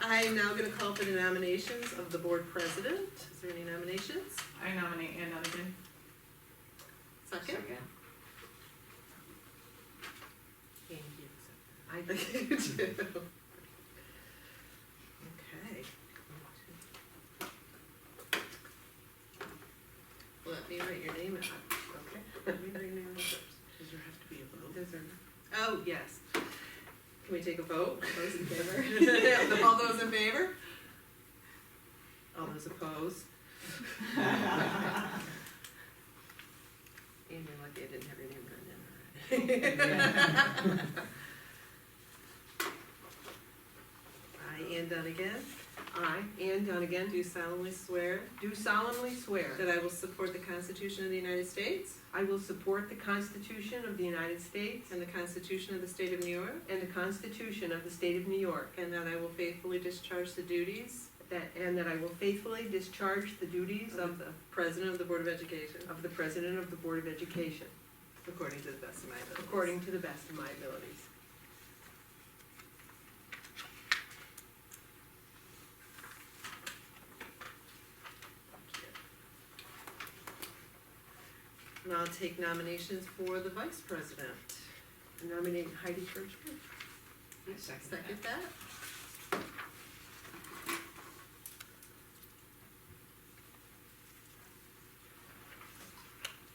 I am now gonna call for the nominations of the board president. Is there any nominations? I nominate Ann Dunnigan. Second? Thank you. I do too. Okay. Let me write your name out. Okay. Let me write your name out first. Does there have to be a vote? Is there- Oh, yes. Can we take a vote? Those in favor? All those in favor? All those opposed? And you're lucky I didn't have your name written in already. I, Ann Dunnigan, I, Ann Dunnigan, do solemnly swear do solemnly swear that I will support the Constitution of the United States I will support the Constitution of the United States and the Constitution of the State of New York, and the Constitution of the State of New York, and that I will faithfully discharge the duties and that I will faithfully discharge the duties of the President of the Board of Education, of the President of the Board of Education, according to the best of my ability. according to the best of my abilities. And I'll take nominations for the Vice President. I nominate Heidi Kirchner. Second that?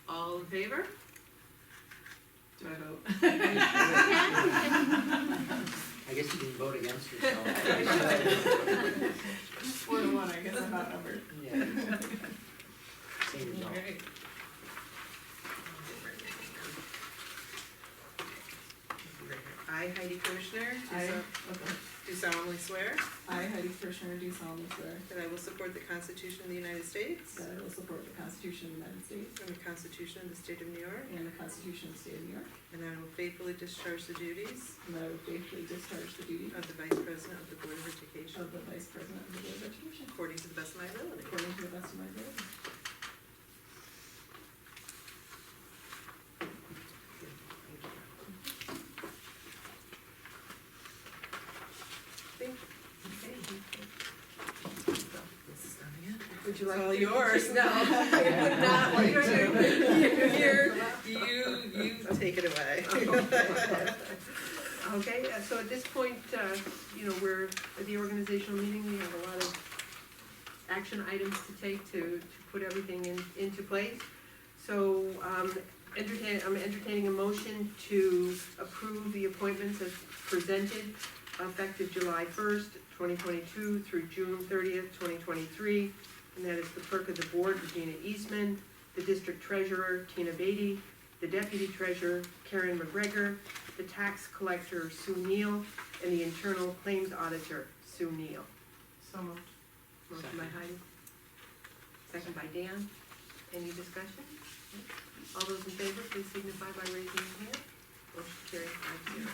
All in favor? Do I vote? I guess you can vote against yourself. 4-1, I guess I'm outnumbered. Yeah. Same result. Okay. I, Heidi Kirchner, do solemnly swear I, Heidi Kirchner, do solemnly swear that I will support the Constitution of the United States that I will support the Constitution of the United States and the Constitution of the State of New York, and the Constitution of the State of New York, and that I will faithfully discharge the duties and that I will faithfully discharge the duties of the Vice President of the Board of Education of the Vice President of the Board of Education, according to the best of my ability. according to the best of my ability. Thank you. This is done again. Would you It's like all to- yours. No, I would not like to. Here, you take it away. Okay, so at this point, we're at the organizational meeting, we have a lot of action items to take to put everything into place. So, I'm entertaining a motion to approve the appointments as presented, effective July 1st, 2022 through June 30th, 2023. And that is the clerk of the board, Regina Eastman, the district treasurer, Tina Beatty, the deputy treasurer, Karen McGregor, the tax collector, Sue Neal, and the internal claims auditor, Sue Neal. So moved. Motion by Heidi. Second by Dan. Any discussion? All those in favor, please signify by raising your hand. Motion carried 5-0.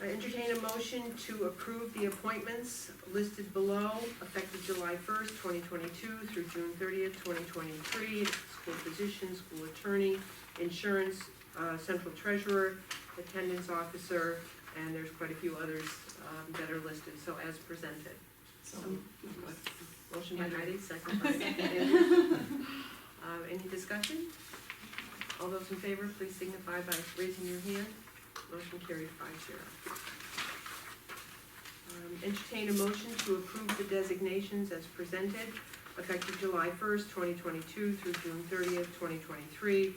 I entertain a motion to approve the appointments listed below, effective July 1st, 2022 through June 30th, 2023. School physician, school attorney, insurance, central treasurer, attendance officer, and there's quite a few others that are listed, so as presented. So Motion by Heidi, second by Andrew. Any discussion? All those in favor, please signify by raising your hand. Motion carried 5-0. Entertain a motion to approve the designations as presented, effective July 1st, 2022 through June 30th, 2023.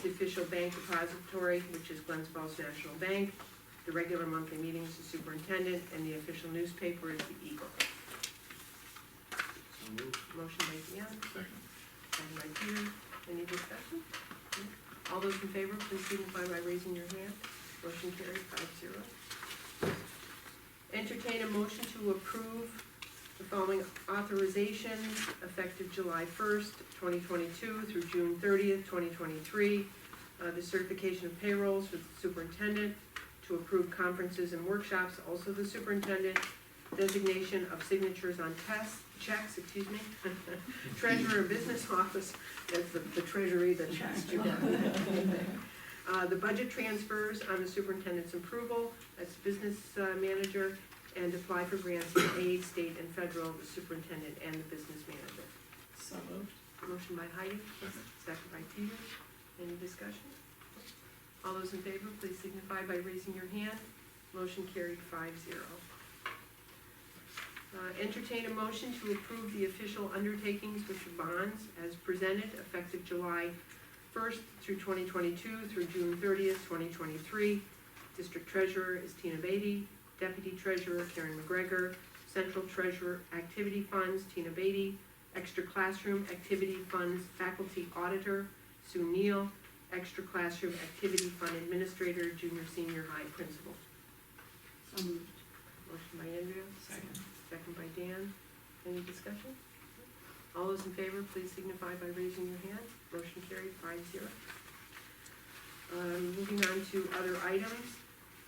The official bank depository, which is Glens Falls National Bank. The regular monthly meetings, the superintendent, and the official newspaper is the Eagle. So moved. Motion by Deanne, second by Peter. Any discussion? All those in favor, please signify by raising your hand. Motion carried 5-0. Entertain a motion to approve the following authorizations effective July 1st, 2022 through June 30th, 2023. The certification of payrolls with the superintendent, to approve conferences and workshops, also the superintendent. Designation of signatures on checks, treasurer and business office, that's the treasury, the checks. The budget transfers on the superintendent's approval, that's business manager, and apply for grants from aid, state, and federal, the superintendent and the business manager. So moved. Motion by Heidi, second by Peter. Any discussion? All those in favor, please signify by raising your hand. Motion carried 5-0. Entertain a motion to approve the official undertakings with the bonds as presented, effective July 1st through 2022 through June 30th, 2023. District Treasurer is Tina Beatty, Deputy Treasurer Karen McGregor, Central Treasurer Activity Funds Tina Beatty, Extra Classroom Activity Funds Faculty Auditor Sue Neal, Extra Classroom Activity Fund Administrator Junior Senior High Principal. So moved. Motion by Andrea, Second. second by Dan. Any discussion? All those in favor, please signify by raising your hand. Motion carried 5-0. Moving on to other items.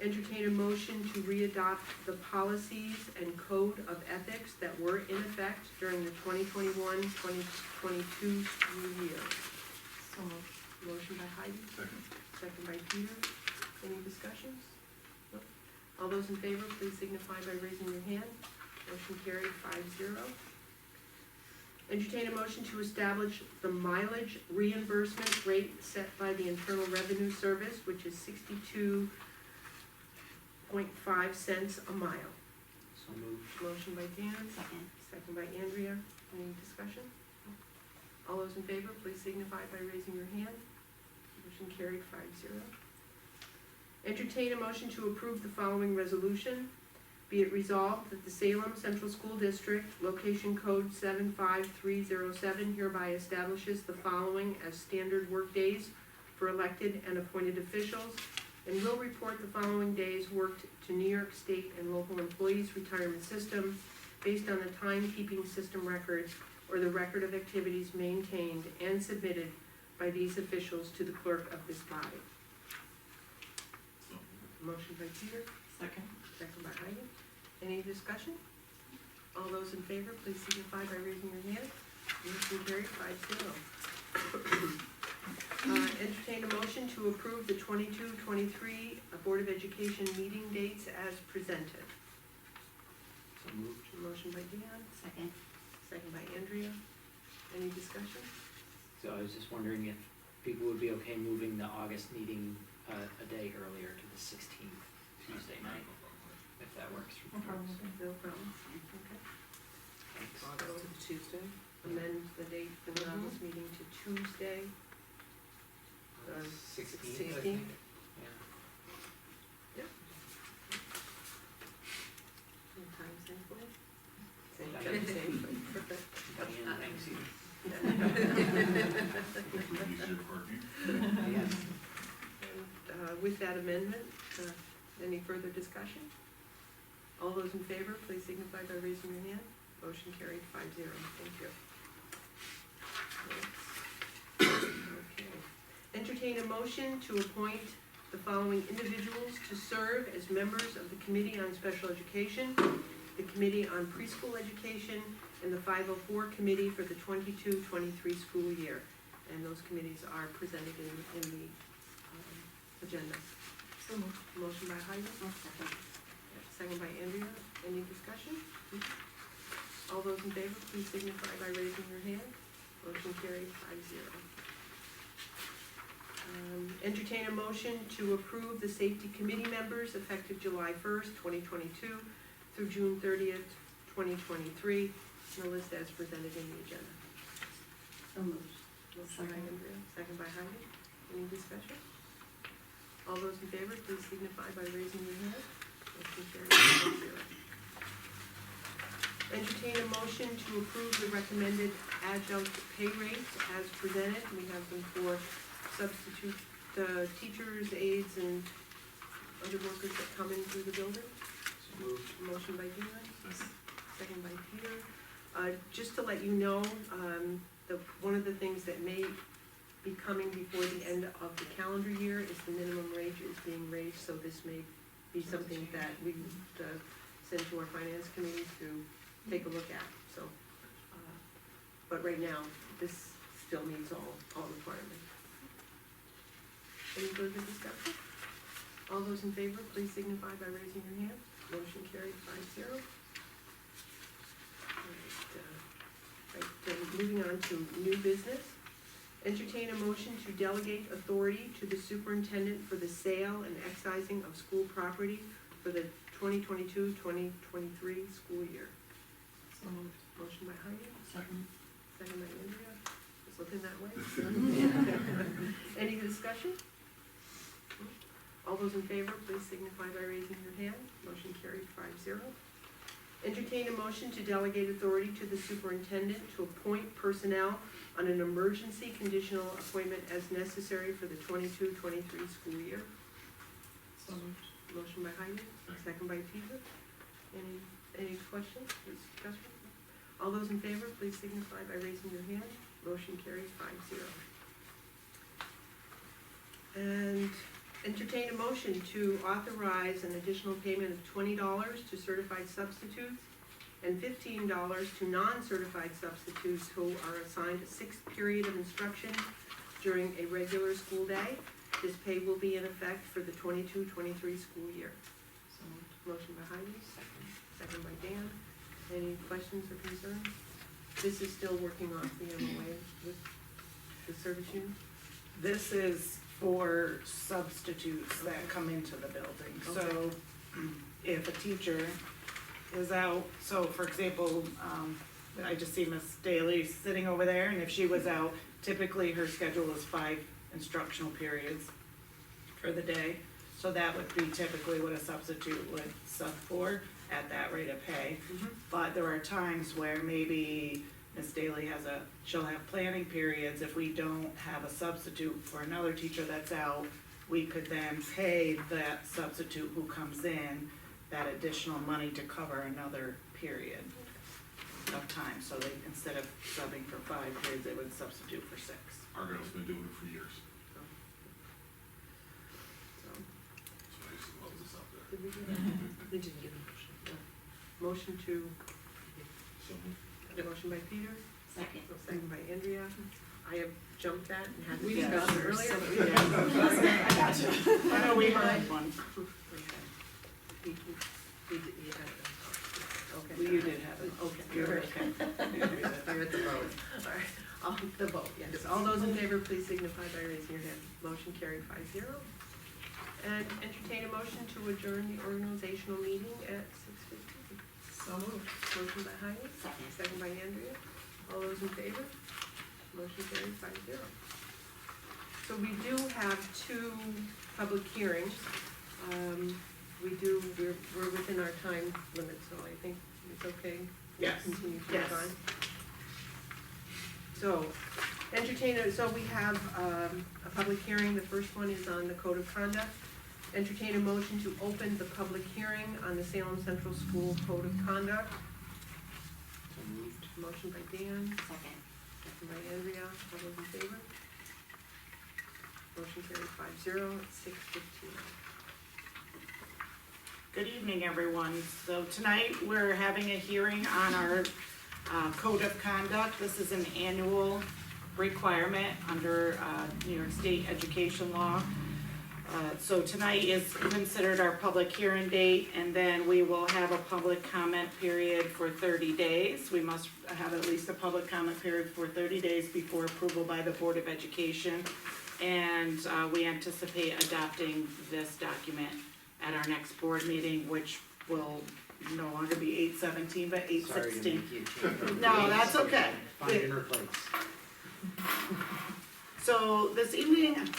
Entertain a motion to readopt the policies and code of ethics that were in effect during the 2021-2022 school year. So moved. Motion by Heidi, Second. second by Peter. Any discussions? No? All those in favor, please signify by raising your hand. Motion carried 5-0. Entertain a motion to establish the mileage reimbursement rate set by the Internal Revenue Service, which is 62.5 cents a mile. So moved. Motion by Dan, Second. second by Andrea. Any discussion? All those in favor, please signify by raising your hand. Motion carried 5-0. Entertain a motion to approve the following resolution. Be it resolved that the Salem Central School District, location code 75307, hereby establishes the following as standard work days for elected and appointed officials, and will report the following days worked to New York State and local employees' retirement system based on the timekeeping system records or the record of activities maintained and submitted by these officials to the clerk of this body. So, Motion by Peter, Second. second by Heidi. Any discussion? All those in favor, please signify by raising your hand. Motion carried 5-0. Entertain a motion to approve the 22-23 Board of Education meeting dates as presented. So moved. Motion by Dan, Second. second by Andrea. Any discussion? So I was just wondering if people would be okay moving the August meeting a day earlier to the 16th, Tuesday night, if that works for No problem. folks. No problem. Okay. Thanks. August is Tuesday. Amend the date for the August meeting to Tuesday. 16th, I 16th. think. Yeah. Same time, same place? Same Yeah. time, same place. Perfect. Diane, thanks you. easier parking. Yes. And, with that amendment, any further discussion? All those in favor, please signify by raising your hand. Motion carried 5-0. Thank you. Okay. Entertain a motion to appoint the following individuals to serve as members of the Committee on Special Education, the Committee on Preschool Education, and the 504 Committee for the 22-23 school year. And those committees are presented in the agenda. So moved. Motion by Heidi, second by Andrea. Any discussion? All those in favor, please signify by raising your hand. Motion carried 5-0. Entertain a motion to approve the safety committee members effective July 1st, 2022 through June 30th, 2023. The list as presented in the agenda. So moved. Motion by Andrea, second by Heidi. Any discussion? All those in favor, please signify by raising your hand. Motion carried 5-0. Entertain a motion to approve the recommended adjunct pay rates as presented. We have them for substitute teachers, aides, and other workers that come in through the building. So moved. Motion by Dina, Second. second by Peter. Just to let you know, one of the things that may be coming before the end of the calendar year is the minimum wage is being raised, so this may be something that we send to our finance committee to take a look at, so. But right now, this still meets all requirements. Any further discussion? All those in favor, please signify by raising your hand. Motion carried 5-0. Moving on to new business. Entertain a motion to delegate authority to the superintendent for the sale and excising of school property for the 2022-2023 school year. So moved. Motion by Heidi, Second. second by Andrea. Just looking that way. Any discussion? All those in favor, please signify by raising your hand. Motion carried 5-0. Entertain a motion to delegate authority to the superintendent to appoint personnel on an emergency conditional appointment as necessary for the 22-23 school year. So moved. Motion by Heidi, second by Peter. Any questions, discussion? All those in favor, please signify by raising your hand. Motion carries 5-0. And entertain a motion to authorize an additional payment of $20 to certified substitutes and $15 to non-certified substitutes who are assigned a 6th period of instruction during a regular school day. This pay will be in effect for the 22-23 school year. So moved. Motion by Heidi, second by Dan. Any questions or concerns? This is still working off the MOA with the service union? This is for substitutes that come into the building. So if a teacher is out, so for example, I just see Miss Daly sitting over there, and if she was out, typically her schedule is 5 instructional periods for the day. So that would be typically what a substitute would sub for at that rate of pay. But there are times where maybe Miss Daly she'll have planning periods. If we don't have a substitute for another teacher that's out, we could then pay that substitute who comes in that additional money to cover another period of time. So they, instead of subbing for 5 periods, they would substitute for 6. Our girl's been doing it for years, So, so I just love this out there. did we do that? We didn't get a motion. Motion to, So, a motion by Peter, Second. second by Andrea. I have jumped that and had to We discuss got it earlier. I got you. I know we heard one. You had it. Okay. Well, you did have it. Okay. You're okay. You're at the vote. All right, the vote, yes. All those in favor, please signify by raising your hand. Motion carried 5-0. And entertain a motion to adjourn the organizational meeting at 6:15. So moved. Motion by Heidi, Second. second by Andrea. All those in favor? Motion carried 5-0. So we do have 2 public hearings. We're within our time limit, so I think it's okay. Yes. Continue to Yes. move on. So, so we have a public hearing. The first one is on the code of conduct. Entertain a motion to open the public hearing on the Salem Central School Code of Conduct. So moved. Motion by Dan, Second. second by Andrea. All those in favor? Motion carried 5-0 at 6:15. Good evening, everyone. So tonight, we're having a hearing on our code of conduct. This is an annual requirement under New York State education law. So tonight is considered our public hearing date, and then we will have a public comment period for 30 days. We must have at least a public comment period for 30 days before approval by the Board of Education. And we anticipate adopting this document at our next board meeting, which will no longer be 8/17, but 8/16. Sorry to make you change. No, that's okay. Find and replace. So this evening,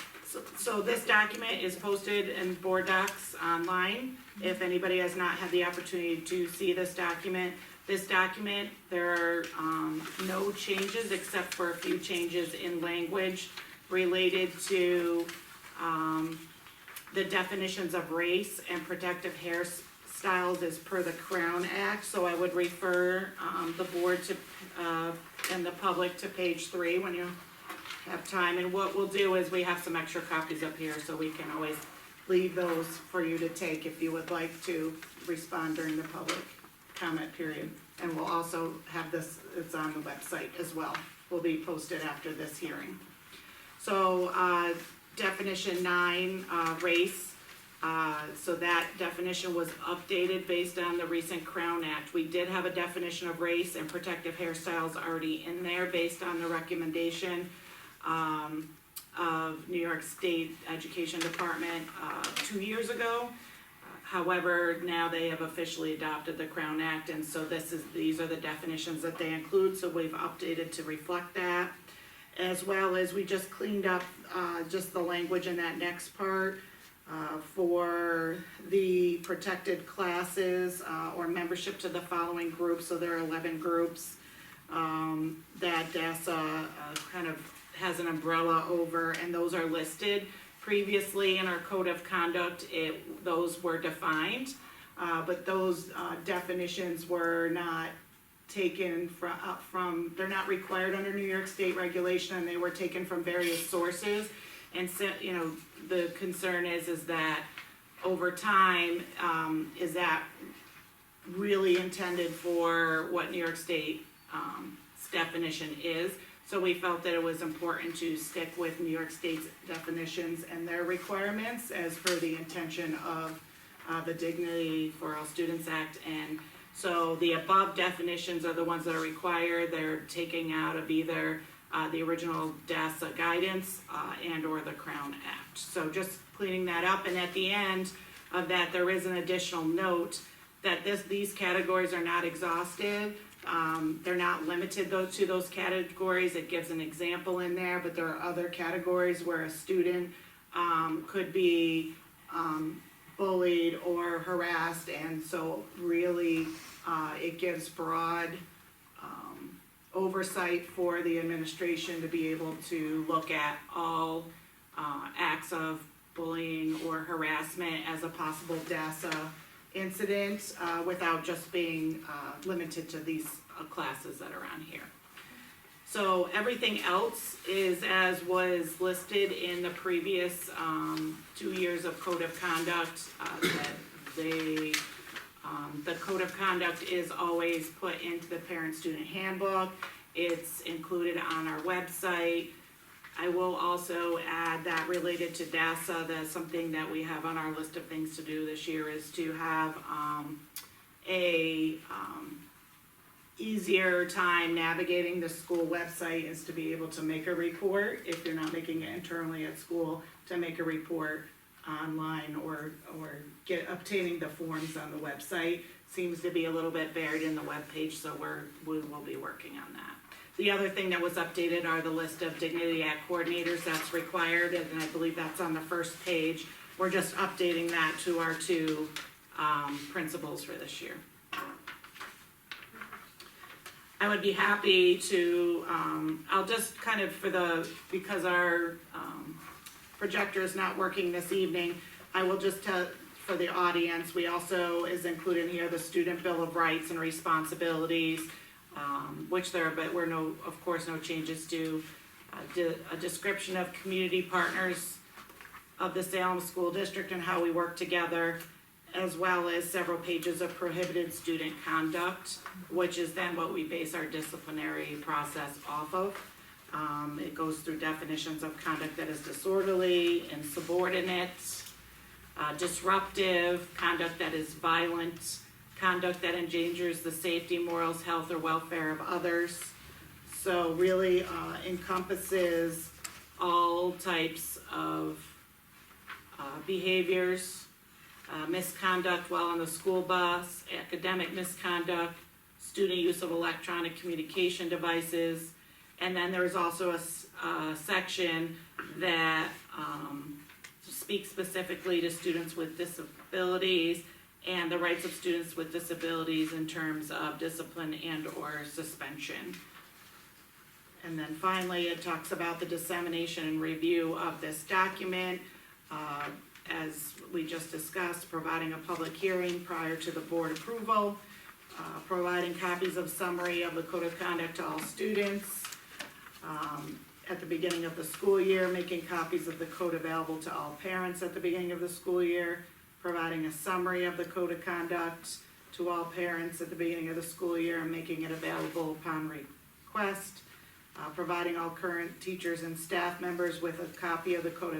so this document is posted in Board Docs online. If anybody has not had the opportunity to see this document, there are no changes except for a few changes in language related to the definitions of race and protective hairstyles as per the Crown Act. So I would refer the board to and the public to page 3 when you have time. And what we'll do is we have some extra copies up here, so we can always leave those for you to take if you would like to respond during the public comment period. And we'll also have this, it's on the website as well, will be posted after this hearing. So definition 9, race, So that definition was updated based on the recent Crown Act. We did have a definition of race and protective hairstyles already in there based on the recommendation of New York State Education Department 2 years ago. However, now they have officially adopted the Crown Act, and so these are the definitions that they include, so we've updated to reflect that. As well as we just cleaned up just the language in that next part for the protected classes or membership to the following groups, so there are 11 groups that DASA kind of has an umbrella over, and those are listed. Previously in our code of conduct, those were defined, but those definitions were not taken from, they're not required under New York State regulation, and they were taken from various sources. And so, you know, the concern is that over time, is that really intended for what New York State's definition is? So we felt that it was important to stick with New York State's definitions and their requirements as per the intention of the Dignity for All Students Act. And so the above definitions are the ones that are required. They're taking out of either the original DASA guidance and or the Crown Act. So just cleaning that up, and at the end of that there is an additional note that these categories are not exhaustive. They're not limited to those categories. It gives an example in there, but there are other categories where a student could be bullied or harassed, and so really it gives broad oversight for the administration to be able to look at all acts of bullying or harassment as a possible DASA incident without just being limited to these classes that are on here. So everything else is as was listed in the previous 2 years of code of conduct. The code of conduct is always put into the parent-student handbook. It's included on our website. I will also add that related to DASA, that's something that we have on our list of things to do this year is to have easier time navigating the school website is to be able to make a report, if you're not making it internally at school, to make a report online or obtaining the forms on the website. Seems to be a little bit buried in the webpage, so we will be working on that. The other thing that was updated are the list of Dignity Act coordinators that's required, and I believe that's on the first page. We're just updating that to our 2 principals for this year. I would be happy to, I'll just kind of because our projector is not working this evening, I will just tell, for the audience, we also is included here the Student Bill of Rights and Responsibilities, which there were of course no changes to. A description of community partners of the Salem School District and how we work together, as well as several pages of prohibited student conduct, which is then what we base our disciplinary process off of. It goes through definitions of conduct that is disorderly, insubordinate, disruptive, conduct that is violent, conduct that endangers the safety, morals, health, or welfare of others. So really encompasses all types of behaviors, misconduct while on the school bus, academic misconduct, student use of electronic communication devices, and then there's also a section that speaks specifically to students with disabilities and the rights of students with disabilities in terms of discipline and or suspension. And then finally, it talks about the dissemination and review of this document. As we just discussed, providing a public hearing prior to the board approval, providing copies of summary of the code of conduct to all students at the beginning of the school year, making copies of the code available to all parents at the beginning of the school year, providing a summary of the code of conduct to all parents at the beginning of the school year and making it available upon request, providing all current teachers and staff members with a copy of the code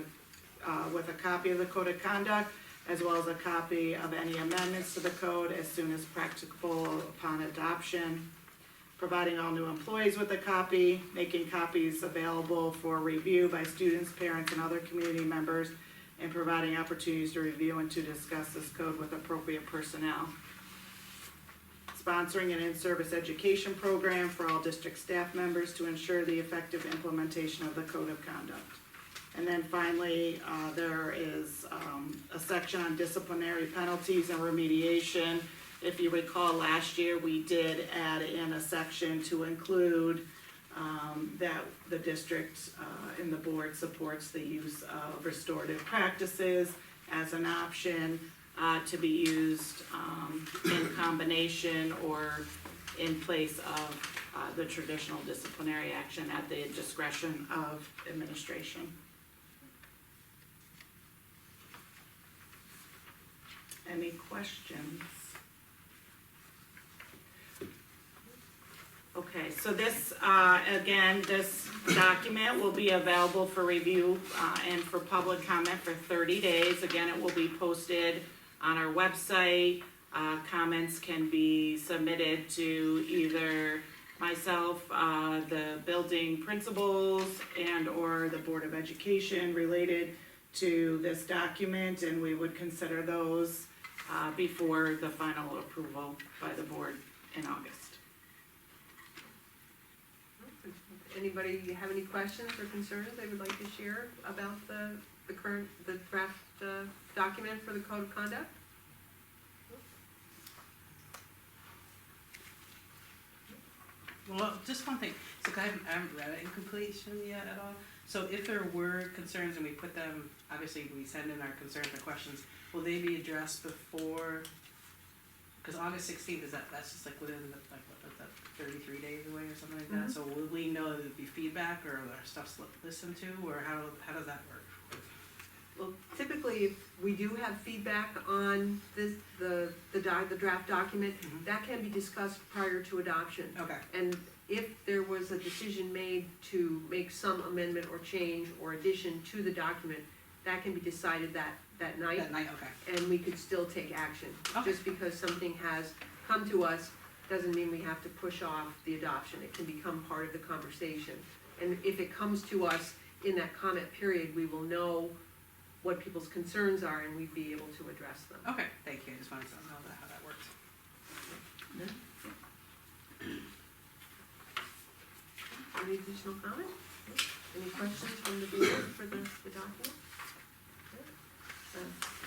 of conduct, as well as a copy of any amendments to the code as soon as practicable upon adoption, providing all new employees with a copy, making copies available for review by students, parents, and other community members, and providing opportunities to review and to discuss this code with appropriate personnel. Sponsoring an in-service education program for all district staff members to ensure the effective implementation of the code of conduct. And then finally, there is a section on disciplinary penalties and remediation. If you recall, last year, we did add in a section to include that the district and the board supports the use of restorative practices as an option to be used in combination or in place of the traditional disciplinary action at the discretion of administration. Any questions? Okay, so this, again, this document will be available for review and for public comment for 30 days. Again, it will be posted on our website. Comments can be submitted to either myself, the building principals, and or the Board of Education related to this document, and we would consider those before the final approval by the board in August. Anybody have any questions or concerns they would like to share about the draft document for the code of conduct? Well, just one thing, so I haven't read it in completion yet at all. So if there were concerns and we put them, obviously we send in our concerns or questions, will they be addressed before, because August 16th, that's just like within the, like, what, that 33 days away or something like that? So will we know that there'll be feedback or our stuff's listened to, or how does that work? Well, typically, if we do have feedback on the draft document, that can be discussed prior to adoption. Okay, And if there was a decision made to make some amendment or change or addition to the document, that can be decided that night, that night, okay. and we could still take action. Okay. Just because something has come to us doesn't mean we have to push off the adoption. It can become part of the conversation. And if it comes to us in that comment period, we will know what people's concerns are, and we'd be able to address them. Okay, thank you, I just wanted to know how that works. Any additional comment? Any questions from the board for the document?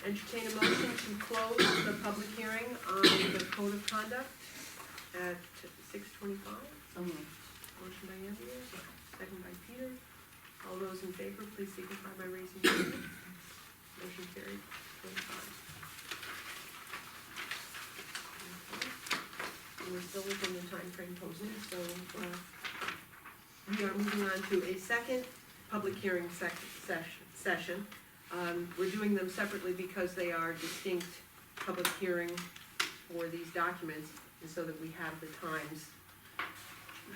Entertain a motion to close the public hearing on the code of conduct at 6:25. Motion by Andrea, second by Peter. All those in favor, please signify by raising your hand. Motion carried, 25. And we're still within the time frame posted, so we are moving on to a second public hearing session. We're doing them separately because they are distinct public hearing for these documents, and so that we have the times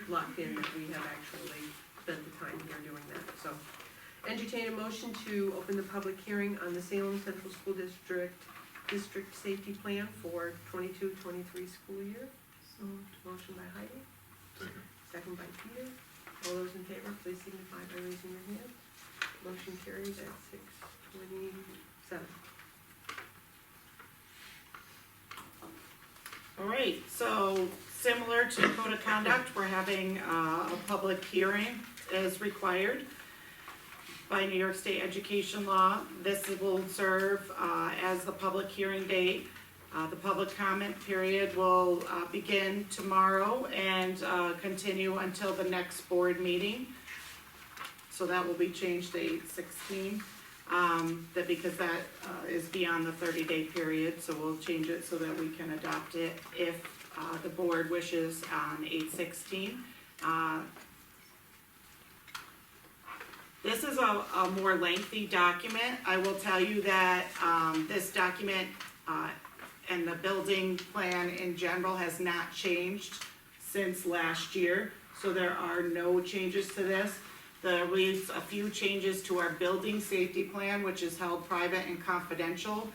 locked in, that we have actually spent the time here doing that. So, entertain a motion to open the public hearing on the Salem Central School District Safety Plan for 22-23 school year. So, motion by Heidi, Second. second by Peter. All those in favor, please signify by raising your hand. Motion carries at 6:27. All right, so similar to code of conduct, we're having a public hearing as required by New York State education law. This will serve as the public hearing date. The public comment period will begin tomorrow and continue until the next board meeting. So that will be changed to 8/16, because that is beyond the 30-day period, so we'll change it so that we can adopt it if the board wishes on 8/16. This is a more lengthy document. I will tell you that this document and the building plan in general has not changed since last year, so there are no changes to this. There was a few changes to our building safety plan, which is held private and confidential.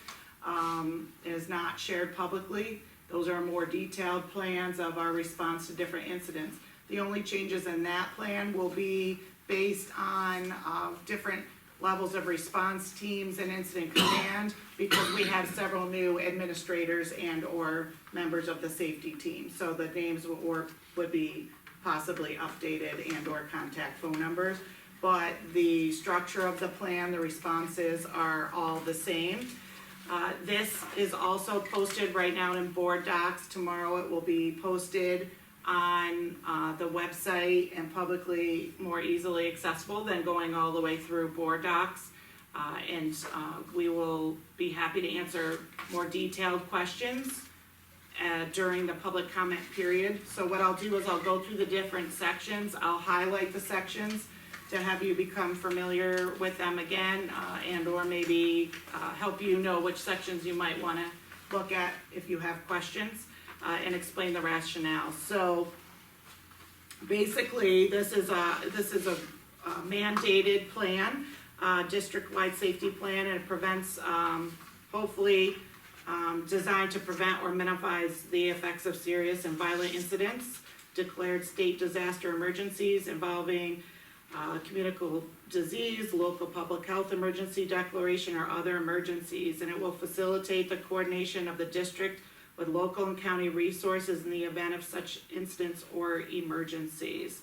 is not shared publicly. Those are more detailed plans of our response to different incidents. The only changes in that plan will be based on different levels of response teams and incident command, because we have several new administrators and or members of the safety team. So the names would be possibly updated and or contact phone numbers. But the structure of the plan, the responses are all the same. This is also posted right now in board docs. Tomorrow it will be posted on the website and publicly more easily accessible than going all the way through board docs. And we will be happy to answer more detailed questions during the public comment period. So what I'll do is I'll go through the different sections. I'll highlight the sections to have you become familiar with them again, and or maybe help you know which sections you might want to look at if you have questions, and explain the rationale. So basically, this is a mandated plan, district-wide safety plan, and it prevents, hopefully, designed to prevent or minimize the effects of serious and violent incidents, declared state disaster emergencies involving communicable disease, local public health emergency declaration, or other emergencies, and it will facilitate the coordination of the district with local and county resources in the event of such incidents or emergencies.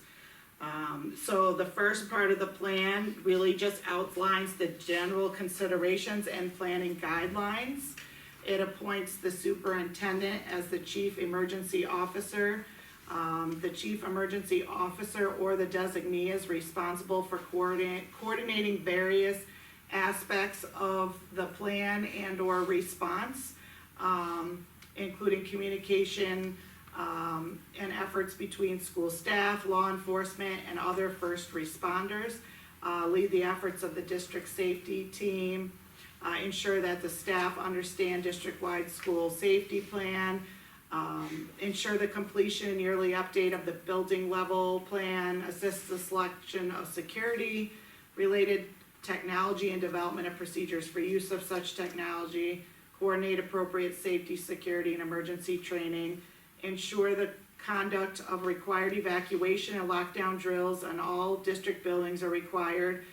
So the first part of the plan really just outlines the general considerations and planning guidelines. It appoints the superintendent as the chief emergency officer. The chief emergency officer or the designee is responsible for coordinating various aspects of the plan and or response, including communication and efforts between school staff, law enforcement, and other first responders, lead the efforts of the district safety team, ensure that the staff understand district-wide school safety plan, ensure the completion and yearly update of the building level plan, assist the selection of security related technology and development of procedures for use of such technology, coordinate appropriate safety, security, and emergency training, ensure the conduct of required evacuation and lockdown drills on all district buildings are required,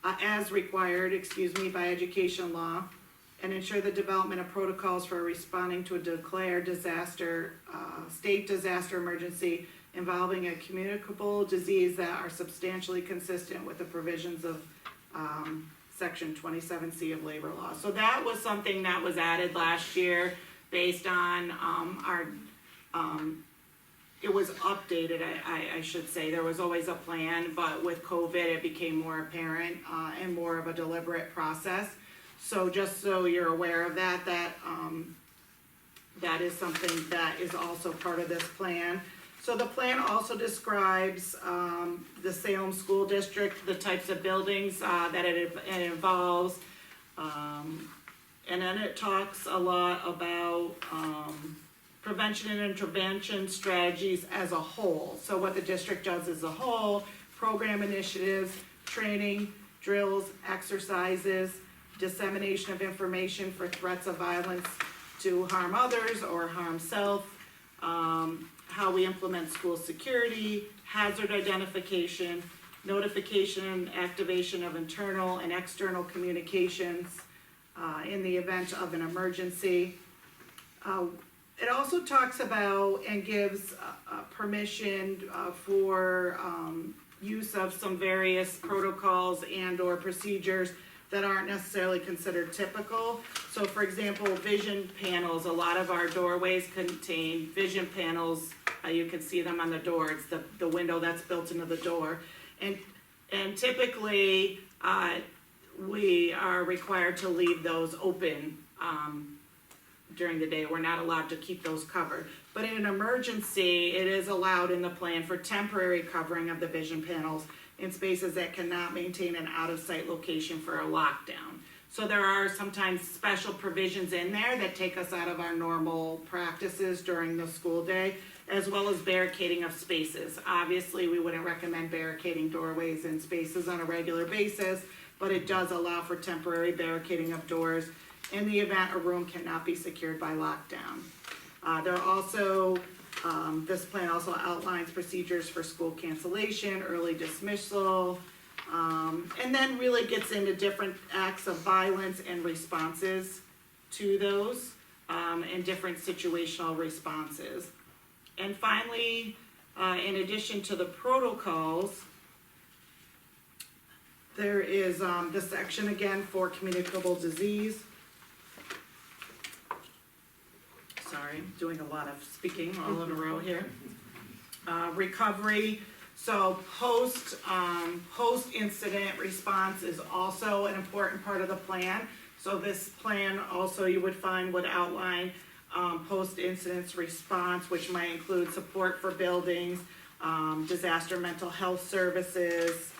as required, by education law, and ensure the development of protocols for responding to a declared disaster, state disaster emergency involving a communicable disease that are substantially consistent with the provisions of Section 27C of labor law. So that was something that was added last year based on it was updated, I should say. There was always a plan, but with COVID it became more apparent and more of a deliberate process. So just so you're aware of that, that is something that is also part of this plan. So the plan also describes the Salem School District, the types of buildings that it involves, and then it talks a lot about prevention and intervention strategies as a whole. So what the district does as a whole, program initiatives, training, drills, exercises, dissemination of information for threats of violence to harm others or harm self, how we implement school security, hazard identification, notification and activation of internal and external communications in the event of an emergency. It also talks about and gives permission for use of some various protocols and or procedures that aren't necessarily considered typical. So for example, vision panels, a lot of our doorways contain vision panels. You can see them on the door. It's the window that's built into the door. And typically, we are required to leave those open during the day. We're not allowed to keep those covered. But in an emergency, it is allowed in the plan for temporary covering of the vision panels in spaces that cannot maintain an out-of-sight location for a lockdown. So there are sometimes special provisions in there that take us out of our normal practices during the school day, as well as barricading of spaces. Obviously, we wouldn't recommend barricading doorways and spaces on a regular basis, but it does allow for temporary barricading of doors in the event a room cannot be secured by lockdown. There are also, this plan also outlines procedures for school cancellation, early dismissal, and then really gets into different acts of violence and responses to those, and different situational responses. And finally, in addition to the protocols, there is this section again for communicable disease. Sorry, doing a lot of speaking all in a row here. Recovery, so post-incident response is also an important part of the plan. So this plan also you would find would outline post-incidence response, which might include support for buildings, disaster mental health services,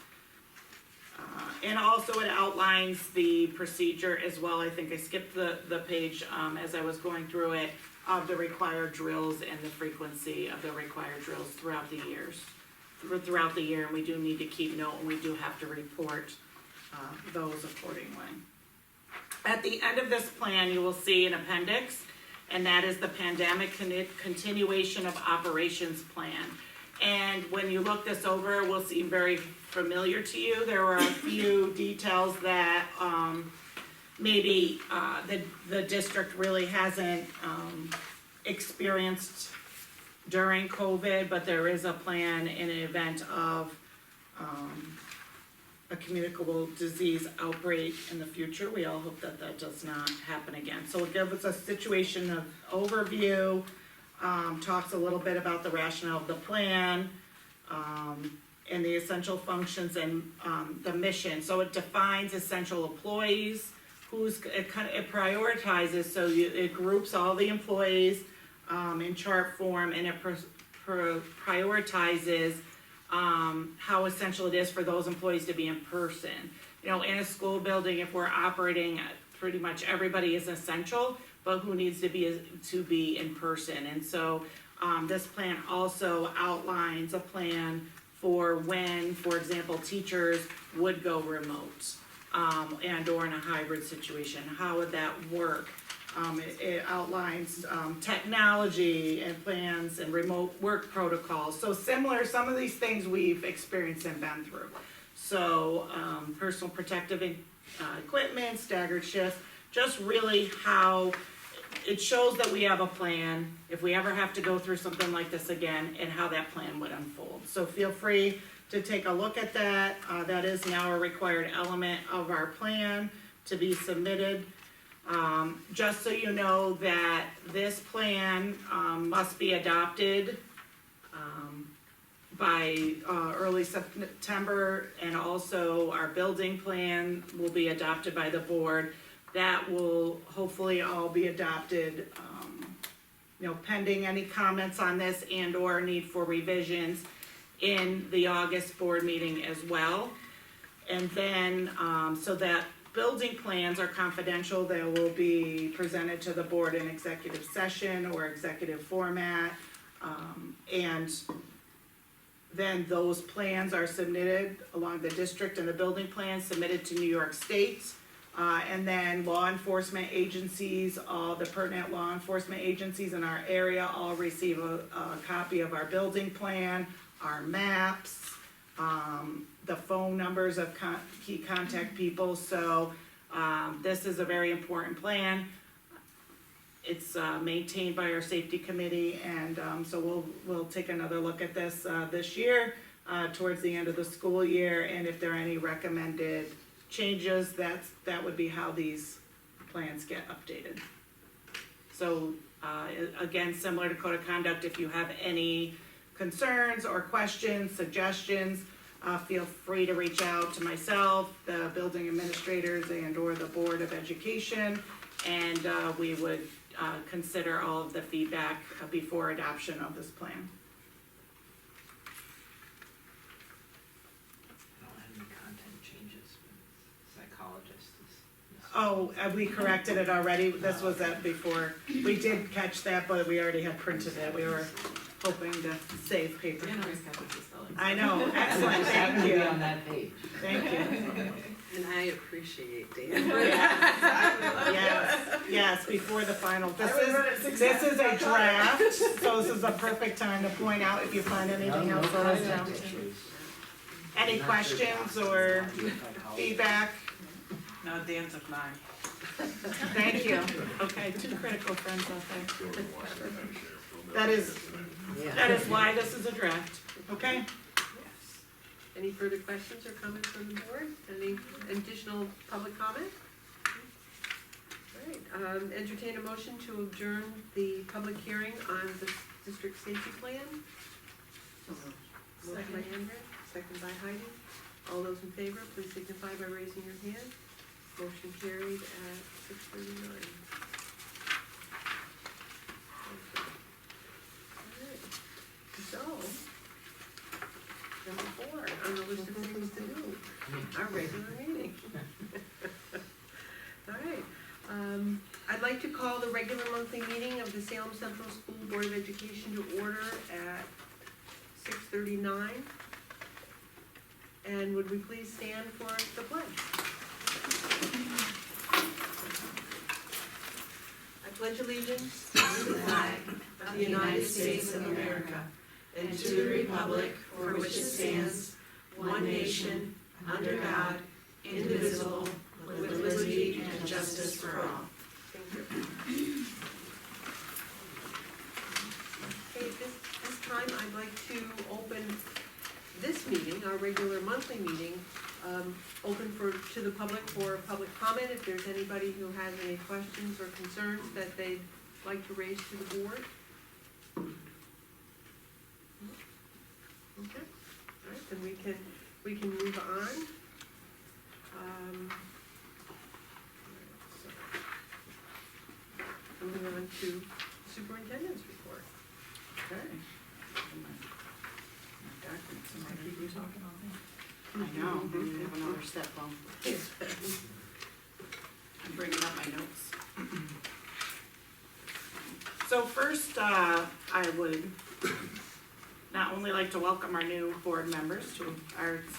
and also it outlines the procedure as well. I think I skipped the page as I was going through it, of the required drills and the frequency of the required drills throughout the year, and we do need to keep note, and we do have to report those accordingly. At the end of this plan, you will see an appendix, and that is the pandemic continuation of operations plan. And when you look this over, it will seem very familiar to you. There were a few details that maybe the district really hasn't experienced during COVID, but there is a plan in an event of a communicable disease outbreak in the future. We all hope that that does not happen again. So it gives us a situation of overview, talks a little bit about the rationale of the plan, and the essential functions and the mission. So it defines essential employees, it prioritizes, so it groups all the employees in chart form, and it prioritizes how essential it is for those employees to be in person. You know, in a school building, if we're operating, pretty much everybody is essential, but who needs to be in person. And so this plan also outlines a plan for when, for example, teachers would go remote, and or in a hybrid situation. How would that work? It outlines technology and plans and remote work protocols. So similar, some of these things we've experienced and been through. So personal protective equipment, staggered shifts, just really how it shows that we have a plan if we ever have to go through something like this again, and how that plan would unfold. So feel free to take a look at that. That is now a required element of our plan to be submitted. Just so you know that this plan must be adopted by early September, and also our building plan will be adopted by the board. That will hopefully all be adopted, pending any comments on this and or need for revisions in the August board meeting as well. And then, so that building plans are confidential, they will be presented to the board in executive session or executive format. And then those plans are submitted along the district, and the building plans submitted to New York State. And then law enforcement agencies, all the pertinent law enforcement agencies in our area all receive a copy of our building plan, our maps, the phone numbers of key contact people. So this is a very important plan. It's maintained by our safety committee, and so we'll take another look at this this year towards the end of the school year, and if there are any recommended changes, that would be how these plans get updated. So again, similar to code of conduct, if you have any concerns or questions, suggestions, feel free to reach out to myself, the building administrators, and or the Board of Education, and we would consider all of the feedback before adoption of this plan. I don't have any content changes with psychologists. Oh, have we corrected it already? This was that before. We did catch that, but we already had printed it. We were hoping to save paper. Dan always catches the spelling. I know, excellent, Just happened thank to be you, on that page. thank you. And I appreciate Dan. Yes, before the final, I would run it this is a draft, so this is a perfect time to point out if you find anything No else to write down. contact issues. Any questions or feedback? No, Dan took mine. Thank you. Okay, two critical friends out there. Go and watch that, I'm sure. That is why this is a draft, okay? Yes. Any further questions or comments from the board? Any additional public comment? All right, entertain a motion to adjourn the public hearing on the district safety plan. Motion by Andrea, second by Heidi. All those in favor, please signify by raising your hand. Motion carried at 6:39. So, number 4 on the list of things to do, our regular meeting. All right, I'd like to call the regular monthly meeting of the Salem Central School Board of Education to order at 6:39. And would we please stand for the pledge? I pledge allegiance to the flag of the United States of America and to the republic for which it stands, one nation, under God, indivisible, with liberty and justice for all. Thank you. Okay, this time I'd like to open this meeting, our regular monthly meeting, open to the public for public comment. If there's anybody who has any questions or concerns that they'd like to raise to the board. Okay, all right, then we can move on. Moving on to superintendent's report. Okay. I know, we have another step bump. I'm bringing up my notes. So first, I would not only like to welcome our new board members to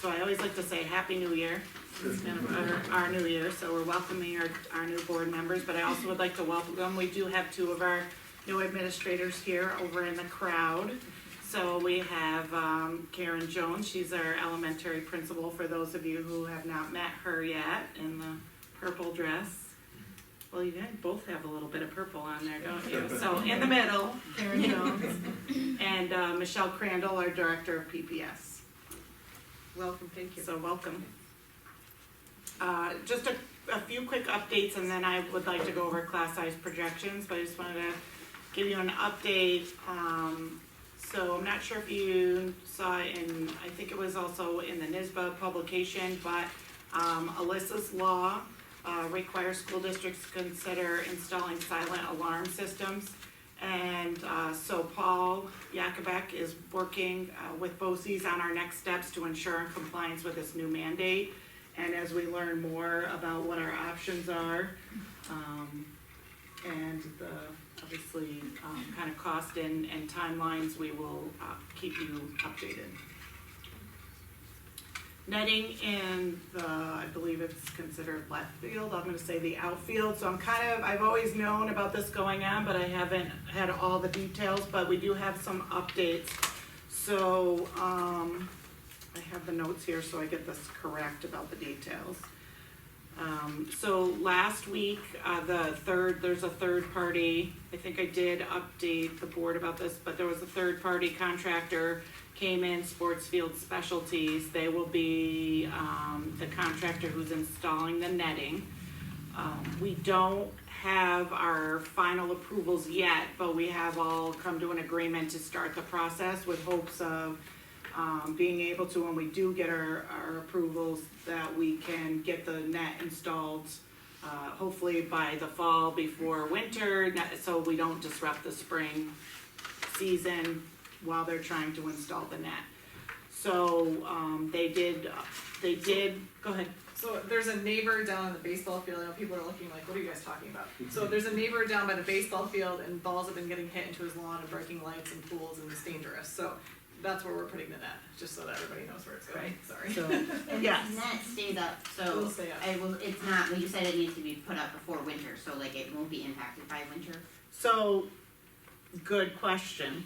so I always like to say Happy New Year. It's kind of our new year, so we're welcoming our new board members, but I also would like to welcome, we do have 2 of our new administrators here over in the crowd. So we have Karen Jones, she's our elementary principal, for those of you who have not met her yet, in the purple dress. Well, you guys both have a little bit of purple on there, don't you? So in the middle, Karen Jones, and Michelle Crandall, our director of PPS. Welcome, thank you. So welcome. Just a few quick updates, and then I would like to go over class size projections, but I just wanted to give you an update. So I'm not sure if you saw in, I think it was also in the NYSBA publication, but Alyssa's law requires school districts to consider installing silent alarm systems. And so Paul Yakubek is working with BOCES on our next steps to ensure compliance with this new mandate. And as we learn more about what our options are, and the obviously kind of cost and timelines, we will keep you updated. Netting in the, I believe it's considered left field, I'm gonna say the outfield, so I've always known about this going on, but I haven't had all the details, but we do have some updates. So, I have the notes here so I get this correct about the details. So last week, there's a third party, I think I did update the board about this, but there was a third party contractor came in, Sportsfield Specialties. They will be the contractor who's installing the netting. We don't have our final approvals yet, but we have all come to an agreement to start the process with hopes of being able to, when we do get our approvals, that we can get the net installed hopefully by the fall before winter, so we don't disrupt the spring season while they're trying to install the net. So, they did, go ahead. So there's a neighbor down on the baseball field, I know people are looking like, what are you guys talking about? So there's a neighbor down by the baseball field and balls have been getting hit into his lawn and breaking lights and pools and it's dangerous, so that's where we're putting the net, just so that everybody knows where it's going, sorry. So, And yes. the net stays up, It'll so stay up. it's not, well, you said it needs to be put up before winter, so like it won't be impacted by winter? So, good question.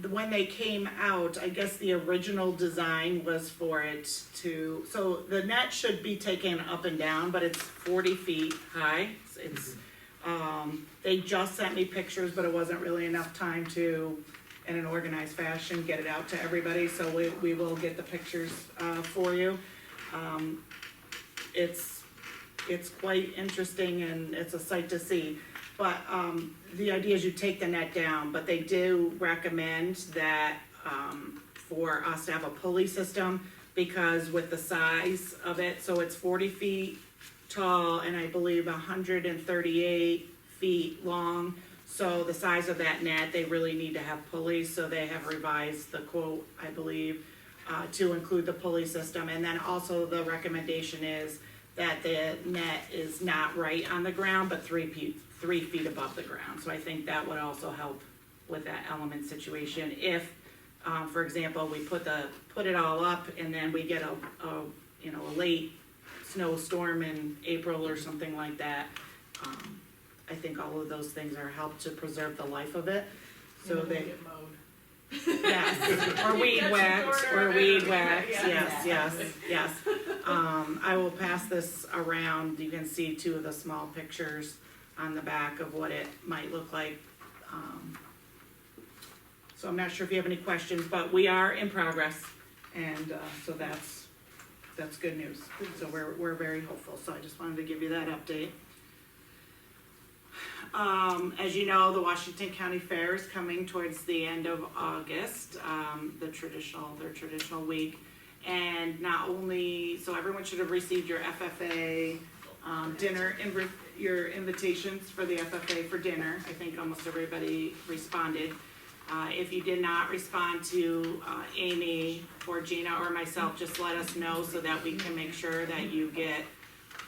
When they came out, I guess the original design was for it to, so the net should be taken up and down, but it's 40 feet high. It's, they just sent me pictures, but it wasn't really enough time to, in an organized fashion, get it out to everybody, so we will get the pictures, for you. It's quite interesting and it's a sight to see. But, the idea is you take the net down, but they do recommend that, for us to have a pulley system, because with the size of it, so it's 40 feet tall and I believe 138 feet long. So the size of that net, they really need to have pulleys, so they have revised the quote, I believe, to include the pulley system. And then also the recommendation is that the net is not right on the ground, but 3 feet above the ground. So I think that would also help with that element situation. If, for example, we put it all up and then we get a late snowstorm in April or something like that, I think all of those things are help to preserve the life of it. So And it they, won't get mowed. yes, or weed Catch a whacked, corner or of it. weed whacked, Yeah. yes. I will pass this around, you can see two of the small pictures on the back of what it might look like. So I'm not sure if you have any questions, but we are in progress, and, so that's good news. So we're very hopeful, so I just wanted to give you that update. As you know, the Washington County Fair is coming towards the end of August, their traditional week. And not only, so everyone should have received your FFA, dinner, your invitations for the FFA for dinner. I think almost everybody responded. If you did not respond to, Amy or Gina or myself, just let us know so that we can make sure that you get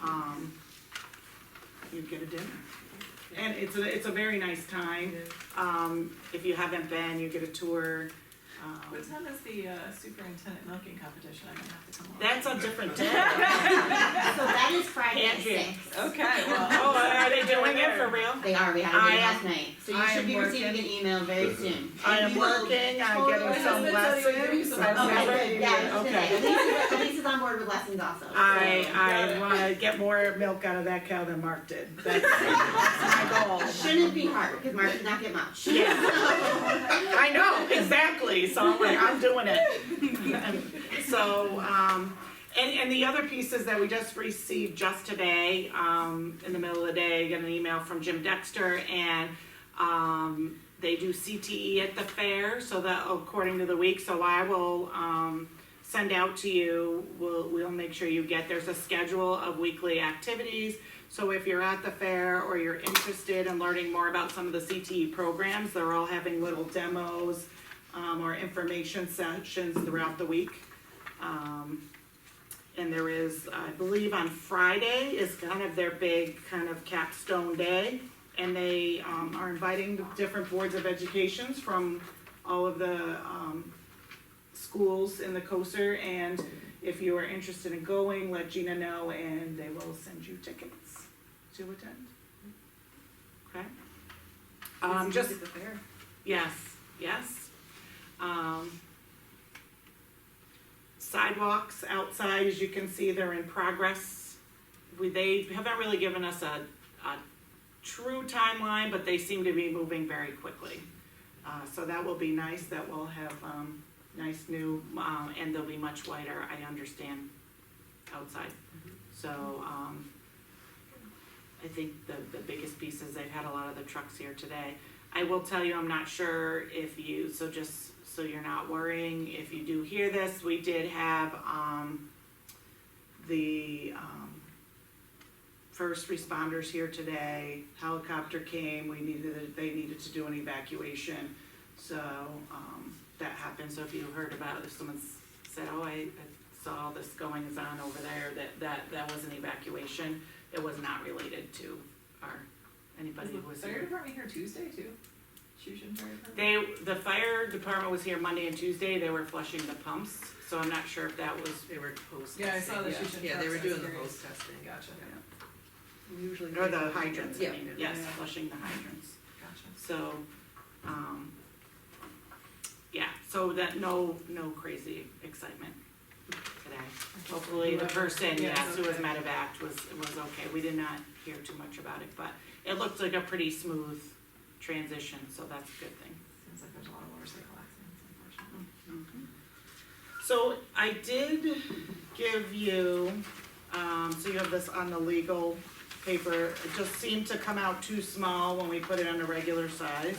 a dinner. And it's a very nice time. If you haven't been, you get a tour. What time is the superintendent milking competition? I'm gonna have to come along. That's a different day. So that is Friday at Andrea. 6. Okay, well. Oh, are they doing it for real? They are, we had a I meeting am- last night, so you I should am be receiving working. an email very soon. I And am you will working, I'm totally- getting My some husband said he would give you lessons. some I've lessons. never- Okay, good, yeah, Okay. Elise is on board with lessons also. so- I Got it. wanna get more milk out of that cow than Mark did. That's my goal. Shouldn't be hard, because Mark did not get much. Yeah. I know, exactly, so I'm like, I'm doing it. So, and the other pieces that we just received just today, in the middle of the day, I got an email from Jim Dexter, and, they do CTE at the fair, so that according to the week, so I will, send out to you, we'll make sure you get, there's a schedule of weekly activities. So if you're at the fair or you're interested in learning more about some of the CTE programs, they're all having little demos, or information sessions throughout the week. And there is, I believe on Friday is kind of their big kind of capstone day. And they, are inviting the different boards of educations from all of the, schools in the coaster. And if you are interested in going, let Gina know and they will send you tickets to attend. Okay? Just, At the fair. yes. Sidewalks outside, as you can see, they're in progress. They haven't really given us a true timeline, but they seem to be moving very quickly. So that will be nice, that will have, nice new, and they'll be much wider, I understand, outside. So, I think the biggest piece is they've had a lot of the trucks here today. I will tell you, I'm not sure if you, so just so you're not worrying, if you do hear this, we did have, the, first responders here today, helicopter came, they needed to do an evacuation, so, that happened often, so if you heard about, if someone said, oh, I saw this goings on over there, that was an evacuation, it was not related to anybody who was Fire here. department here Tuesday too? Shushan Fire Department? The fire department was here Monday and Tuesday, they were flushing the pumps, so I'm not sure if that was, They were post Yeah, I saw the testing. Shushan Yeah, they were trucks, I was doing the curious. post testing. Gotcha, Usually. or the hydrants, I Yeah. mean, yes, Yeah. flushing the hydrants. gotcha. So, yeah, so that, no crazy excitement today. Hopefully the person, Yeah, yes, who was okay. medevaced was okay. We did not hear too much about it, but it looked like a pretty smooth transition, so that's a good thing. Seems like there's a lot of motorcycle accidents, unfortunately. So I did give you, so you have this on the legal paper, it just seemed to come out too small when we put it on a regular size.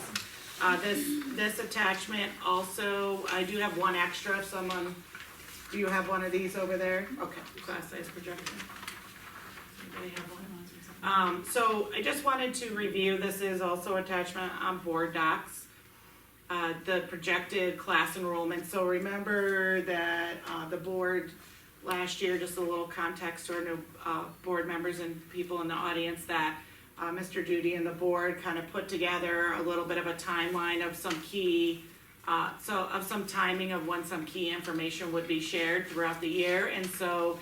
This attachment also, I do have one extra if someone, do you have one of these over there? Okay, class size projection. Anybody have one? So I just wanted to review, this is also attachment on board docs. The projected class enrollment, so remember that, the board last year, just a little context to our new, board members and people in the audience, that, Mr. Duty and the board kind of put together a little bit of a timeline of some key, of some timing of when some key information would be shared throughout the year, and so,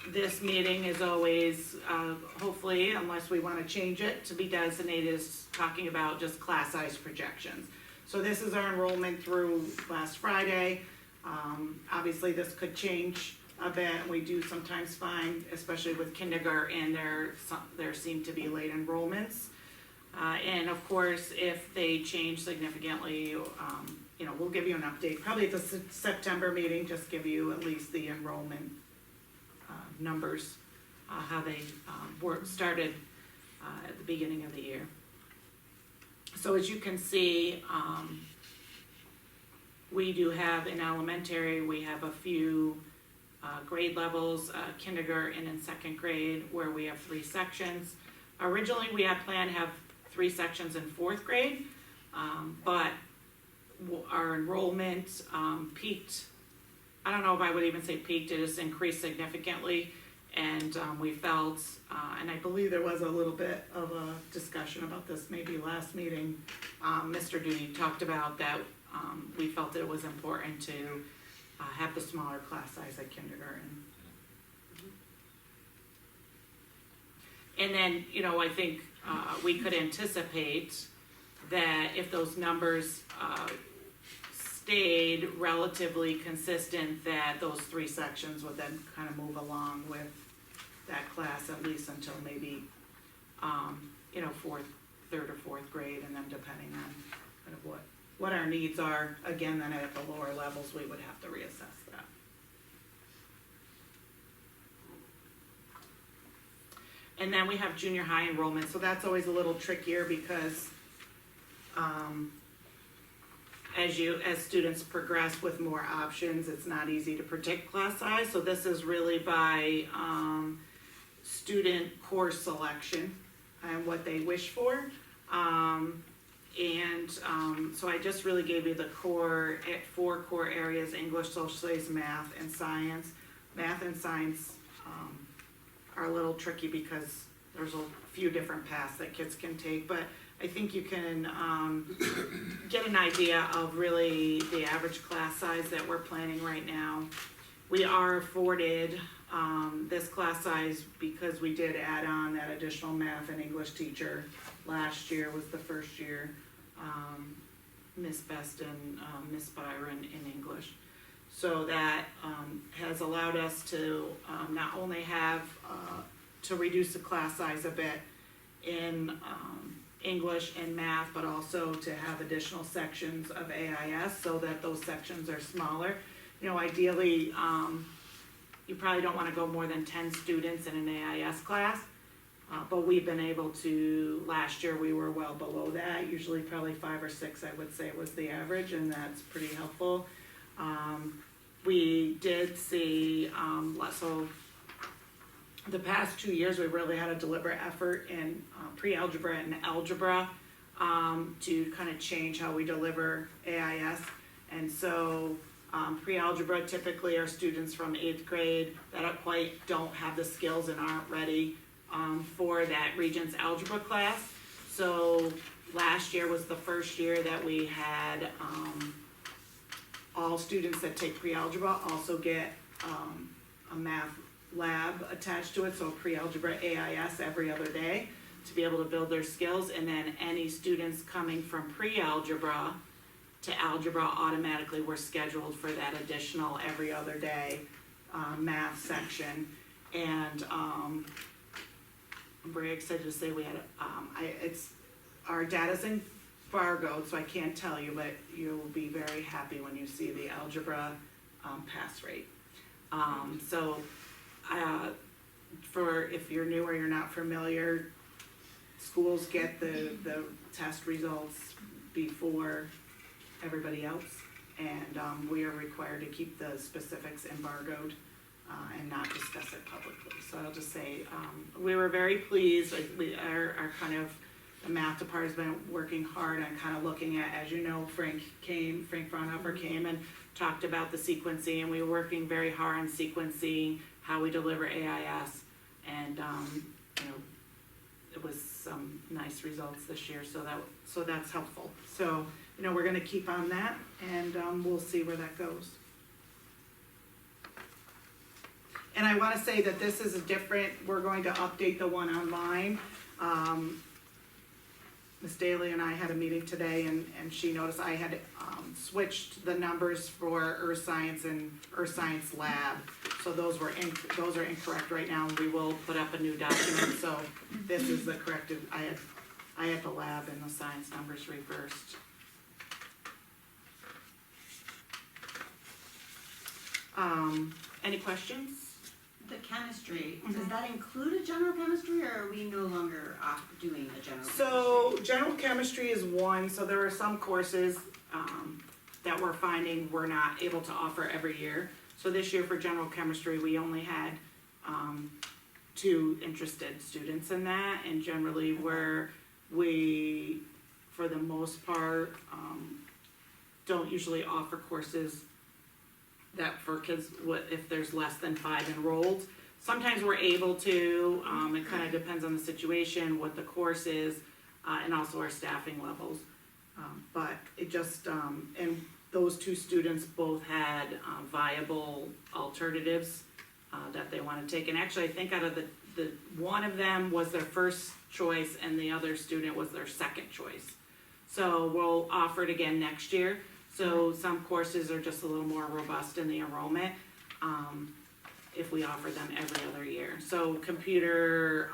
this meeting is always, hopefully, unless we wanna change it, to be designated as talking about just class size projections. So this is our enrollment through last Friday. Obviously, this could change a bit. We do sometimes find, especially with kindergarten, there seem to be late enrollments. And of course, if they change significantly, we'll give you an update, probably at the September meeting, just give you at least the enrollment numbers, how they started at the beginning of the year. So as you can see, we do have in elementary, we have a few grade levels, kindergarten and second grade, where we have 3 sections. Originally, we had planned to have 3 sections in 4th grade, but our enrollment peaked. I don't know if I would even say peaked, it just increased significantly, and we felt, and I believe there was a little bit of a discussion about this maybe last meeting, Mr. Duty talked about that, we felt it was important to have the smaller class size at kindergarten. And then, I think we could anticipate that if those numbers stayed relatively consistent, that those 3 sections would then kind of move along with that class, at least until maybe, 3rd or 4th grade, and then depending on kind of what our needs are, again, then at the lower levels, we would have to reassess that. And then we have junior high enrollment, so that's always a little trickier because, as students progress with more options, it's not easy to predict class size. So this is really by student course selection and what they wish for. So I just really gave you the 4 core areas: English, social studies, math, and science. Math and science are a little tricky because there's a few different paths that kids can take, but I think you can get an idea of really the average class size that we're planning right now. We are afforded this class size because we did add on that additional math and English teacher. Last year was the first year, Miss Best and Miss Byron in English. So that has allowed us to not only have, to reduce the class size a bit in English and math, but also to have additional sections of AIS so that those sections are smaller. Ideally, you probably don't want to go more than 10 students in an AIS class, but we've been able to, last year we were well below that, usually probably 5 or 6 I would say was the average, and that's pretty helpful. We did see, so the past 2 years we really had a deliberate effort in pre-algebra and algebra to kind of change how we deliver AIS. And so, pre-algebra typically are students from 8th grade that don't have the skills and aren't ready, for that Regents algebra class. So last year was the first year that we had, all students that take pre-algebra also get, a math lab attached to it, so pre-algebra AIS every other day to be able to build their skills. And then any students coming from pre-algebra to algebra automatically were scheduled for that additional every other day math section. And I'm very excited to say we had our data's embargoed, so I can't tell you, but you'll be very happy when you see the algebra pass rate. For if you're new or you're not familiar, schools get the test results before everybody else, and we are required to keep the specifics embargoed and not discuss it publicly. So I'll just say, we were very pleased. Our kind of, the math department's been working hard on kind of looking at, as you know, Frank Fraunhofer came and talked about the sequencing, and we were working very hard on sequencing, how we deliver AIS, and it was some nice results this year, so that's helpful. So, we're gonna keep on that, and we'll see where that goes. And I wanna say that this is we're going to update the one online. Ms. Daly and I had a meeting today, and she noticed I had switched the numbers for Earth Science and Earth Science Lab. So those are incorrect right now, and we will put up a new document. So this is the corrected. I had the lab and the science numbers reversed. Any questions? The chemistry, does that include a general chemistry, or are we no longer doing a general chemistry? So general chemistry is one, so there are some courses that we're finding we're not able to offer every year. So this year for general chemistry, we only had 2 interested students in that, and generally we, for the most part, don't usually offer courses that for kids, if there's less than 5 enrolled. Sometimes we're able to, it kind of depends on the situation, what the course is, and also our staffing levels. But it just, and those 2 students both had viable alternatives that they want to take. And actually, I think out of the one of them was their first choice, and the other student was their second choice. So we'll offer it again next year. So some courses are just a little more robust in the enrollment, if we offer them every other year. So computer,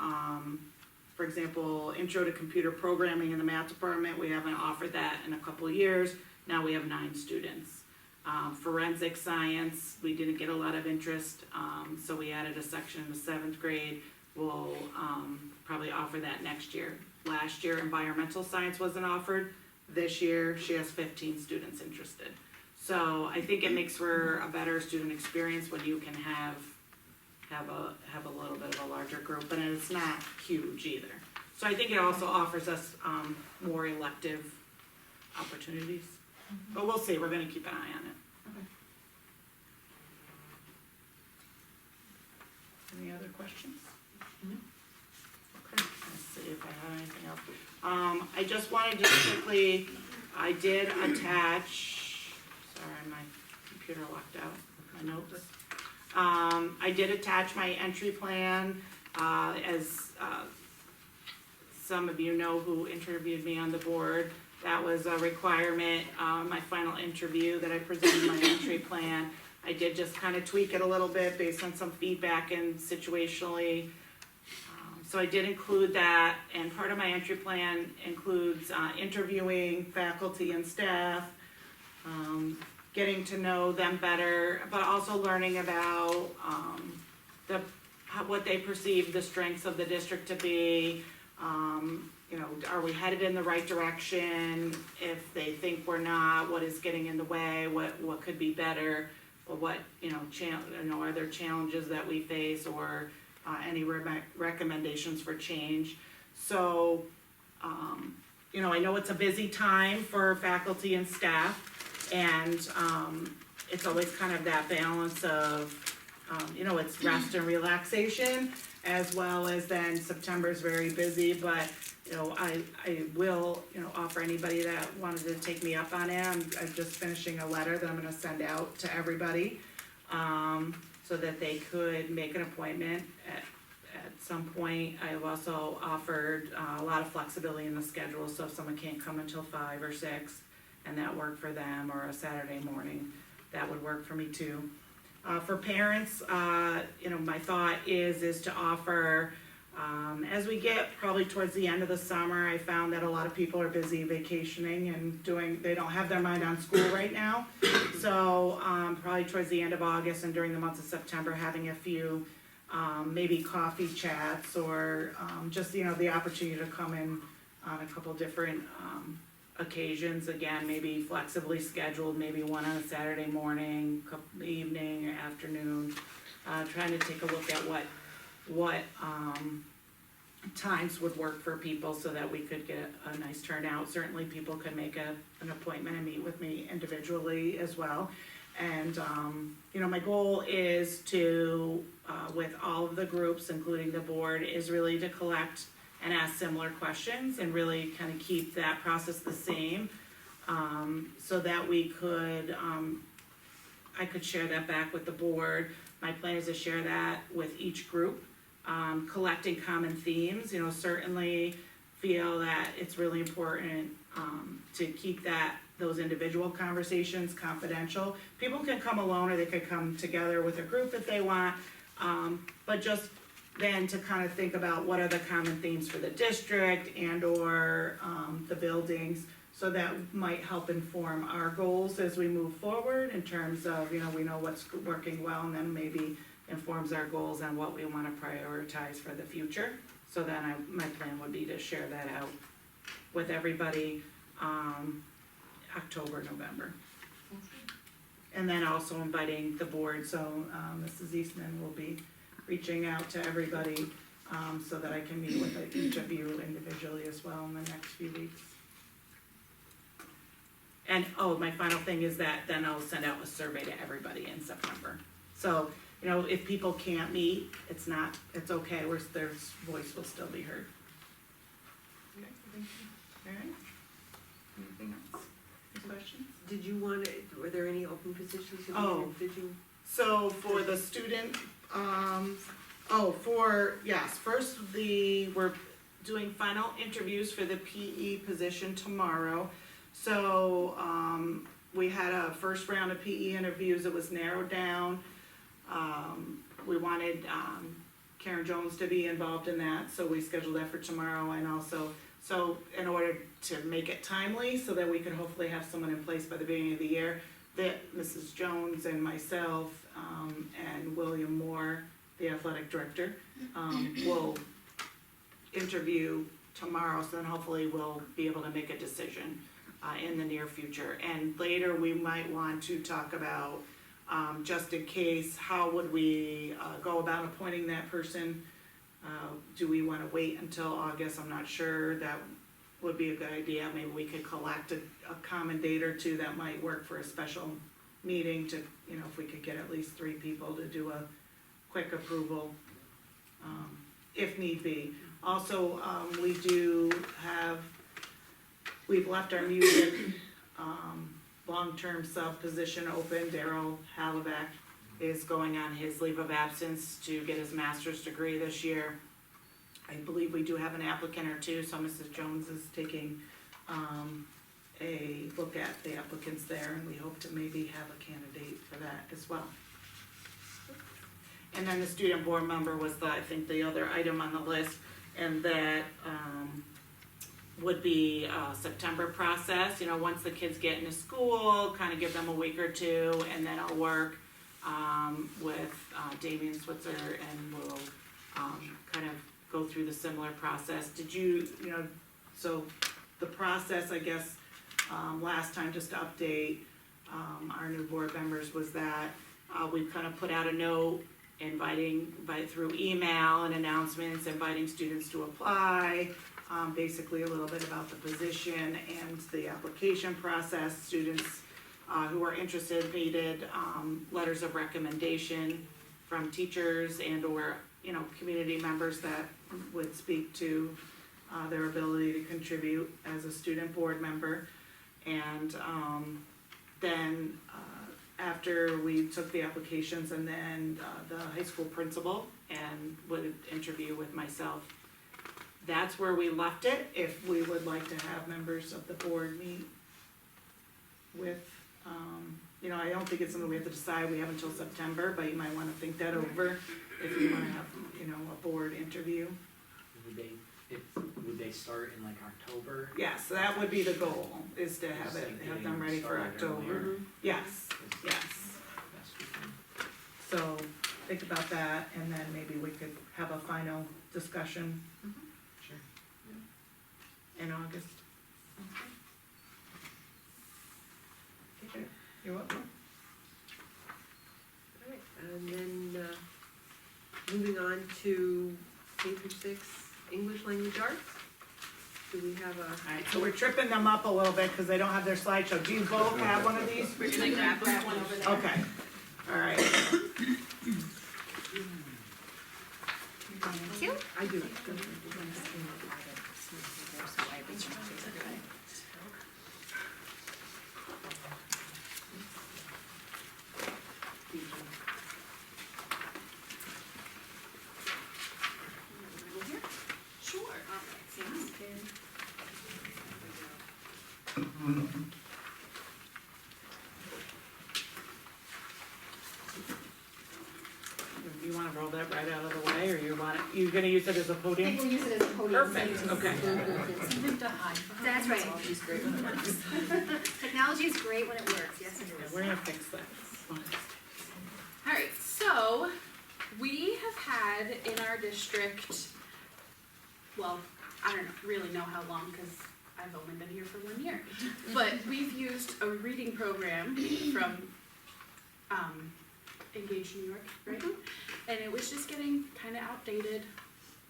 for example, intro to computer programming in the math department, we haven't offered that in a couple of years. Now we have 9 students. Forensic science, we didn't get a lot of interest, so we added a section in the 7th grade. We'll probably offer that next year. Last year, environmental science wasn't offered. This year, she has 15 students interested. So I think it makes for a better student experience when you can have a little bit of a larger group, but it's not huge either. So I think it also offers us more elective opportunities. But we'll see, we're gonna keep an eye on it. Any other questions? Okay, let's see if I have anything else. I just wanted to quickly, I did attach, sorry, my computer locked out my notes. I did attach my entry plan, as some of you know who interviewed me on the board. That was a requirement, my final interview, that I presented my entry plan. I did just kind of tweak it a little bit based on some feedback and situationally. So I did include that, and part of my entry plan includes interviewing faculty and staff, getting to know them better, but also learning about what they perceive the strengths of the district to be. Are we headed in the right direction? If they think we're not, what is getting in the way? What could be better? Or what are there challenges that we face, or any recommendations for change? So, I know it's a busy time for faculty and staff, And, it's always kind of that balance of, it's rest and relaxation, as well as then September's very busy, but, I will, offer anybody that wanted to take me up on it. I'm just finishing a letter that I'm gonna send out to everybody, so that they could make an appointment at some point. I have also offered a lot of flexibility in the schedule, so if someone can't come until 5 or 6, and that worked for them, or a Saturday morning, that would work for me too. For parents, my thought is to offer, as we get probably towards the end of the summer, I found that a lot of people are busy vacationing and they don't have their mind on school right now. So, probably towards the end of August and during the month of September, having a few, maybe coffee chats, or, just, the opportunity to come in on a couple different, occasions, again, maybe flexibly scheduled, maybe one on a Saturday morning, evening, or afternoon, trying to take a look at what times would work for people so that we could get a nice turnout. Certainly people could make an appointment and meet with me individually as well. And, my goal is to, with all of the groups, including the board, is really to collect and ask similar questions and really kind of keep that process the same, so that we could, I could share that back with the board. My plan is to share that with each group, collecting common themes. Certainly feel that it's really important to keep those individual conversations confidential. People can come alone, or they could come together with a group if they want, but just then to kind of think about what are the common themes for the district and or the buildings, so that might help inform our goals as we move forward in terms of, we know what's working well, and then maybe informs our goals on what we want to prioritize for the future. So then my plan would be to share that out with everybody, October, November. And then also inviting the board, so Mrs. Eastman will be reaching out to everybody, so that I can meet with each of you individually as well in the next few weeks. And, my final thing is that then I'll send out a survey to everybody in September. So, if people can't meet, it's okay, their voice will still be heard. Okay, thank you. All right? Anything else? Any questions? Did you were there any open positions? Did you? So for the student, first we're doing final interviews for the PE position tomorrow. So, we had a first round of PE interviews, it was narrowed down. We wanted, Karen Jones to be involved in that, so we scheduled that for tomorrow, and also, so in order to make it timely, so that we could hopefully have someone in place by the beginning of the year, that Mrs. Jones and myself, and William Moore, the athletic director, will interview tomorrow, so then hopefully we'll be able to make a decision in the near future. And later we might want to talk about, just in case, how would we go about appointing that person? Do we want to wait until August? I'm not sure. That would be a good idea. Maybe we could collect a common date or two that might work for a special meeting to, if we could get at least 3 people to do a quick approval, if need be. Also, we've left our music long-term sub position open. Daryl Hallebeck is going on his leave of absence to get his master's degree this year. I believe we do have an applicant or two, so Mrs. Jones is taking a look at the applicants there, and we hope to maybe have a candidate for that as well. And then the student board member was I think the other item on the list, and that would be a September process. Once the kids get into school, kind of give them a week or two, and then I'll work with Damian Switzer, and we'll kind of go through the similar process. So the process, I guess, last time, just to update our new board members, was that we kind of put out a note through email and announcements, inviting students to apply, basically a little bit about the position and the application process. Students who were interested needed, letters of recommendation from teachers and or, community members that would speak to, their ability to contribute as a student board member. And, then, after we took the applications, and then, the high school principal and would interview with myself. That's where we left it. If we would like to have members of the board meet with, I don't think it's something we have to decide, we have until September, but you might wanna think that over if you wanna have, a board interview. Would they start in like October? Yes, so that would be the goal, is to have Just like have getting them ready for started October. earlier. Yes, yes. Best we can. So think about that, and then maybe we could have a final discussion Sure. in August. Okay, You're welcome. all right, and then, moving on to K through 6 English language arts. Do we have a? Alright, so we're tripping them up a little bit, cause they don't have their slideshow. Do you both have one of these? We're gonna grab one over there. Okay, alright. Thank you. I do. Sure. All right, sounds good. You wanna roll that right out of the way, or you're gonna use it as a I think podium? we'll use it as a podium. Perfect, okay. That's right. Technology's great when it works. Technology is great when it works, yes it Yeah, is. we're gonna fix that. Alright, so we have had in our district, well, I don't really know how long because I've only been here for 1 year, but we've used a reading program from Engage New York, right? And it was just getting kind of outdated,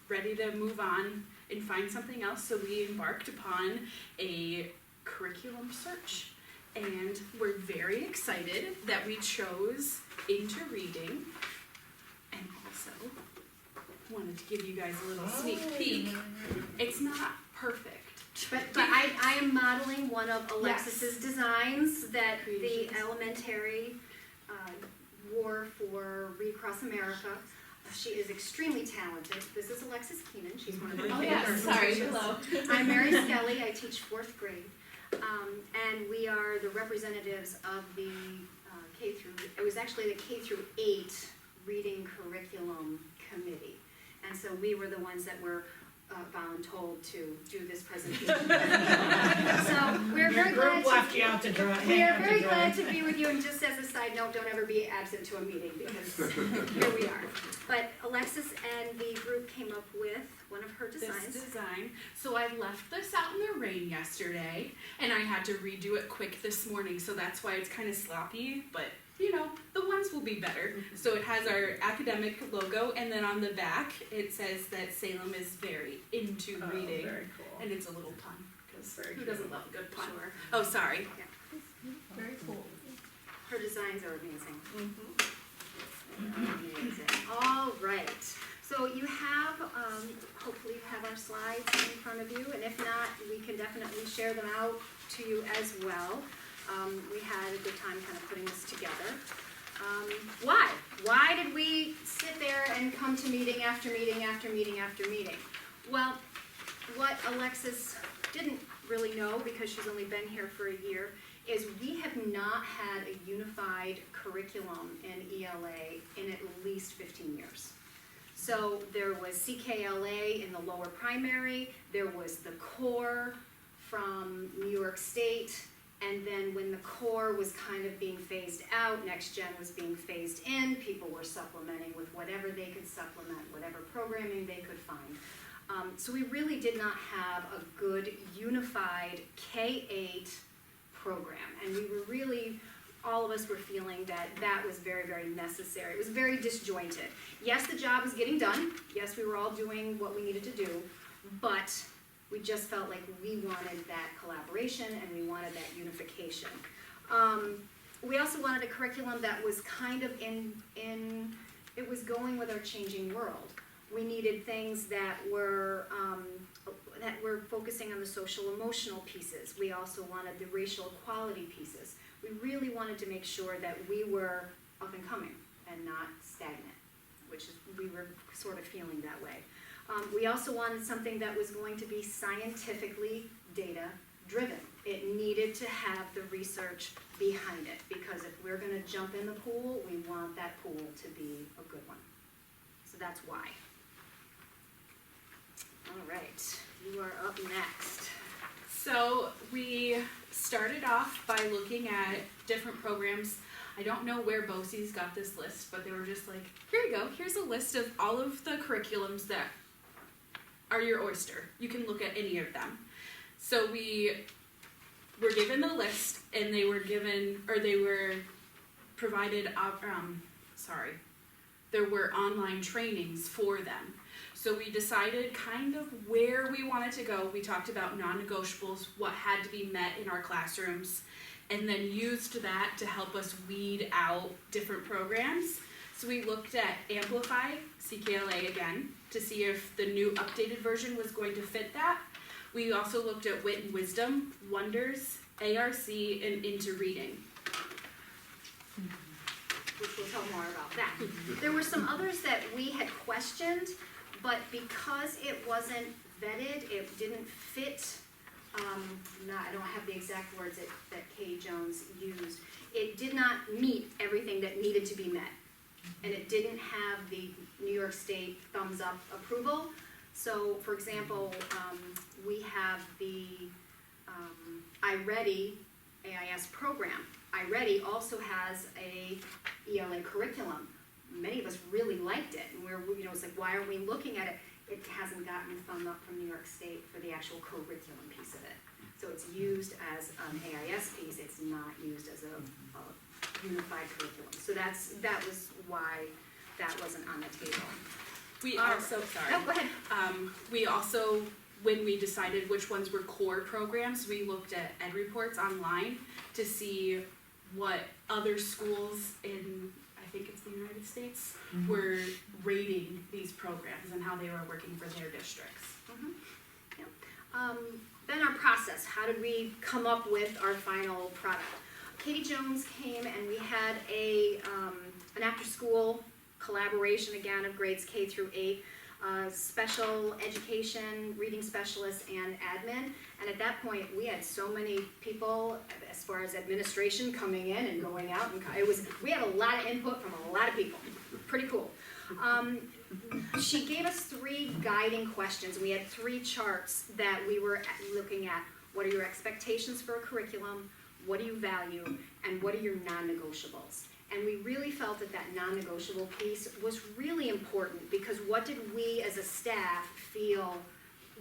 ready to move on and find something else, so we embarked upon a curriculum search. And we're very excited that we chose Into Reading, and also wanted to give you guys a little sneak peek. It's not perfect. But I am modeling one of Alexis's designs that the elementary wore for Read Across America. She is extremely talented. This is Alexis Keenan. She's one of my favorite. hello. I'm Mary Skelly. I teach 4th grade. And we are the representatives of the it was actually the K through 8 reading curriculum committee. And so we were the ones that were voluntold to do this presentation. So we're very glad left you out to dry. we are very glad to be with you, and just as a side note, don't ever be absent to a meeting, because here we are. But Alexis and the group came up with one of her designs. This design. So I left this out in the rain yesterday, and I had to redo it quick this morning, so that's why it's kind of sloppy, but the ones will be better. So it has our academic logo, and then on the back, it says that Salem is very into reading. Very cool. And it's a little pun, because Very who cool. doesn't love a good pun? Sure. Oh, sorry. Very cool. Her designs are amazing. Mm-hmm. Amazing. All right. So you have, hopefully you have our slides in front of you, and if not, we can definitely share them out to you as well. We had a good time kind of putting this together. Why? Why did we sit there and come to meeting after meeting after meeting after meeting? Well, what Alexis didn't really know, because she's only been here for a year, is we have not had a unified curriculum in ELA in at least 15 years. So there was CKLA in the lower primary, there was the core from New York State, and then when the core was kind of being phased out, Next Gen was being phased in, people were supplementing with whatever they could supplement, whatever programming they could find. So we really did not have a good unified K-8 program, and we were really, all of us were feeling that that was very, very necessary. It was very disjointed. Yes, the job was getting done. Yes, we were all doing what we needed to do, but we just felt like we wanted that collaboration and we wanted that unification. We also wanted a curriculum that was kind of it was going with our changing world. We needed things that were focusing on the social emotional pieces. We also wanted the racial equality pieces. We really wanted to make sure that we were up and coming and not stagnant, which is, we were sort of feeling that way. We also wanted something that was going to be scientifically data driven. It needed to have the research behind it, because if we're gonna jump in the pool, we want that pool to be a good one. So that's why. All right, you are up next. So we started off by looking at different programs. I don't know where BOCES got this list, but they were just like, here you go, here's a list of all of the curriculums that are your oyster. You can look at any of them. So we were given the list, and they were provided, there were online trainings for them. So we decided kind of where we wanted to go. We talked about non-negotiables, what had to be met in our classrooms, and then used that to help us weed out different programs. So we looked at Amplify, CKLA again, to see if the new updated version was going to fit that. We also looked at Wit and Wisdom, Wonders, ARC, and Into Reading. Which we'll tell more about that. There were some others that we had questioned, but because it wasn't vetted, it didn't fit, I don't have the exact words that Katie Jones used. It did not meet everything that needed to be met. And it didn't have the New York State thumbs up approval. So, for example, we have the iReady AIS program. iReady also has a ELA curriculum. Many of us really liked it, and it's like, why aren't we looking at it? It hasn't gotten the thumb up from New York State for the actual curriculum piece of it. So it's used as an AIS piece, it's not used as a unified curriculum. So that was why that wasn't on the table. We also, sorry. No, go ahead. We also, when we decided which ones were core programs, we looked at Ed Reports online to see what other schools in, I think it's the United States, were rating these programs and how they were working for their districts. Yep. Then our process, how did we come up with our final product? Katie Jones came and we had an after-school collaboration again of grades K through 8, special education, reading specialists, and admin. And at that point, we had so many people as far as administration coming in and going out, and we had a lot of input from a lot of people. Pretty cool. She gave us 3 guiding questions. We had 3 charts that we were looking at. What are your expectations for a curriculum? What do you value? And what are your non-negotiables? And we really felt that non-negotiable piece was really important, because what did we as a staff feel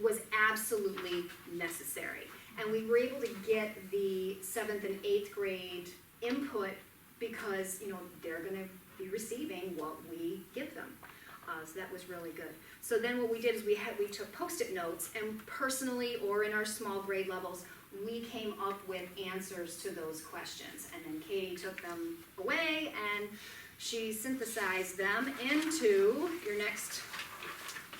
was absolutely necessary? And we were able to get the 7th and 8th grade input, because they're gonna be receiving what we give them. So that was really good. So then what we did is we took Post-it notes, and personally or in our small grade levels, we came up with answers to those questions. And then Katie took them away and she synthesized them into your next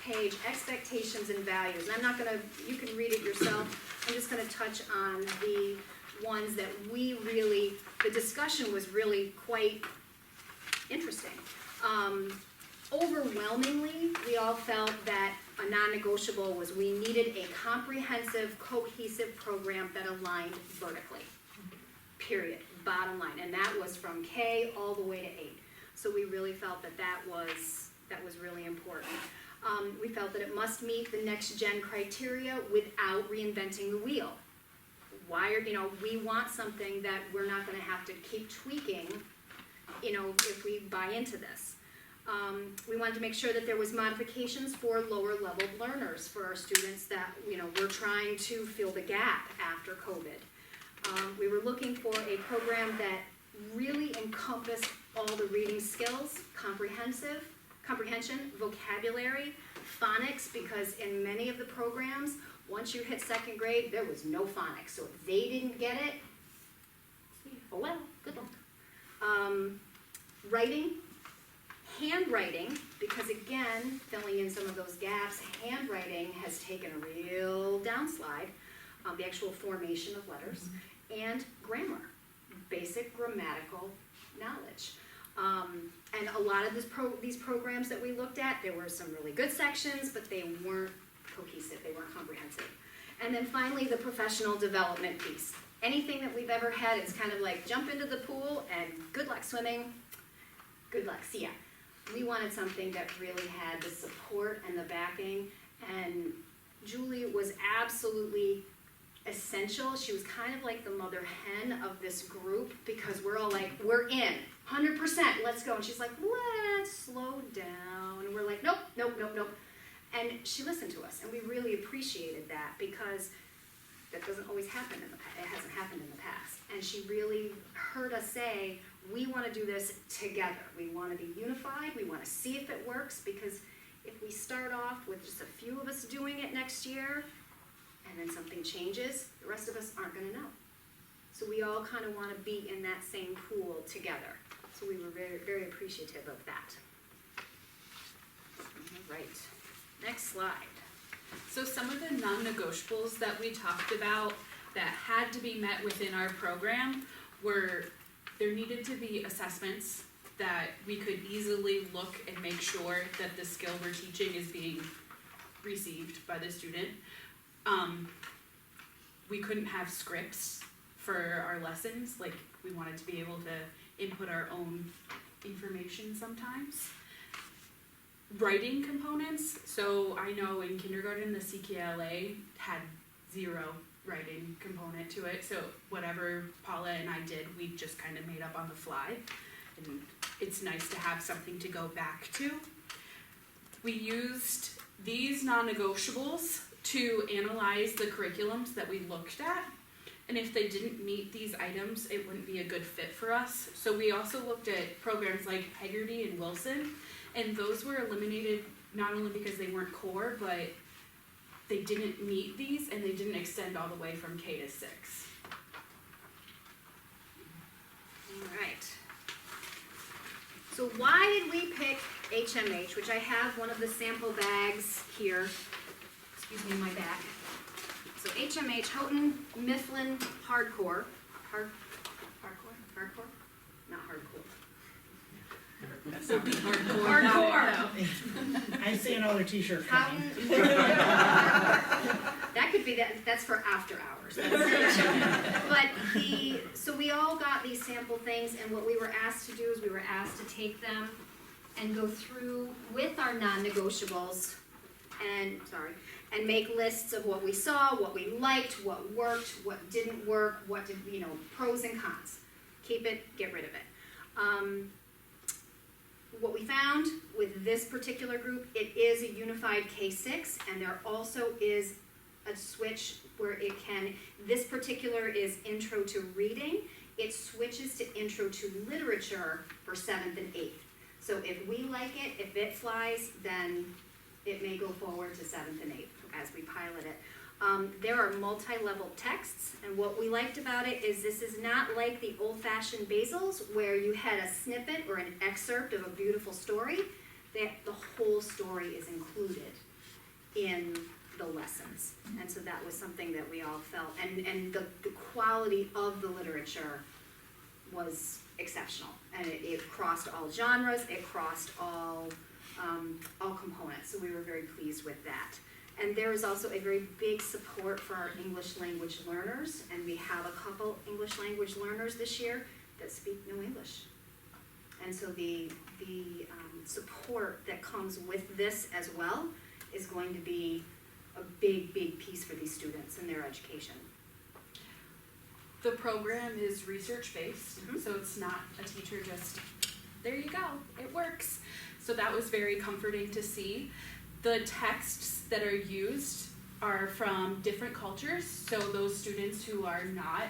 page, expectations and values. And I'm not gonna, you can read it yourself. I'm just gonna touch on the ones that the discussion was really quite interesting. Overwhelmingly, we all felt that a non-negotiable was we needed a comprehensive, cohesive program that aligned vertically. Period. Bottom line. And that was from K all the way to 8. So we really felt that was really important. We felt that it must meet the next gen criteria without reinventing the wheel. We want something that we're not gonna have to keep tweaking, if we buy into this. We wanted to make sure that there was modifications for lower level learners, for our students that, we're trying to fill the gap after COVID. We were looking for a program that really encompassed all the reading skills, comprehension, vocabulary, phonics, because in many of the programs, once you hit 2nd grade, there was no phonics. So if they didn't get it, Oh well, good luck. Writing, handwriting, because again, filling in some of those gaps, handwriting has taken a real downslide, the actual formation of letters, and grammar, basic grammatical knowledge. And a lot of these programs that we looked at, there were some really good sections, but they weren't cohesive, they weren't comprehensive. And then finally, the professional development piece. Anything that we've ever had, it's kind of like jump into the pool and good luck swimming, good luck, see ya. We wanted something that really had the support and the backing, and Julie was absolutely essential. She was kind of like the mother hen of this group, because we're all like, we're in, 100%, let's go. And she's like, let's slow down. And we're like, nope, nope, nope, nope. And she listened to us, and we really appreciated that, because that doesn't always happen in the past. It hasn't happened in the past. And she really heard us say, we want to do this together. We want to be unified. We want to see if it works, because if we start off with just a few of us doing it next year, and then something changes, the rest of us aren't going to know. So we all kind of want to be in that same pool together. So we were very, very appreciative of that. All right, next slide. So some of the non-negotiables that we talked about that had to be met within our program were, there needed to be assessments that we could easily look and make sure that the skill we're teaching is being received by the student. We couldn't have scripts for our lessons, like we wanted to be able to input our own information sometimes. Writing components, so I know in kindergarten the CKLA had 0 writing component to it, so whatever Paula and I did, we just kind of made up on the fly, and it's nice to have something to go back to. We used these non-negotiables to analyze the curriculums that we looked at, and if they didn't meet these items, it wouldn't be a good fit for us. So we also looked at programs like Hegarty and Wilson, and those were eliminated not only because they weren't core, but they didn't meet these, and they didn't extend all the way from K to 6. All right. So why did we pick HMH, which I have one of the sample bags here. Excuse me, my bag. So HMH, Houghton Mifflin Hardcore. Hardcore? Not hardcore. That's not Hardcore. I see another t-shirt coming. Houghton. That could be that's for after hours. But so we all got these sample things, and what we were asked to do is we were asked to take them and go through with our non-negotiables and make lists of what we saw, what we liked, what worked, what didn't work, what did, pros and cons. Keep it, get rid of it. What we found with this particular group, it is a unified K6, and there also is a switch where this particular is intro to reading, it switches to intro to literature for 7th and 8th. So if we like it, if it flies, then it may go forward to 7th and 8th as we pilot it. There are multi-level texts, and what we liked about it is this is not like the old-fashioned Basils where you had a snippet or an excerpt of a beautiful story. The whole story is included in the lessons, and so that was something that we all felt, and the quality of the literature was exceptional, and it crossed all genres, it crossed all components, so we were very pleased with that. And there is also a very big support for our English language learners, and we have a couple English language learners this year that speak no English. And so the support that comes with this as well is going to be a big, big piece for these students in their education. The program is research-based, so it's not a teacher just, there you go, it works. So that was very comforting to see. The texts that are used are from different cultures, so those students who are not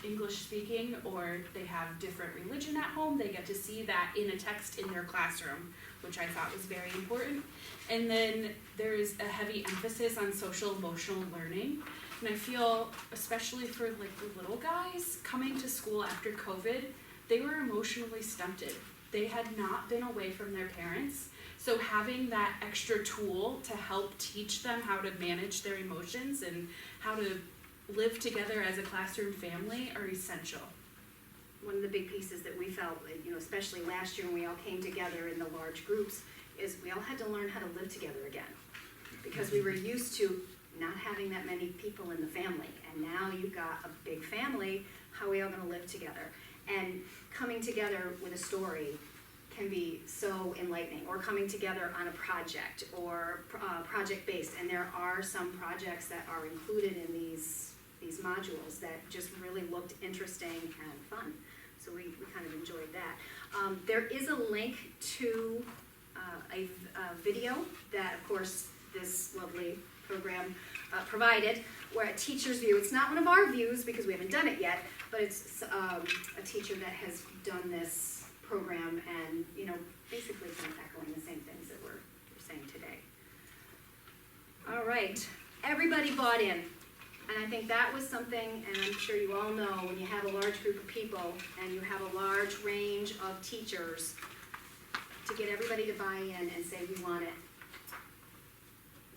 English speaking or they have different religion at home, they get to see that in a text in their classroom, which I thought was very important. And then there is a heavy emphasis on social emotional learning, And I feel, especially for like the little guys coming to school after COVID, they were emotionally stunted. They had not been away from their parents. So having that extra tool to help teach them how to manage their emotions and how to live together as a classroom family are essential. One of the big pieces that we felt, you know, especially last year when we all came together in the large groups, is we all had to learn how to live together again. Because we were used to not having that many people in the family, and now you've got a big family, how are we all gonna live together? And coming together with a story can be so enlightening, or coming together on a project, or project-based, and there are some projects that are included in these modules that just really looked interesting and fun. So we kind of enjoyed that. There is a link to a video that, of course, this lovely program provided, where a teacher's view, it's not one of our views because we haven't done it yet, but it's a teacher that has done this program and, you know, basically kind of echoing the same things that we're saying today. All right, everybody bought in. And I think that was something, and I'm sure you all know, when you have a large group of people and you have a large range of teachers, to get everybody to buy in and say, we want it,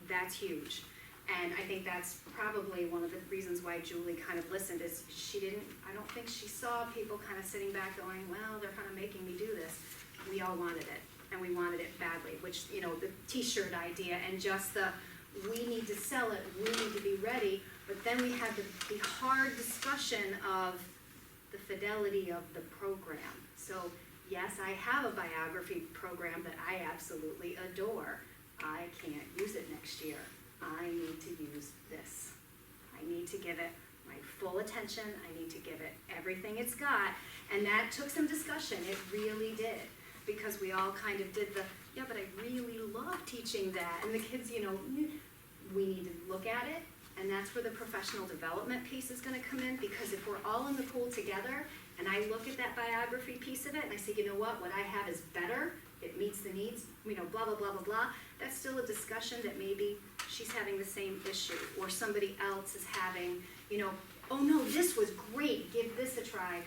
that's huge. And I think that's probably one of the reasons why Julie kind of listened, is I don't think she saw people kind of sitting back going, well, they're kind of making me do this. We all wanted it, and we wanted it badly, which, you know, the t-shirt idea and just the, we need to sell it, we need to be ready. But then we had the hard discussion of the fidelity of the program. So yes, I have a biography program that I absolutely adore. I can't use it next year. I need to use this. I need to give it my full attention. I need to give it everything it's got. And that took some discussion. It really did. Because we all kind of did the, yeah, but I really love teaching that. And the kids, you know, we need to look at it. And that's where the professional development piece is gonna come in, because if we're all in the pool together, and I look at that biography piece of it, and I say, you know what I have is better, it meets the needs, you know, blah, blah, blah, blah, blah, that's still a discussion that maybe she's having the same issue, or somebody else is having, you know, oh no, this was great, give this a try.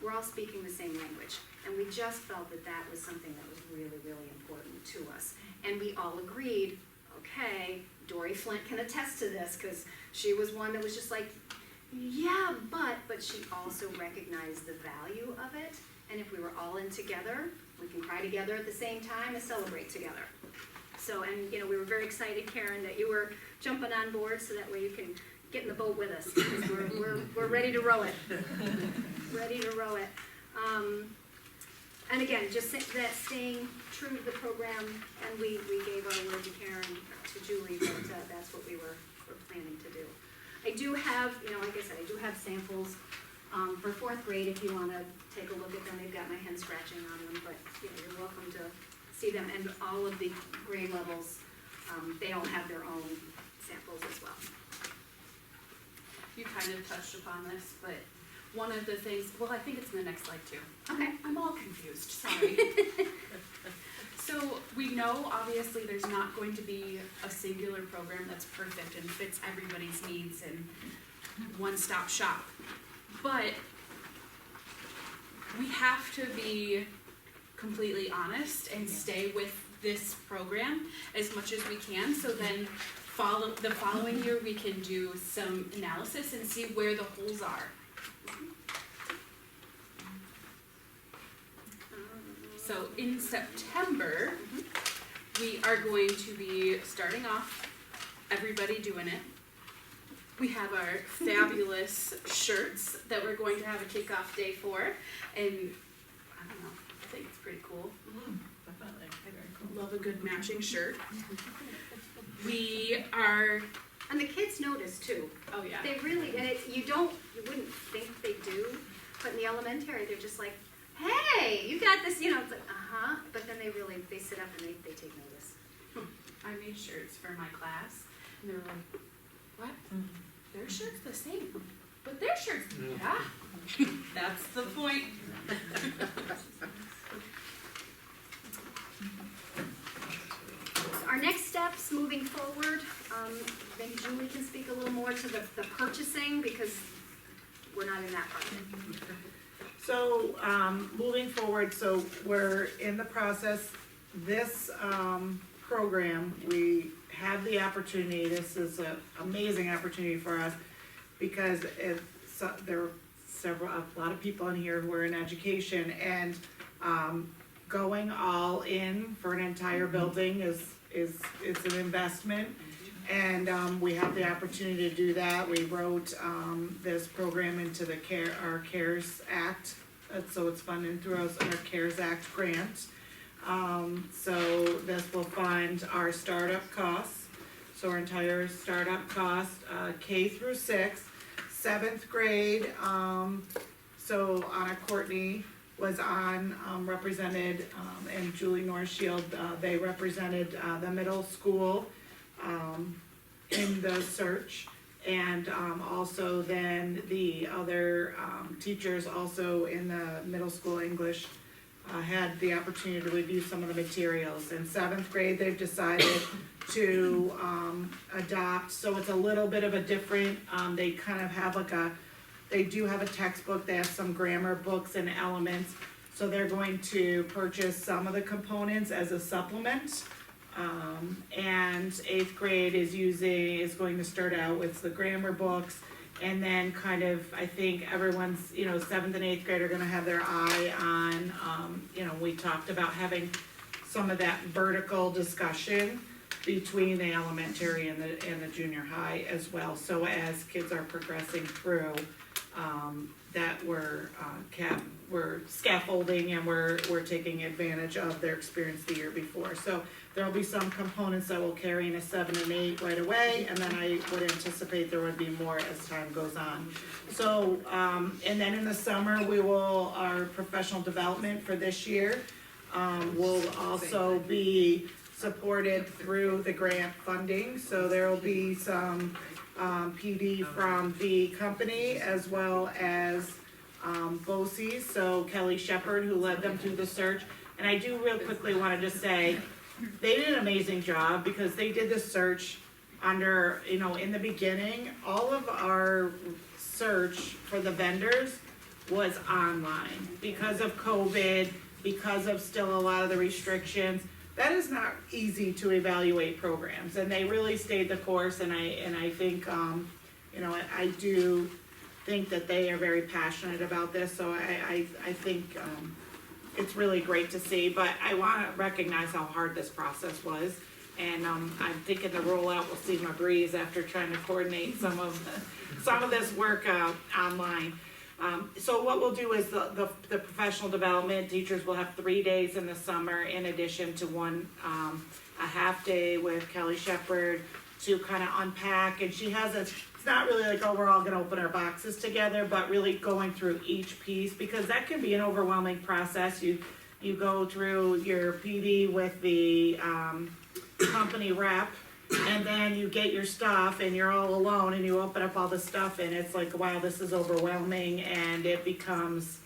We're all speaking the same language, and we just felt that that was something that was really, really important to us. And we all agreed, okay, Dory Flint can attest to this, because she was one that was just like, yeah, but she also recognized the value of it, and if we were all in together, we can cry together at the same time and celebrate together. So, and you know, we were very excited, Karen, that you were jumping on board, so that way you can get in the boat with us, because we're ready to row it. Ready to row it. And again, just that staying true to the program, and we gave our word to Karen, to Julie, that that's what we were planning to do. I do have, you know, like I said, I do have samples for 4th grade if you want to take a look at them. They've got my hand scratching on them, but you know, you're welcome to see them. And all of the grade levels, they all have their own samples as well. You kind of touched upon this, but one of the things, well, I think it's in the next slide too. Okay. I'm all confused, sorry. So we know obviously there's not going to be a singular program that's perfect and fits everybody's needs and one-stop shop. But we have to be completely honest and stay with this program as much as we can, so then the following year we can do some analysis and see where the holes are. So in September, we are going to be starting off, everybody doing it. We have our fabulous shirts that we're going to have a kickoff day for, and I don't know, I think it's pretty cool. Definitely, very cool. Love a good matching shirt. We are, And the kids notice too. oh yeah. They really, and you wouldn't think they do, but in the elementary, they're just like, hey, you got this, you know, it's like, uh-huh, but then they sit up and they take notice. I made shirts for my class, and they were like, what? Their shirt's the same, but their shirt's, yeah. That's the point. Our next steps moving forward, Maybe Julie can speak a little more to the purchasing, because we're not in that part. So, moving forward, so we're in the process, this, program, we have the opportunity, this is an amazing opportunity for us, because there are a lot of people in here who are in education, and, going all in for an entire building is an investment. And, we have the opportunity to do that. We wrote, this program into our CARES Act, so it's funded through our CARES Act grant. So this will fund our startup costs, so our entire startup cost, K through 6, 7th grade, so Anna Courtney was represented, and Julie Northshield, they represented, the middle school, in the search. And, also then the other, teachers also in the middle school English, had the opportunity to review some of the materials. In 7th grade, they've decided to, adopt, so it's a little bit of a different, they kind of have they do have a textbook, they have some grammar books and elements, so they're going to purchase some of the components as a supplement. And 8th grade is going to start out with the grammar books, and then kind of, I think everyone's, 7th and 8th grade are gonna have their eye on, we talked about having some of that vertical discussion between the elementary and the junior high as well. So as kids are progressing through, that we're scaffolding and we're taking advantage of their experience the year before. So there'll be some components that will carry in a 7 and 8 right away, and then I would anticipate there would be more as time goes on. So, and then in the summer, our professional development for this year, will also be supported through the grant funding. So there will be some, PD from the company as well as, BOE, so Kelly Shepard, who led them through the search. And I do real quickly wanna just say, they did an amazing job, because they did the search under, in the beginning, all of our search for the vendors was online. Because of COVID, because of still a lot of the restrictions, that is not easy to evaluate programs, and they really stayed the course, and I think, I do think that they are very passionate about this, so I think, it's really great to see, but I wanna recognize how hard this process was. And, I'm thinking the rollout will seem a breeze after trying to coordinate some of this work, online. So what we'll do is the professional development, teachers will have 3 days in the summer in addition to one, a half day with Kelly Shepard to kind of unpack, and she has it's not really like, we're all gonna open our boxes together, but really going through each piece, because that can be an overwhelming process. You go through your PD with the, company rep, and then you get your stuff and you're all alone and you open up all the stuff and it's like, wow, this is overwhelming, and it becomes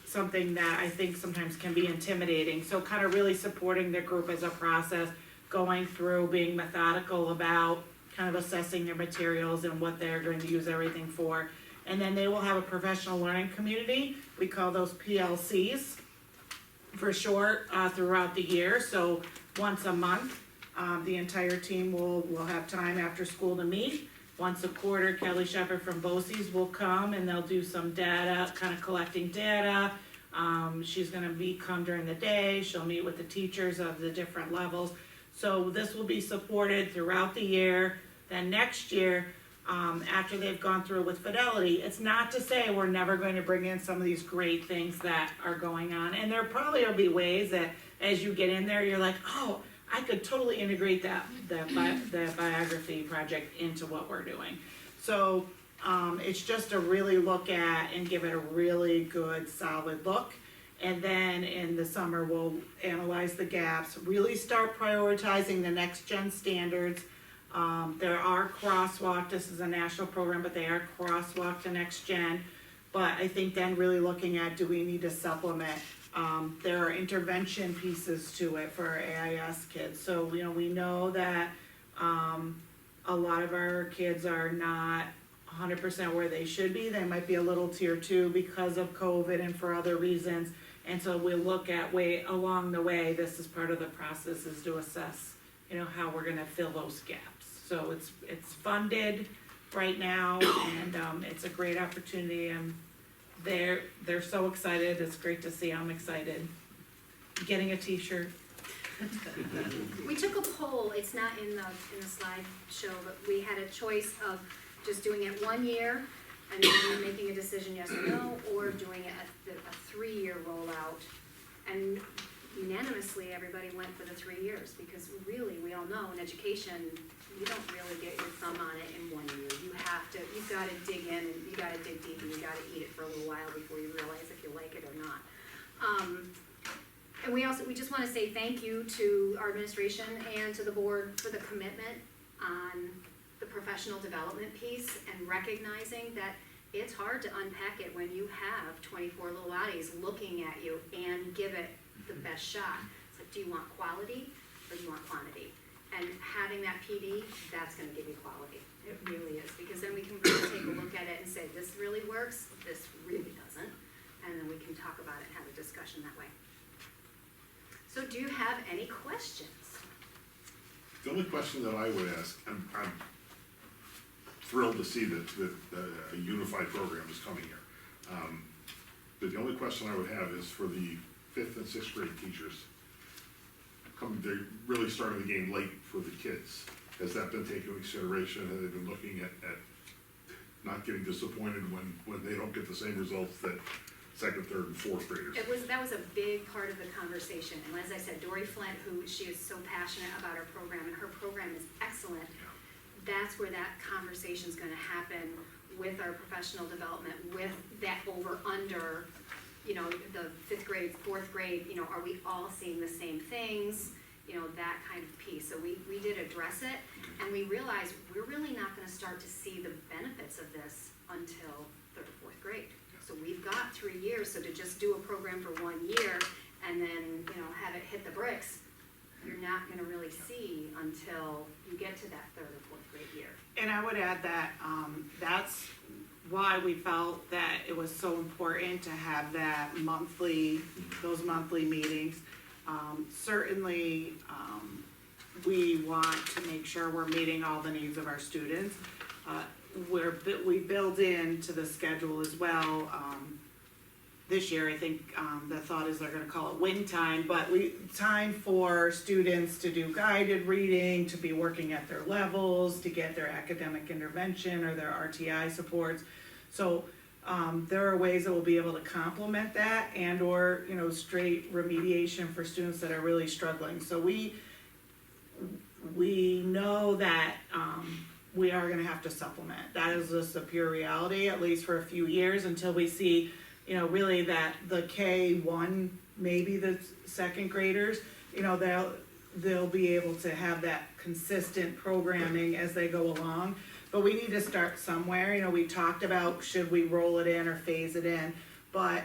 something that I think sometimes can be intimidating. So kind of really supporting the group as a process, going through, being methodical about kind of assessing their materials and what they're going to use everything for. And then they will have a professional learning community. We call those PLCs for short, throughout the year. So once a month, the entire team will have time after school to meet. Once a quarter, Kelly Shepard from BOCES will come and they'll do some data, kind of collecting data. She's gonna come during the day, she'll meet with the teachers of the different levels. So this will be supported throughout the year. Then next year, after they've gone through with Fidelity, it's not to say we're never going to bring in some of these great things that are going on. And there probably will be ways that as you get in there, you're like, oh, I could totally integrate that biography project into what we're doing. So it's just to really look at and give it a really good, solid look. And then in the summer, we'll analyze the gaps, really start prioritizing the next gen standards. There are crosswalk, this is a national program, but they are crosswalk to next gen. But I think then really looking at, do we need to supplement? There are intervention pieces to it for our AIS kids. So, we know that A lot of our kids are not 100% where they should be. They might be a little tier 2 because of COVID and for other reasons. And so we'll look at along the way, this is part of the process, is to assess, how we're gonna fill those gaps. So it's funded right now, and it's a great opportunity, and they're so excited. It's great to see. I'm excited. Getting a t-shirt. We took a poll, it's not in the slideshow, but we had a choice of just doing it 1 year and then making a decision yes or no, or doing it a 3-year rollout. And unanimously, everybody went for the 3 years, because really, we all know in education, you don't really get your thumb on it in 1 year. You've gotta dig in, and you gotta dig deep, and you gotta eat it for a little while before you realize if you like it or not. And we just wanna say thank you to our administration and to the board for the commitment on the professional development piece, and recognizing that it's hard to unpack it when you have 24 little bodies looking at you and give it the best shot. It's like, do you want quality or do you want quantity? And having that PD, that's gonna give you quality. It really is, because then we can really take a look at it and say, this really works, this really doesn't, and then we can talk about it and have a discussion that way. So do you have any questions? The only question that I would ask, I'm thrilled to see that a unified program is coming here. But the only question I would have is for the 5th and 6th grade teachers. They're really starting the game late for the kids. Has that been taken into consideration? Have they been looking at not getting disappointed when they don't get the same results that 2nd, 3rd, and 4th graders? That was a big part of the conversation, and as I said, Dory Flint, she is so passionate about our program, and her program is excellent. That's where that conversation's gonna happen with our professional development, with that over/under, the 5th grade, 4th grade, are we all seeing the same things? That kind of piece. So we did address it, and we realized we're really not gonna start to see the benefits of this until 3rd or 4th grade. So we've got 3 years, so to just do a program for 1 year and then, have it hit the bricks, you're not gonna really see until you get to that 3rd or 4th grade year. And I would add that that's why we felt that it was so important to have those monthly meetings. Certainly, we want to make sure we're meeting all the needs of our students. We build into the schedule as well. This year, I think the thought is they're gonna call it win time, but time for students to do guided reading, to be working at their levels, to get their academic intervention or their RTI supports. So there are ways that we'll be able to complement that, and or straight remediation for students that are really struggling. So we know that we are gonna have to supplement. That is just a pure reality, at least for a few years, until we see really that the K1, maybe the 2nd graders, they'll be able to have that consistent programming as they go along. But we need to start somewhere. We talked about should we roll it in or phase it in, but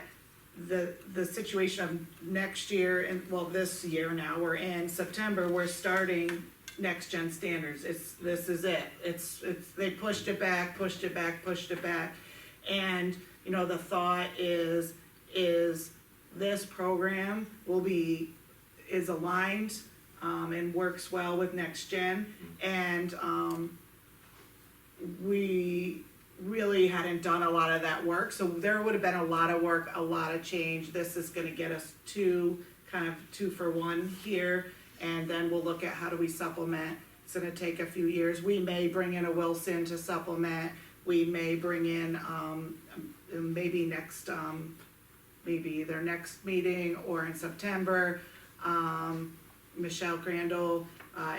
the situation of next year, and this year now, we're in September, we're starting next gen standards. This is it. They pushed it back, and the thought is this program is aligned and works well with next gen, and we really hadn't done a lot of that work, so there would have been a lot of work, a lot of change. This is gonna get us two for one here, and then we'll look at how do we supplement. It's gonna take a few years. We may bring in a Wilson to supplement. We may bring in maybe their next meeting or in September. Michelle Crandall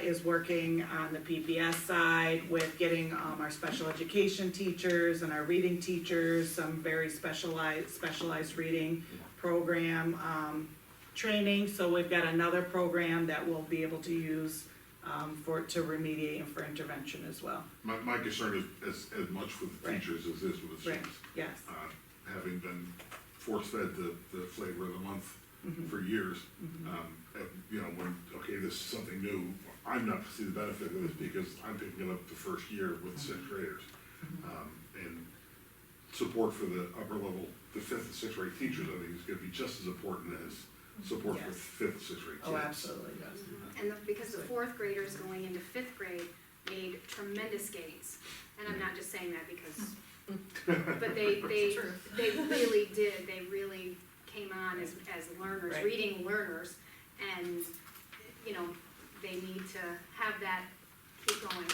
is working on the PPS side with getting our special education teachers and our reading teachers some very specialized reading program training. So we've got another program that we'll be able to use to remediate and for intervention as well. My concern is as much with the teachers as is with the students. Yes. Having been force-fed the flavor of the month for years. You know, when, okay, this is something new, I'm not to see the benefit of this because I'm picking it up the first year with sixth graders. And support for the upper level, the fifth and sixth grade teachers, I think is gonna be just as important as support for Yes. fifth and sixth grade kids. Oh, absolutely, yes. And because the fourth graders going into fifth grade made tremendous gains. And I'm not just saying that because, but they really did, they really came on as learners, Right. reading learners. And, you know, they need to have that keep going.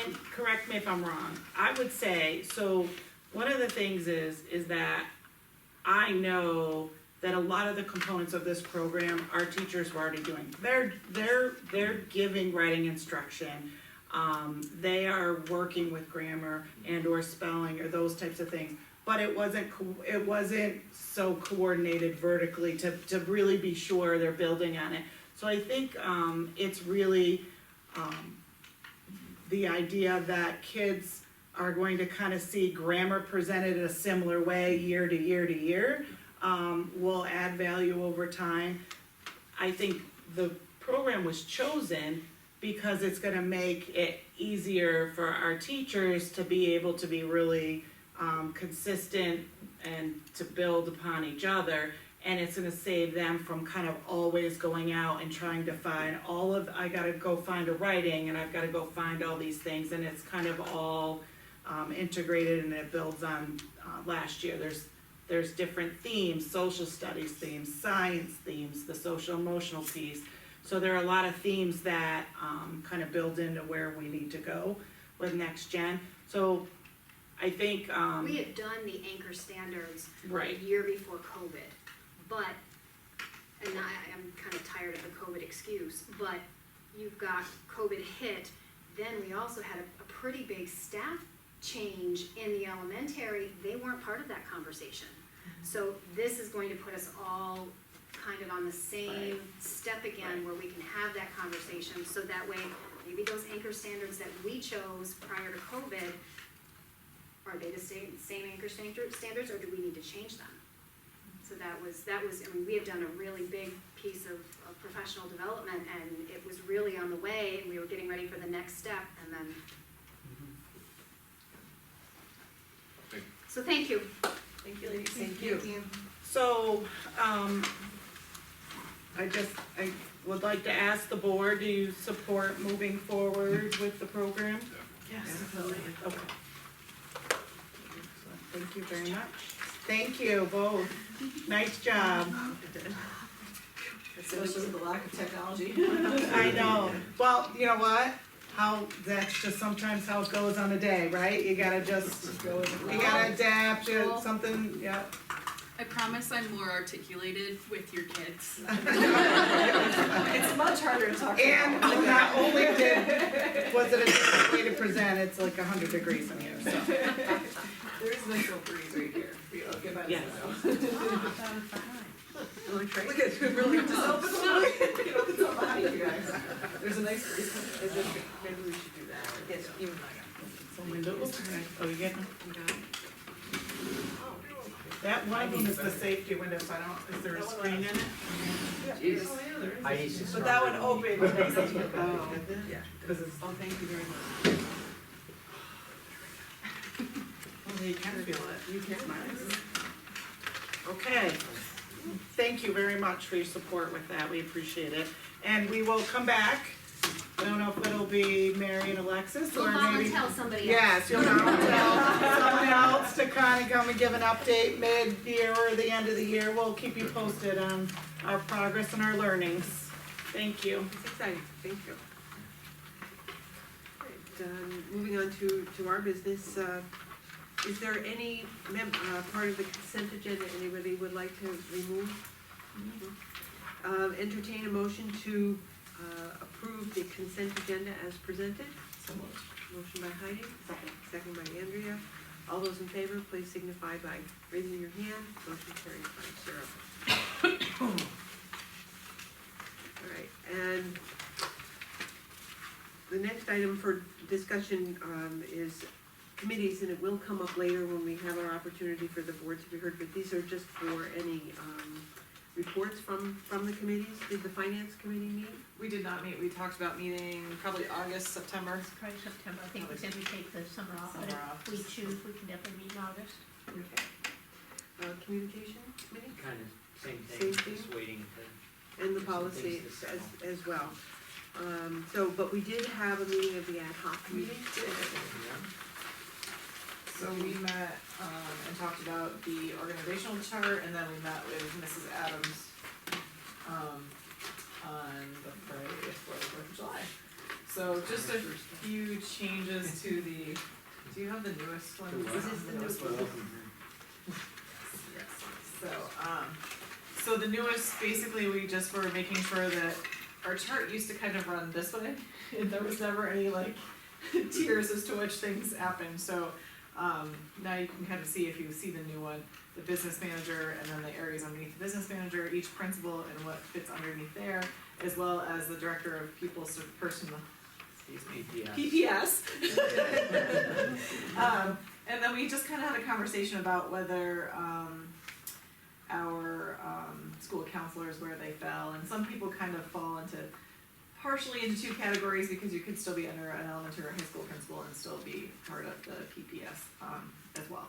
And correct me if I'm wrong, I would say, so one of the things is that I know that a lot of the components of this program, our teachers were already doing. They're giving writing instruction, they are working with grammar and or spelling or those types of things. But it wasn't so coordinated vertically to really be sure they're building on it. So I think, it's really, the idea that kids are going to kind of see grammar presented in a similar way year to year to year, will add value over time. I think the program was chosen because it's gonna make it easier for our teachers to be able to be really consistent and to build upon each other. And it's gonna save them from kind of always going out and trying to find I gotta go find a writing and I've gotta go find all these things, and it's kind of all integrated, and it builds on last year. There's different themes, social studies themes, science themes, the social emotional piece. So there are a lot of themes that kind of build into where we need to go with next gen. So I think We had done the anchor standards right. a year before COVID, but, and I'm kind of tired of the COVID excuse, but you've got COVID hit, then we also had a pretty big staff change in the elementary. They weren't part of that conversation. So this is going to put us all kind of on the same step again, where we can have that conversation, so that way, maybe those anchor standards that we chose prior to COVID, are they the same anchor standards, or do we need to change them? So that was, I mean, we had done a really big piece of professional development, and it was really on the way, and we were getting ready for the next step, and then. So thank you. Thank you, ladies. Thank you. So, I would like to ask the board, do you support moving forward with the program? Yes. Okay. Thank you very much. Thank you both. Nice job. Especially with the lack of technology. I know. Well, you know what? That's just sometimes how it goes on a day, right? You gotta you gotta adapt to something, yeah. I promise I'm more articulated with your kids. It's much harder to talk And about. not only was it a different way to present, it's like 100 degrees in here, so. There's nice little breeze right here. Okay, bye. Yes. Look at, really, just open them, it opens up behind you guys. There's a nice breeze. Maybe we should do that. Yes, you and I. So windows, oh, you getting them? That one of them is the safety window, so is there a screen in it? Jeez. Oh, yeah, there is. I used to But that one struggle. opens. Oh, yeah. Because it's, Oh, thank you very much. well, you can feel it. You can. Okay, thank you very much for your support with that, we appreciate it. And we will come back, I don't know if it'll be Mary and Alexis, We'll or maybe. tell somebody else. Yes, you'll tell someone else to kind of come and give an update mid-year or the end of the year. We'll keep you posted on our progress and our learnings. Thank you. It's exciting, thank you. Right, moving on to our business, is there any part of the consent agenda anybody would like to remove? Entertain a motion to approve the consent agenda as presented. Motion by Heidi, second by Andrea. All those in favor, please signify by raising your hand. Motion carries 5-0. All right, and the next item for discussion is committees, and it will come up later when we have our opportunity for the board to be heard, but these are just for any reports from the committees? Did the finance committee meet? We did not meet, we talked about meeting probably August, September. Probably September, I think we said we take the summer off, but Summer off. if we choose, we can definitely meet in August. Communication committee? Kind of same Same thing, just thing? waiting to. And the some policy things to settle. as well. But we did have a meeting of the ad hoc committee. Yeah. So we met, and talked about the organizational chart, and then we met with Mrs. Adams, on the Friday before the 4th of July. So just a few changes to the, do you have the newest one? The what? Is this the newest one? Yes, so the newest, basically, we just were making sure that our chart used to kind of run this way, and there was never any like tiers as to which things happened, so, now you can kind of see, if you see the new one, the business manager, and then the areas underneath the business manager, each principal and what fits underneath there, as well as the director of pupils or personal, excuse me, PPS. PPS. And then we just kind of had a conversation about whether, our, school counselors, where they fell, and some people kind of fall partially into two categories, because you could still be under an elementary or high school principal and still be part of the PPS, as well.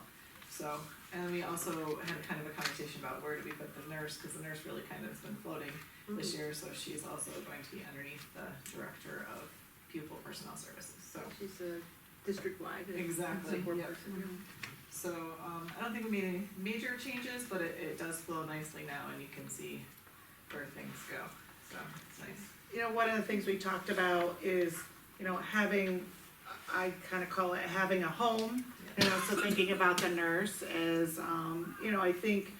So, and we also had kind of a conversation about where do we put the nurse, because the nurse really kind of has been floating this year, so she's also going to be underneath the director of pupil personnel services, so. She's a district-wide. Exactly, support yep. person. So, I don't think we made any major changes, but it does flow nicely now, and you can see where things go, so it's nice. You know, one of the things we talked about is, you know, having, I kind of call it having a home. You know, so thinking about the nurse as, you know, I think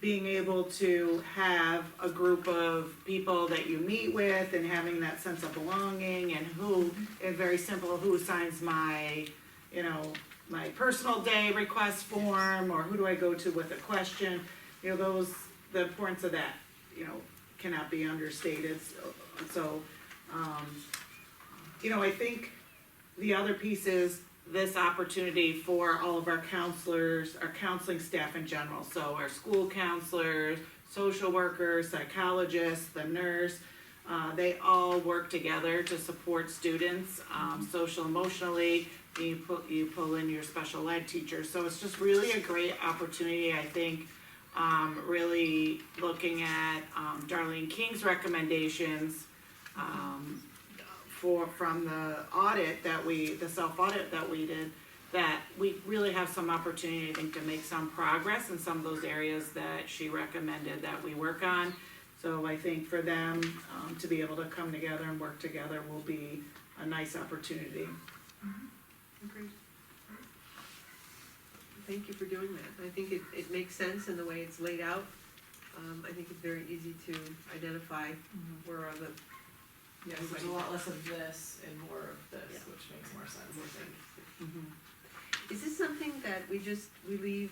being able to have a group of people that you meet with and having that sense of belonging, and who, and very simple, who signs my, you know, my personal day request form, or who do I go to with a question, you know, the importance of that, you know, cannot be understated. So, you know, I think the other piece is this opportunity for all of our counselors, our counseling staff in general, so our school counselors, social workers, psychologists, the nurse, they all work together to support students, social, emotionally. You pull in your special ed teachers, so it's just really a great opportunity, I think. Really looking at Darlene King's recommendations from the audit the self-audit that we did, that we really have some opportunity, I think, to make some progress in some of those areas that she recommended that we work on. So I think for them to be able to come together and work together will be a nice opportunity. Agreed. Thank you for doing that. I think it makes sense in the way it's laid out. I think it's very easy to identify where are the. Yes, there's a lot less of this and more of this, Yeah. which makes more sense, I think. Is this something that we leave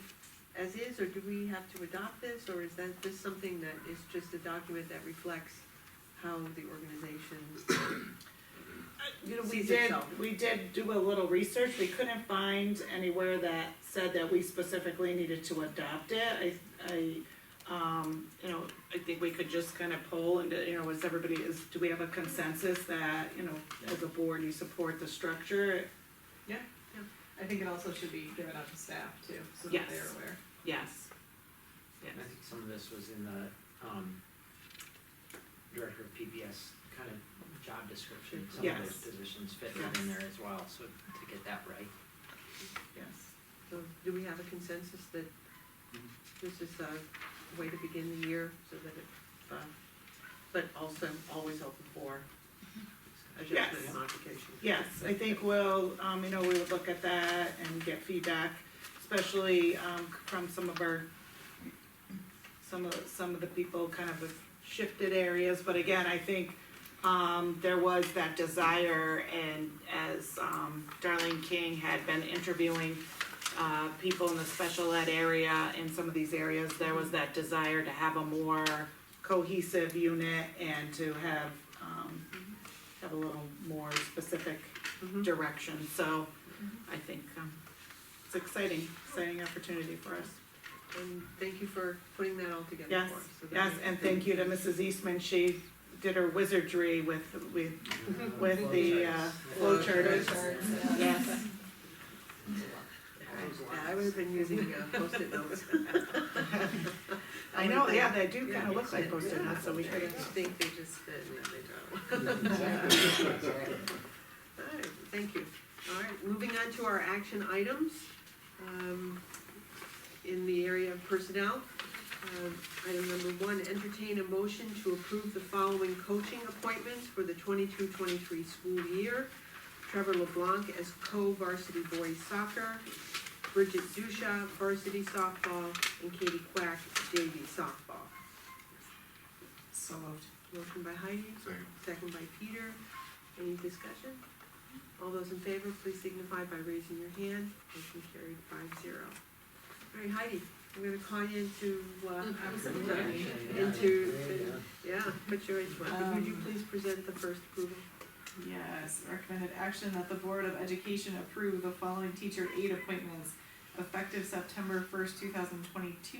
as is, or do we have to adopt this, or is that this something that is just a document that reflects how the organization You know, sees itself? we did do a little research. We couldn't find anywhere that said that we specifically needed to adopt it. You know, I think we could just kind of poll and, you know, do we have a consensus that, you know, as a board, you support the structure? I think it also should be given out to staff too, so that Yes. they're aware. Yes. And I think some of this was in the, director of PBS kind of job description, some of Yes. those positions fit Yes. in there as well, so to get that right. Yes. So do we have a consensus that this is a way to begin the year, so that it, but also always open for adjustment and Yes. modification? Yes, I think we'll, you know, we would look at that and get feedback, especially, from some of the people kind of have shifted areas, but again, I think, there was that desire, and as, Darlene King had been interviewing, people in the special ed area in some of these areas, there was that desire to have a more cohesive unit and to have a little more specific direction, so I think, it's exciting opportunity for us. And thank you for putting that all together Yes, for us. So that yes, makes and sense. thank you to Mrs. Eastman, she did her wizardry with the flow charts. Yes. Yeah, I would have been using Post-it notes. I know, yeah, they do kind of look like Post-it notes, so we I could. think they just fit and then they don't. All right, thank you. All right, moving on to our action items. In the area of personnel, item number 1, entertain a motion to approve the following coaching appointments for the 22-23 school year. Trevor LeBlanc as co-varsity boys soccer, Bridget Dusha varsity softball, and Katie Quack JV softball. So moved. Motion by Heidi, Second. second by Peter. Any discussion? All those in favor, please signify by raising your hand. Motion carried 5-0. All right, Heidi, I'm gonna call you into, put your spot. Would you please present the first approval? Yes, recommended action that the Board of Education approve the following teacher aide appointments effective September 1st, 2022.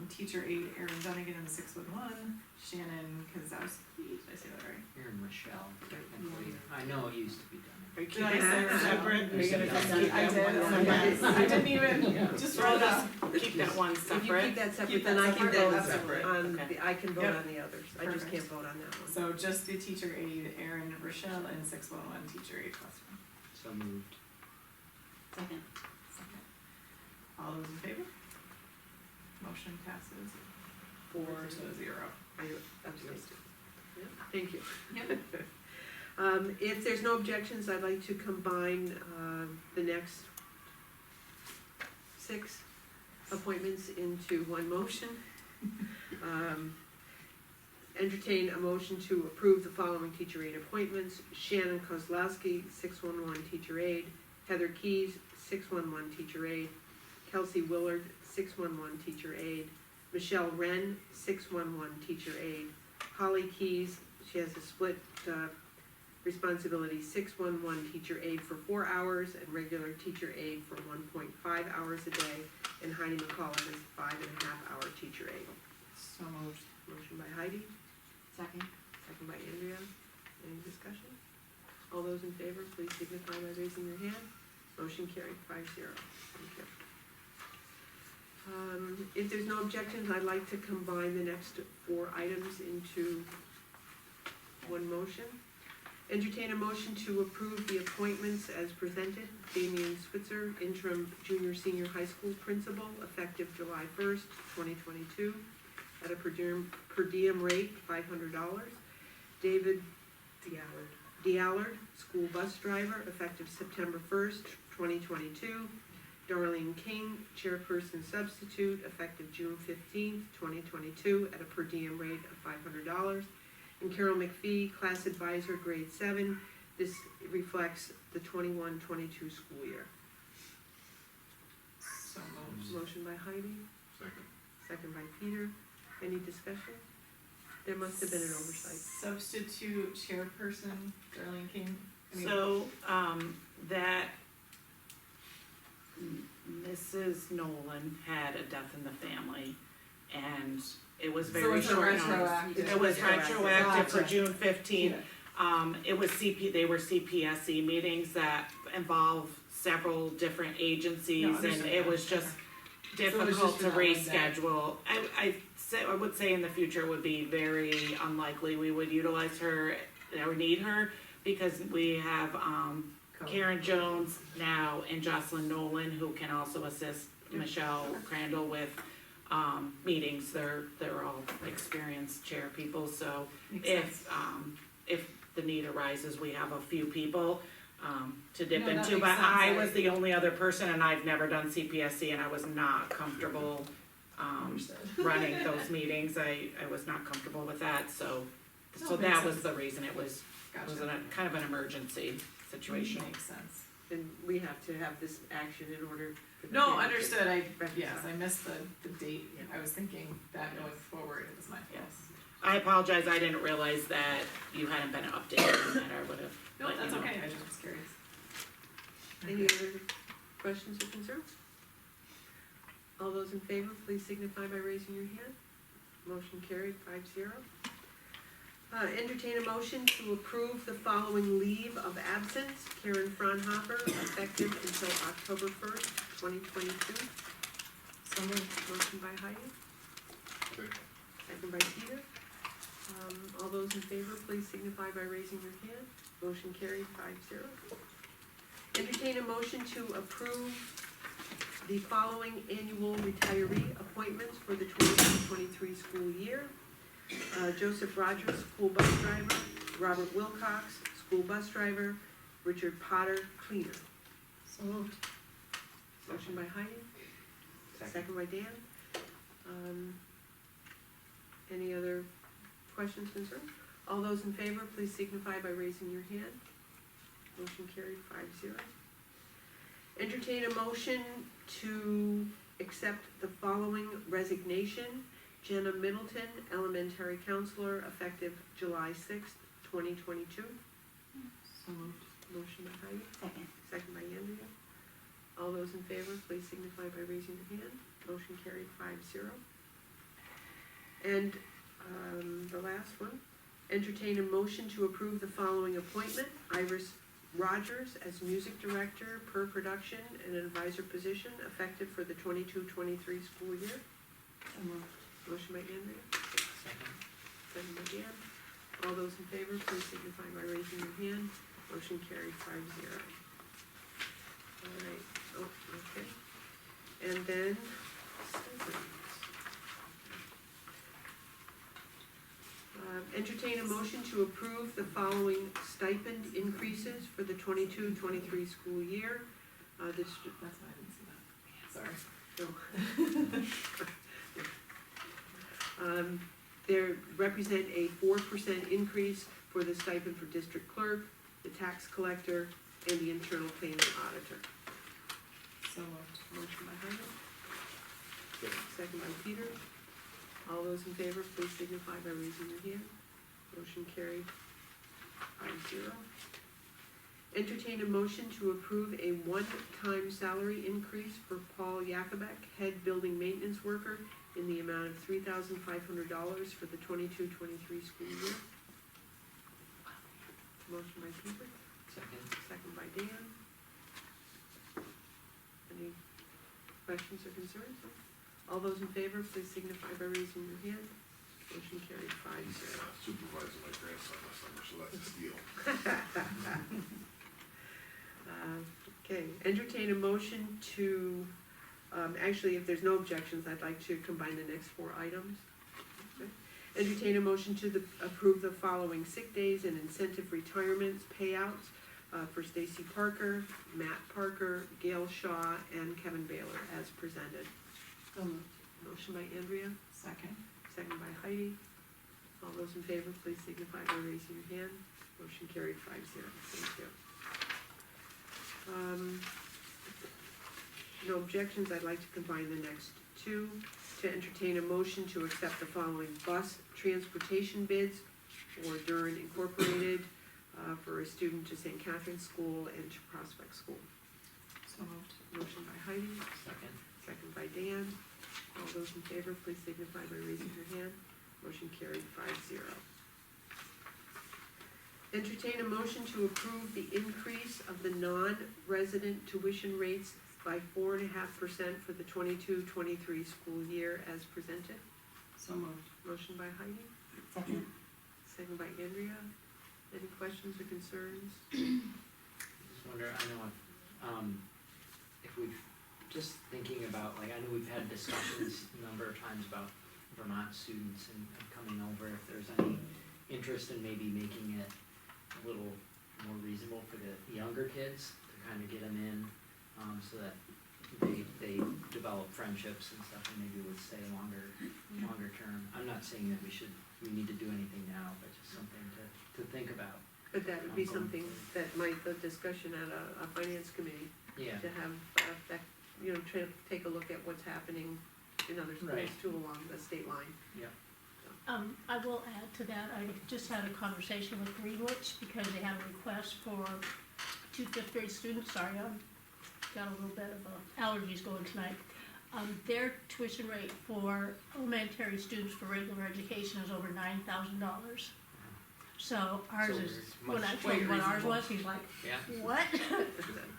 Teacher aide Erin Dunnigan in the 611, Shannon Kozowski, did I say that right? Here in Michelle, technically, I know it used to be done. Are you Did I keeping say that that? separate? Are you gonna just keep I that did, one oh my separate? God, I didn't even, Yeah. just We'll roll it just up. keep that one If you keep separate. that separate, Keep then that I can separate, vote that's separate. on, Okay. I can vote Yep. on the others. I just Perfect. can't vote on that one. So just the teacher aide, Erin Rochelle, and 611 teacher aide classroom. So moved. Second. Second. All those in favor? Motion passes 4-0. I abstained. Yep, thank you. Yep. If there's no objections, I'd like to combine, the next 6 appointments into one motion. Entertain a motion to approve the following teacher aide appointments: Shannon Kozlowski, 611 teacher aide, Heather Keys, 611 teacher aide, Kelsey Willard, 611 teacher aide, Michelle Wren, 611 teacher aide, Holly Keys, she has a split responsibility, 611 teacher aide for 4 hours and regular teacher aide for 1.5 hours a day, and Heidi McCullough is 5.5 hour teacher aide. So moved. Motion by Heidi, Second. second by Andrea. Any discussion? All those in favor, please signify by raising your hand. Motion carried 5-0. Thank you. If there's no objections, I'd like to combine the next 4 items into one motion. Entertain a motion to approve the appointments as presented. Damian Switzer, interim junior senior high school principal, effective July 1st, 2022, at a per diem rate $500. David Deallard, school bus driver, effective September 1st, 2022. Darlene King, chairperson substitute, effective June 15th, 2022, at a per diem rate of $500. And Carol McPhee, class advisor, grade 7. This reflects the 21-22 school year. So moved. Motion by Heidi, Second. second by Peter. Any discussion? There must have been an oversight. Substitute chairperson, Darlene King. I mean, So, that Mrs. Nolan had a death in the family, and it was So very it's a short notice. retroactive. It was retroactive for Gotcha. June 15th. Yeah. It was they were CPSE meetings that involve several different agencies, No, and understood. it was just difficult just to for that one day. reschedule. I would say in the future it would be very unlikely we would utilize her or need her, because we have, Karen Jones now and Jocelyn Nolan, who can also assist Michelle Crandall with, meetings. They're all experienced chair people, so Makes sense. if the need arises, we have a few people, to dip No, that into, makes but sense. I was the only other person, and I've never done CPSC, and I was not comfortable, Understood. running those meetings. I was not comfortable with that, so No, that makes was sense. the reason. It was Gotcha. kind of an emergency situation. Makes sense. And we have to have this action in order for the No, change. understood, Reconcile. yes, I missed the date, I was thinking that going forward, it was my fault. Yes. I apologize, I didn't realize that you hadn't been updated on that. I would have No, let you that's know. okay, I just was curious. Any other questions or concerns? All those in favor, please signify by raising your hand. Motion carried 5-0. Entertain a motion to approve the following leave of absence. Karen Fraunhofer, effective until October 1st, 2022. So moved. Motion by Heidi, Okay. second by Peter. All those in favor, please signify by raising your hand. Motion carried 5-0. Entertain a motion to approve the following annual retiree appointments for the 22-23 school year. Joseph Rogers, school bus driver. Robert Wilcox, school bus driver. Richard Potter, cleaner. So moved. Motion by Heidi, second by Dan. Any other questions, concerns? All those in favor, please signify by raising your hand. Motion carried 5-0. Entertain a motion to accept the following resignation. Jenna Middleton, elementary counselor, effective July 6th, 2022. So moved. Motion by Heidi, Second. second by Andrea. All those in favor, please signify by raising your hand. Motion carried 5-0. And, the last one, entertain a motion to approve the following appointment. Iris Rogers as music director per production in an advisor position, effective for the 22-23 school year. So moved. Motion by Andrea, Second. second by Dan. All those in favor, please signify by raising your hand. Motion carried 5-0. All right, oh, okay. And then, entertain a motion to approve the following stipend increases for the 22-23 school year. This, That's why I didn't see that. Sorry. They represent a 4% increase for the stipend for district clerk, the tax collector, and the internal payment auditor. So moved. Motion by Heidi, Good. second by Peter. All those in favor, please signify by raising your hand. Motion carried 5-0. Entertain a motion to approve a one-time salary increase for Paul Yakubek, head building maintenance worker, in the amount of $3,500 for the 22-23 school year. Motion by Peter, Second. second by Dan. Any questions or concerns? All those in favor, please signify by raising your hand. Motion carried 5-0. Supervising my grandson this summer, so that's a steal. Okay, entertain a motion to, actually, if there's no objections, I'd like to combine the next 4 items. Okay. Entertain a motion to approve the following sick days and incentive retirements payouts for Stacy Parker, Matt Parker, Gail Shaw, and Kevin Baylor as presented. So moved. Motion by Andrea, Second. second by Heidi. All those in favor, please signify by raising your hand. Motion carried 5-0. Thank you. No objections, I'd like to combine the next 2. To entertain a motion to accept the following bus transportation bids for Durham Incorporated, for a student to St. Catherine's School and to Prospect School. So moved. Motion by Heidi, Second. second by Dan. All those in favor, please signify by raising your hand. Motion carried 5-0. Entertain a motion to approve the increase of the non-resident tuition rates by 4.5% for the 22-23 school year as presented. So moved. Motion by Heidi, Second. second by Andrea. Any questions or concerns? Just wonder, I know, if we've, just thinking about, like, I know we've had discussions a number of times about Vermont students and coming over, if there's any interest in maybe making it a little more reasonable for the younger kids to kind of get them in, so that they develop friendships and stuff and maybe would stay longer term. I'm not saying that we need to do anything now, but just something to think about. But that would be something that might, the discussion at a finance committee, Yeah, to have, that, try to take a look at what's happening in other schools Right. too along the state line. I will add to that, I just had a conversation with Greenwich because they had a request for 2 fifth grade students, sorry, I've got a little bit of allergies going tonight. Their tuition rate for elementary students for regular education is over $9,000. So ours So is, we're when I much- told him what ours reasonable. was, he's like, Yeah, what?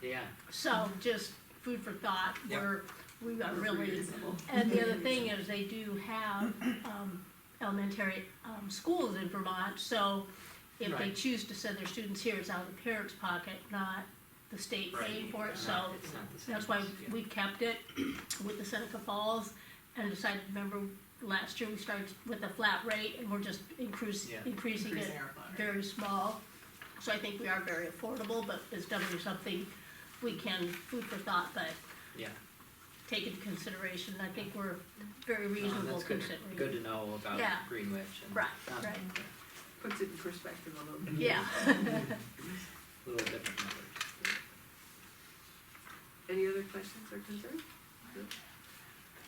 yeah, So just food for thought, Yep. we got We're really, reasonable. and the other thing is they do have, elementary, schools in Vermont, so if they Right. choose to send their students here, it's out of the parents' pocket, not the state paying Right. for it, It's so not the same. that's why Yeah. we kept it with the Seneca Falls and decided, remember, last year we started with a flat rate and we're just Yeah. increasing it Increasing our flat rate. very small. So I think we are very affordable, but it's definitely something we can, food for thought, but Yeah. take into consideration. I think we're very No, reasonable that's good, considering. good to know about Yeah. Greenwich and. Right, not- right. Puts it in perspective a little bit. Yeah. Little different numbers. Any other questions or concerns? No?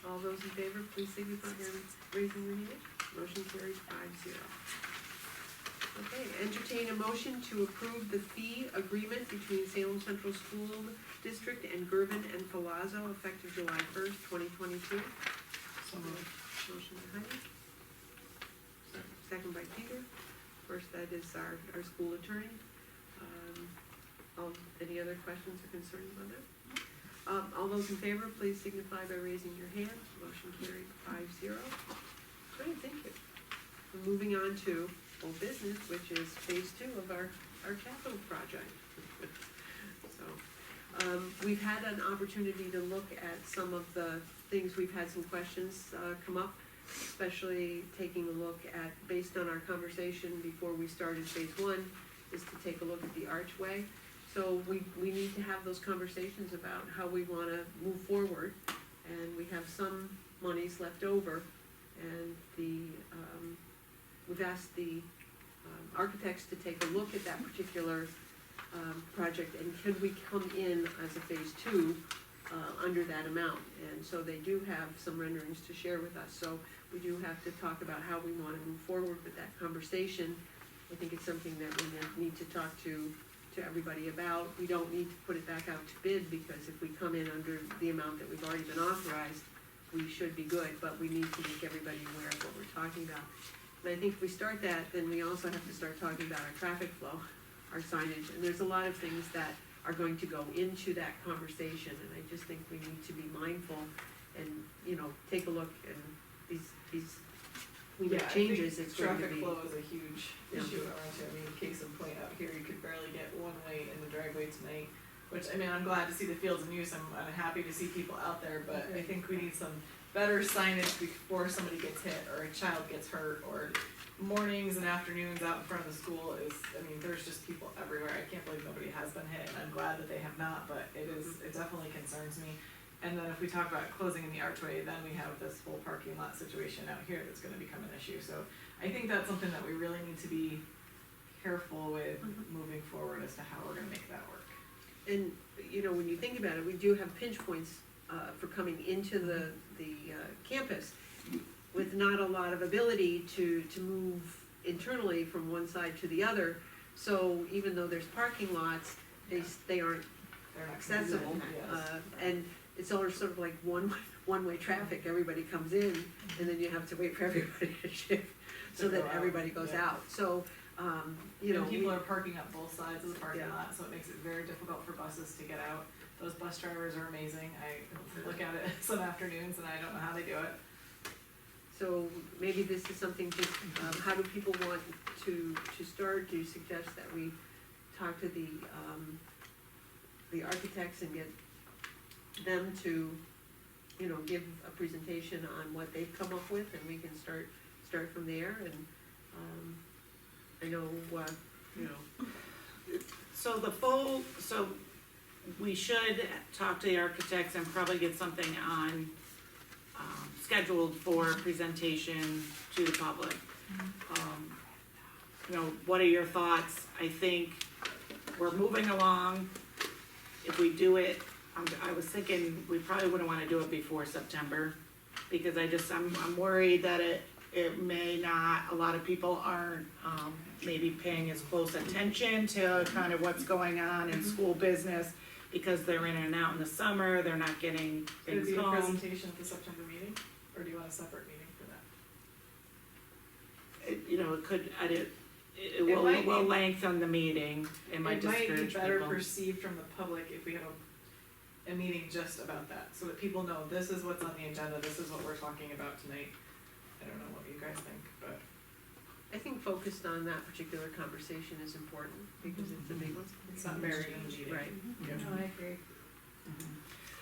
All those in favor, please signify by raising your hand. Motion carries 5-0. Okay, entertain a motion to approve the fee agreement between Salem Central School District and Gervin and Palazzo effective July 1st, 2022. So moved. Motion by Heidi. Second by Peter. Of course, that is our school attorney. Any other questions or concerns on that? All those in favor, please signify by raising your hand. Motion carried 5-0. Great, thank you. We're moving on to old business, which is phase 2 of our capital project. So, we've had an opportunity to look at some of the things, we've had some questions come up, especially taking a look at, based on our conversation before we started phase 1, is to take a look at the archway. So we need to have those conversations about how we wanna move forward, and we have some monies left over, and we've asked the architects to take a look at that particular project, and can we come in as a phase 2 under that amount? And so they do have some renderings to share with us, so we do have to talk about how we wanna move forward with that conversation. I think it's something that we need to talk to everybody about. We don't need to put it back out to bid, because if we come in under the amount that we've already been authorized, we should be good, but we need to make everybody aware of what we're talking about. And I think if we start that, then we also have to start talking about our traffic flow, our signage, and there's a lot of things that are going to go into that conversation, and I just think we need to be mindful and, take a look, and we Yeah, make I changes, think it's going to traffic be. flow is a huge Yeah. issue around here. I mean, case in point out here, you could barely get one way in the driveway tonight, which, I mean, I'm glad to see the fields in use, I'm happy to see people out there, but I think we need some better signage before somebody gets hit, or a child gets hurt, or mornings and afternoons out in front of the school is, I mean, there's just people everywhere. I can't believe nobody has been hit, and I'm glad that they have not, but it definitely concerns me. And then if we talk about closing in the archway, then we have this whole parking lot situation out here that's gonna become an issue. So I think that's something that we really need to be careful with moving forward as to how we're gonna make that work. And, when you think about it, we do have pinch points for coming into the campus with not a lot of ability to move internally from one side to the other. So even though there's parking lots, they aren't They're not accessible. Yes. And it's all sort of like one-way traffic. Everybody comes in, and then you have to wait for everybody to shift so To that go out, everybody goes yeah. out. So, And people are parking up both sides of the parking Yeah. lot, so it makes it very difficult for buses to get out. Those bus drivers are amazing. I look at it some afternoons and I don't know how they do it. So maybe this is something just, how do people want to start? Do you suggest that we talk to the architects and get them to, give a presentation on what they've come up with, and we can start from there? And, I know, So we should talk to the architects and probably get something on, scheduled for presentation to the public. What are your thoughts? I think we're moving along. If we do it, I was thinking we probably wouldn't wanna do it before September, because I'm worried that it may not, a lot of people aren't, maybe paying as close attention to kind of what's going on in school business. because they're in and out in the summer, they're not getting Could it things be a home. presentation at the September meeting, or do you want a separate meeting for that? It, you know, it could, it It will, might will be- lengthen the meeting, it might It might be discourage better people. perceived from the public if we have a meeting just about that, so that people know this is what's on the agenda, this is what we're talking about tonight. I don't know what you guys think, but I think focused on that particular conversation is important, because it's a big one. it's not buried in the meeting. Right. Yeah. No, I agree.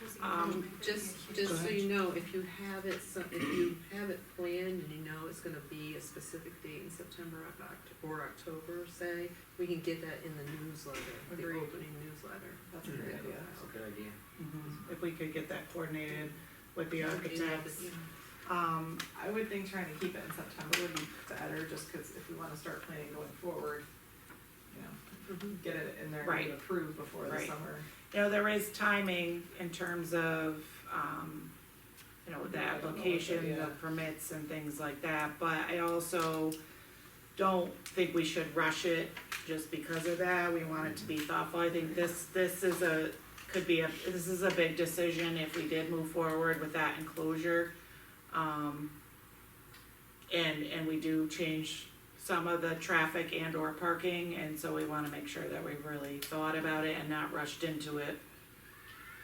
Go So ahead. you know, if you have it, if you have it planned and you know it's gonna be a specific date in September or October, say, we can get that in the newsletter, the Agreed. opening newsletter. That's a great idea. That's a good idea. Mhm. If we could get that coordinated with the Yeah, architects. yeah. I would think trying to keep it in September would be better, just cause if we wanna start planning going forward, you know, get it in there and Right. get it approved before the Right. summer. You know, there is timing in terms of, you know, the Yeah, application, yeah. the permits and things like that, but I also don't think we should rush it just because of that, we want it to be thoughtful, I think this is this is a big decision if we did move forward with that enclosure. And we do change some of the traffic and or parking, and so we wanna make sure that we've really thought about it and not rushed into it.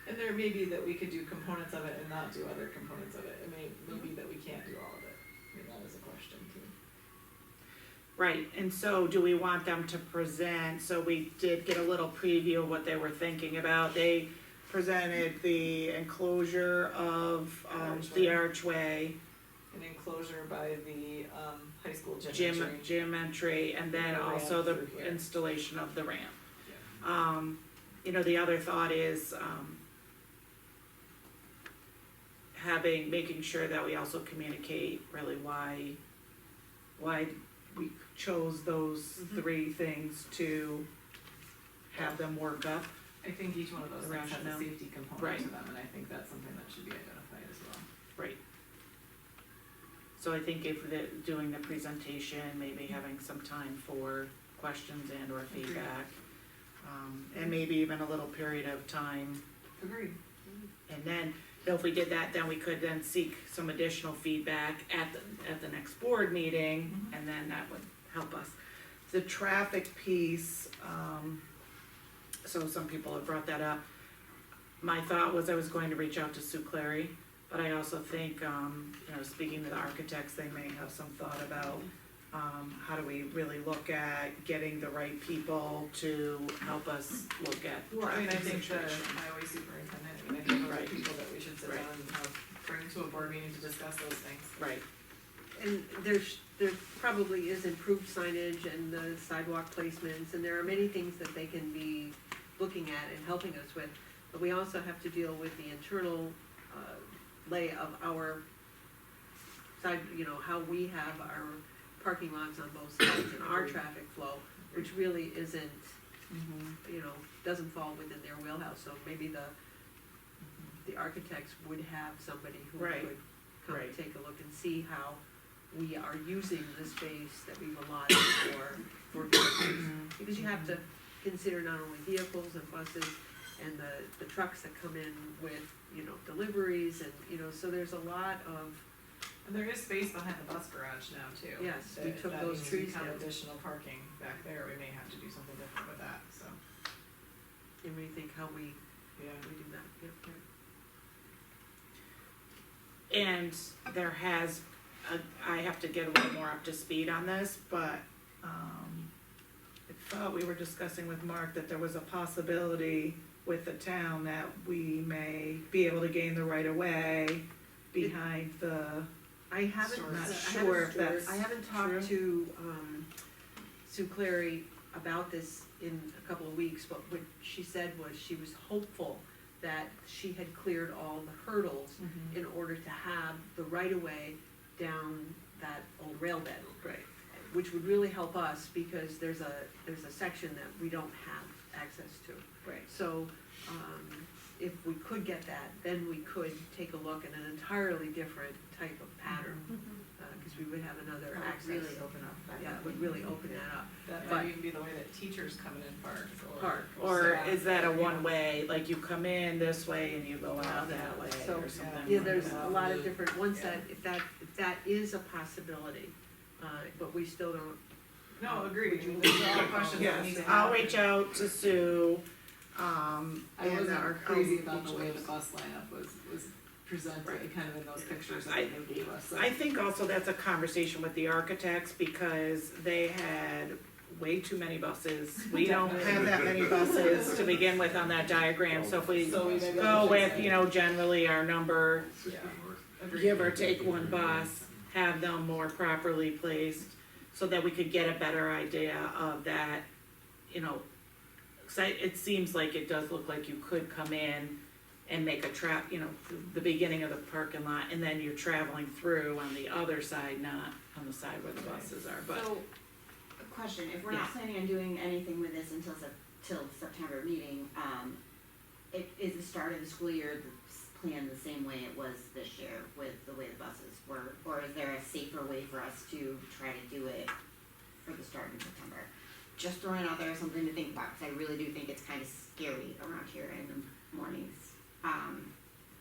And there may be that we could do components of it and not do other components of it, it may be that we can't do all of it, I mean, that is a question too. Right, and so do we want them to present, so we did get a little preview of what they were thinking about, they presented the enclosure of, the archway, An enclosure by the, high school gym entry. gym entry, and then The ramp also the through here. installation of the ramp. Yeah. You know, the other thought is, making sure that we also communicate really why we chose those three things to have them work up. I think each one of those The things has a rationale. safety component Right. to them, and I think that's something that should be identified as well. Right. So I think if doing the presentation, maybe having some time for questions and or feedback, and maybe even a little period of time. Agreed. And then, if we did that, then we could then seek some additional feedback at the next board meeting, and then that would help us. The traffic piece, so some people have brought that up. My thought was I was going to reach out to Sue Clary, but I also think, you know, speaking to the architects, they may have some thought about, how do we really look at getting the right people to help us look at Well, I mean, I traffic think the situation. highway superintendent, I mean, I think those are Right. people that we should sit Right. down and bring to a board meeting to discuss those things. Right, And there probably is improved signage and the sidewalk placements, and there are many things that they can be looking at and helping us with. But we also have to deal with the internal, lay of our side, you know, how we have our parking lots on both sides and our traffic flow, which really isn't, you know, doesn't fall within their wheelhouse, so maybe the architects would have somebody who Right. could come and Right. take a look and see how we are using the space that we've allotted for vehicles. Because you have to consider not only vehicles and buses and the trucks that come in with, you know, deliveries and, you know, so there's a lot of, And there is space behind the bus garage now too. Yes, we If took that those needs to trees become down. additional parking back there, we may have to do something different with that, so, and we think how we yeah. do that, yep, right. and there has, I have to get a little more up to speed on this, but, I thought we were discussing with Mark that there was a possibility with the town that we may be able to gain the right of way behind the, I haven't, Sure. not I sure if haven't, that's I haven't talked to, Sue Clary about this in a couple of weeks, but what she said was she was hopeful that she had cleared all the hurdles in order to have the right-of-way down that old rail bed. right, Which would really help us, because there's a section that we don't have access to. right. So, if we could get that, then we could take a look at an entirely different type of pattern, because we would have another access. Really open up that yeah, it would really open that up. That But- might even be the way that teachers come in and park. Park. Or staff, is that a you know. one-way, like you come in this way and you go out that way So, or something? Yeah, like there's that? a lot of different, once that, if that is a possibility, but we still don't. No, agreed, I mean, there's a lot of questions that need Yes, to I'll happen. reach out to Sue, I and wasn't our crazy about the way the teachers. bus lineup was presented, Right. kind of in those pictures that I- they gave us, so. I think also that's a conversation with the architects, because they had way too many buses. We don't have that many buses to begin with on that diagram, so if we So we maybe go should with, say- you know, generally our number, Yeah. Agreed. give or take one bus, have them more properly placed, so that we could get a better idea of that, you know, 'cause it seems like it does look like you could come in and make a you know, the beginning of the parking lot, and then you're traveling through on the other side, not on the side where the buses are, but. So, a question, if we're Yeah. not planning on doing anything with this until till September meeting, is the start of the school year planned the same way it was this year with the way the buses were? Or is there a safer way for us to try to do it for the start in September? Just throwing it out there, something to think about, because I really do think it's kind of scary around here in the mornings.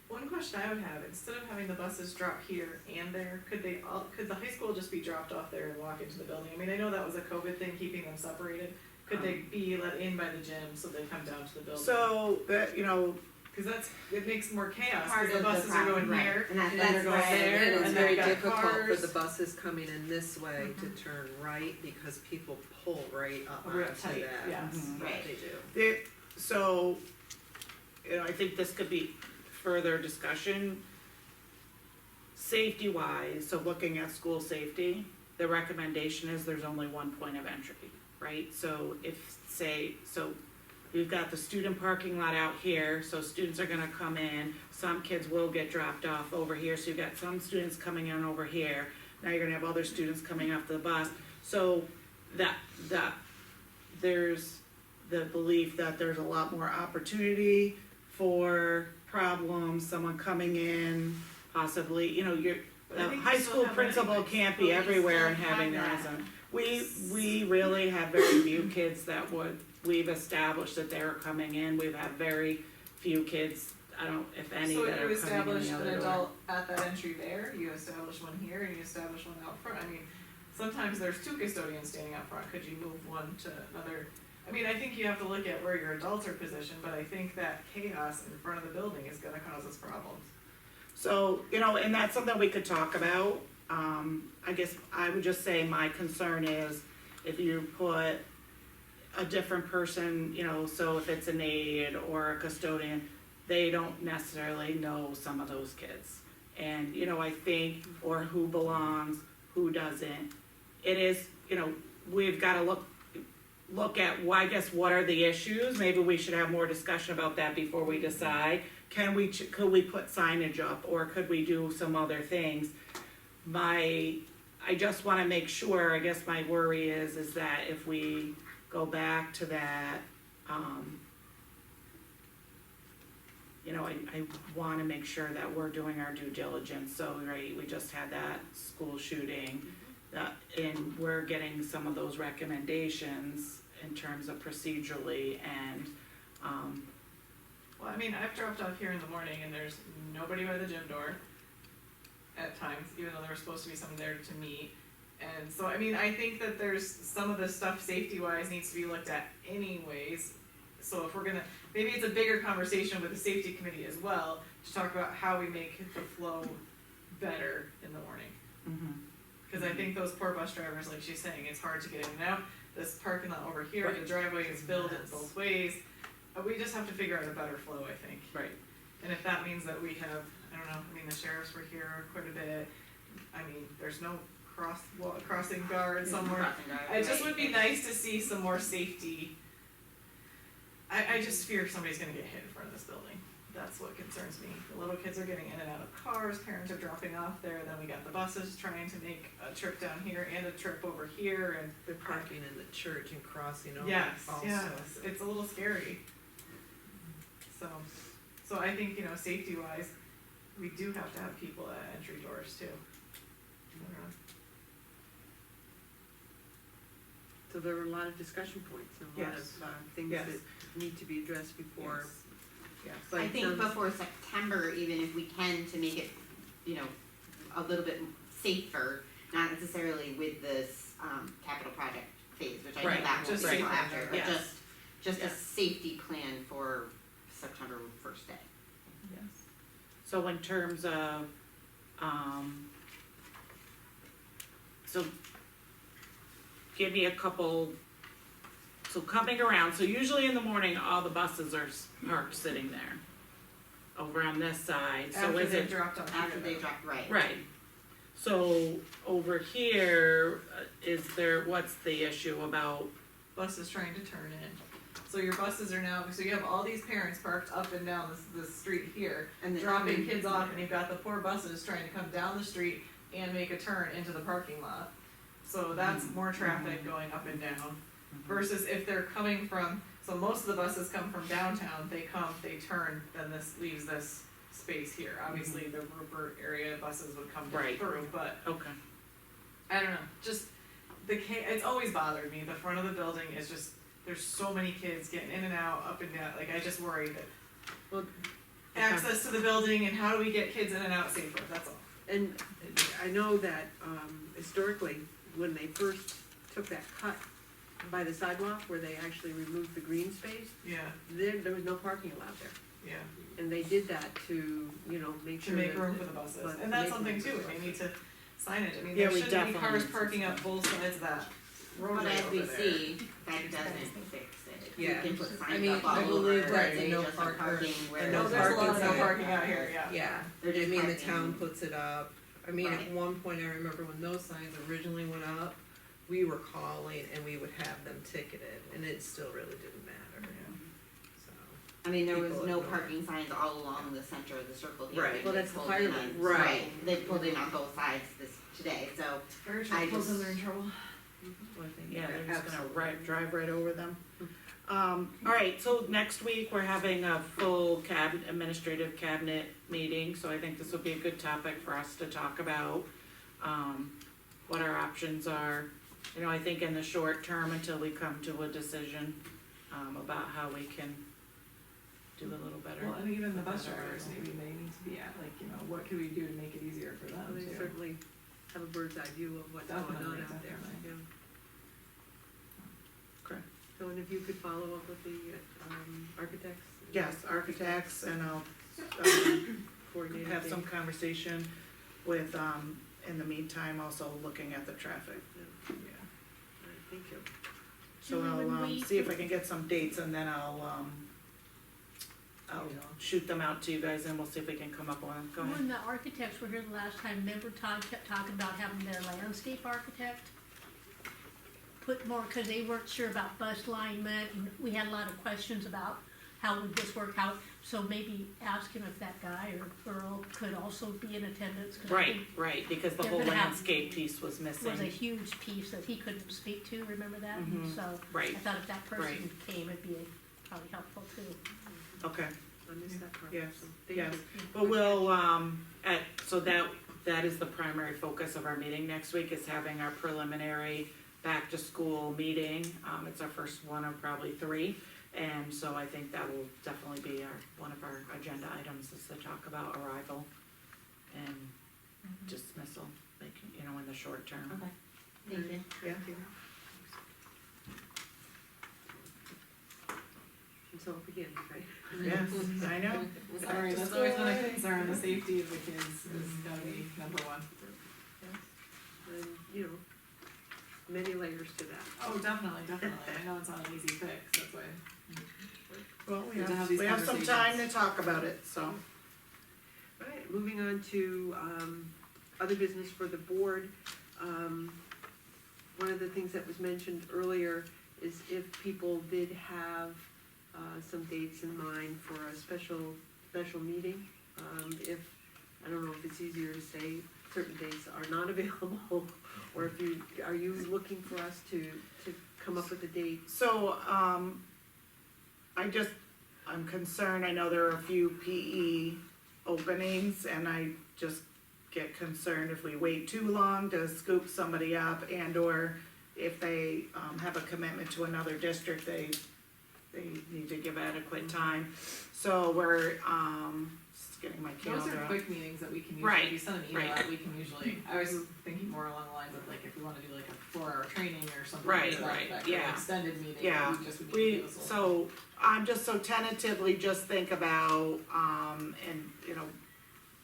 One question I would have, instead of having the buses drop here and there, could the high school just be dropped off there and walk into the building? I mean, I know that was a COVID thing, keeping them separated. Could they be let in by the gym so they come down to the building? So, that, you know, Cause it makes more chaos, Part cause the of the buses are going problem, right. here, And and then that's they're going right. there, And it's and very they've got difficult for cars. the buses coming in this way to turn right, because people pull right up Real onto tight, that. yes. Mhm. Right. They do. so, you know, I think this could be further discussion. Safety wise, so looking at school safety, the recommendation is there's only one point of entry, right? So we've got the student parking lot out here, so students are gonna come in, some kids will get dropped off over here, so you've got some students coming in over here. Now you're gonna have other students coming off the bus, so there's the belief that there's a lot more opportunity for problems, someone coming in, possibly, you know, the I think high you still school have principal anyways. can't be But we everywhere and still having have their that. own. We really have very few kids that we've established that they're coming in, we've had very few kids, I don't, if any, So that you are coming in establish the an other door. adult at that entry there, you establish one here, and you establish one out front, I mean, sometimes there's two custodians standing out front, could you move one to another? I mean, I think you have to look at where your adults are positioned, but I think that chaos in front of the building is gonna cause us problems. So, you know, and that's something we could talk about. I guess I would just say my concern is if you put a different person, you know, so if it's an aide or a custodian, they don't necessarily know some of those kids. And, you know, I think, or who belongs, who doesn't. It is, you know, we've gotta look at, well, I guess, what are the issues? Maybe we should have more discussion about that before we decide. Could we put signage up, or could we do some other things? I just wanna make sure, I guess my worry is that if we go back to that, you know, I wanna make sure that we're doing our due diligence, so, right, we just had that school shooting, and we're getting some of those recommendations in terms of procedurally, and, Well, I mean, I've dropped off here in the morning and there's nobody by the gym door at times, even though there was supposed to be someone there to meet. And so, I mean, I think that there's some of the stuff safety-wise needs to be looked at anyways. So if we're gonna, maybe it's a bigger conversation with the safety committee as well, to talk about how we make the flow better in the morning. Cause I think those poor bus drivers, like she's saying, it's hard to get in and out, this parking lot over here, the Right. driveway is filled in both ways. We just have to figure out a better flow, I think. right. And if that means that we have, I don't know, I mean, the sheriffs were here quite a bit, I mean, there's no crossing guard somewhere. It just would be nice to see some more safety. I just fear somebody's gonna get hit in front of this building, that's what concerns me. The little kids are getting in and out of cars, parents are dropping off there, then we got the buses trying to make a trip down here and a trip over here, and They're parking in the church and crossing over yes, also. yes, it's a little scary. So I think, you know, safety wise, we do have to have people at entry doors too. I don't know. So there were a lot of discussion points and a lot Yes. of things Yes. that need to be addressed before. Yes. But I it think sounds- before September, even if we can, to make it, you know, a little bit safer, not necessarily with this, capital project phase, which I know Right, that will just be until safer, after, but yes. just a Yes. safety plan for September first day. Yes. So in terms of, so give me a couple, so coming around, so usually in the morning, all the buses are parked sitting there over on this side, so After is they've it, dropped off After here, they though. drop, right. right? So over here, is there, what's the issue about, Buses trying to turn in. So your buses are now, so you have all these parents parked up and down this street here, And then dropping kids off, and you've got the poor buses trying to come down the street and make a turn into the parking lot. So that's more traffic going up and down, versus if they're coming from, so most of the buses come from downtown, they turn, then this leaves this space here. Obviously, the Rupert area buses would come down Right. through, but okay, I don't know, just it's always bothered me, the front of the building is just, there's so many kids getting in and out, up and down, like, I just worry that Well, access to the building and how do we get kids in and out safer, that's all. and I know that, historically, when they first took that cut by the sidewalk where they actually removed the green space, Yeah, there was no parking allowed there. yeah, And they did that to, you know, make to sure make that- room for the buses, but and that's make something room for too, the they buses. need to signage, I mean, Yeah, there we shouldn't be definitely cars need to parking up both sides of that road But right as we over there. see, that doesn't fix it. Yeah. You can put I signs mean, up all I over, believe that they the no just are parking where. no Oh, there's a lot of no parking parking out here, yeah. Yeah, They're I just mean, the parking. town puts it up, I mean, at Right. one point, I remember when those signs originally went up, we were calling and we would have them ticketed, and it still really didn't matter, so. I mean, there was People no ignore it. parking signs all along the center of the circle here. Right. They Well, just that's the pulled in fire on- lane. Right. They pulled in on both sides today, so, Very I true, just- they're in trouble. Well, I think yeah, they're just gonna absolutely. drive right over them. All right, so next week, we're having a full administrative cabinet meeting, so I think this will be a good topic for us to talk about, what our options are. You know, I think in the short term, until we come to a decision, about how we can do a little better. Well, and even the bus drivers, maybe they need to be at, like, you know, what can we do to make it easier for them Well, they too? certainly have a bird's eye view of what's going on Definitely, out there, definitely. yeah. Okay. So, and if you could follow up with the, architects? Yes, architects, and I'll, Coordinate have the- some conversation with, in the meantime, also looking at the traffic. Yeah. All right, thank you. So Julie, when I'll, we- see if I can get some dates, and then I'll shoot them out to you guys, and we'll see if we can come up with them. Go ahead. When the architects were here the last time, remember Todd kept talking about having their landscape architect put more, cause they weren't sure about bus alignment, and we had a lot of questions about how would this work out, so maybe ask him if that guy or girl could also be in attendance, cause I Right, think right, because the They're whole gonna have- landscape piece was it was a missing. huge piece that he couldn't speak to, remember that? Mhm. So, I Right, thought if that person right. came, it'd be probably helpful too. okay, I missed that part. Yes, so thank yes. you. but we'll, so that is the primary focus of our meeting next week, is having our preliminary back-to-school meeting. It's our first one of probably 3, and so I think that will definitely be one of our agenda items, is to talk about arrival and dismissal, like, you know, in the short term. okay, thank you. Yeah. And so it begins, right? Yes, I know. Sorry, that's always been a concern, the safety of the kids is gotta be number one. And, you know, many layers to that. Oh, definitely, definitely, I know it's not an easy fix, that's why. Well, Good to have these we have some time to conversations. talk about it, so. All right, moving on to, other business for the board. One of the things that was mentioned earlier is if people did have, some dates in mind for a special meeting. If, I don't know if it's easier to say certain dates are not available, or if are you looking for us to come up with a date? So, I'm concerned, I know there are a few PE openings, and I just get concerned if we wait too long to scoop somebody up, and or if they, have a commitment to another district, they need to give adequate time. So we're, just getting my Those calendar are up. quick meetings that we can usually, Right, if you send an email right. out, we can usually, I was thinking more along the lines of like, if we wanna do like a 4-hour training or something Right, like that, right, that, or an yeah. extended meeting, Yeah. we just would need to do this little. So, I'm just so tentatively just think about, and, you know,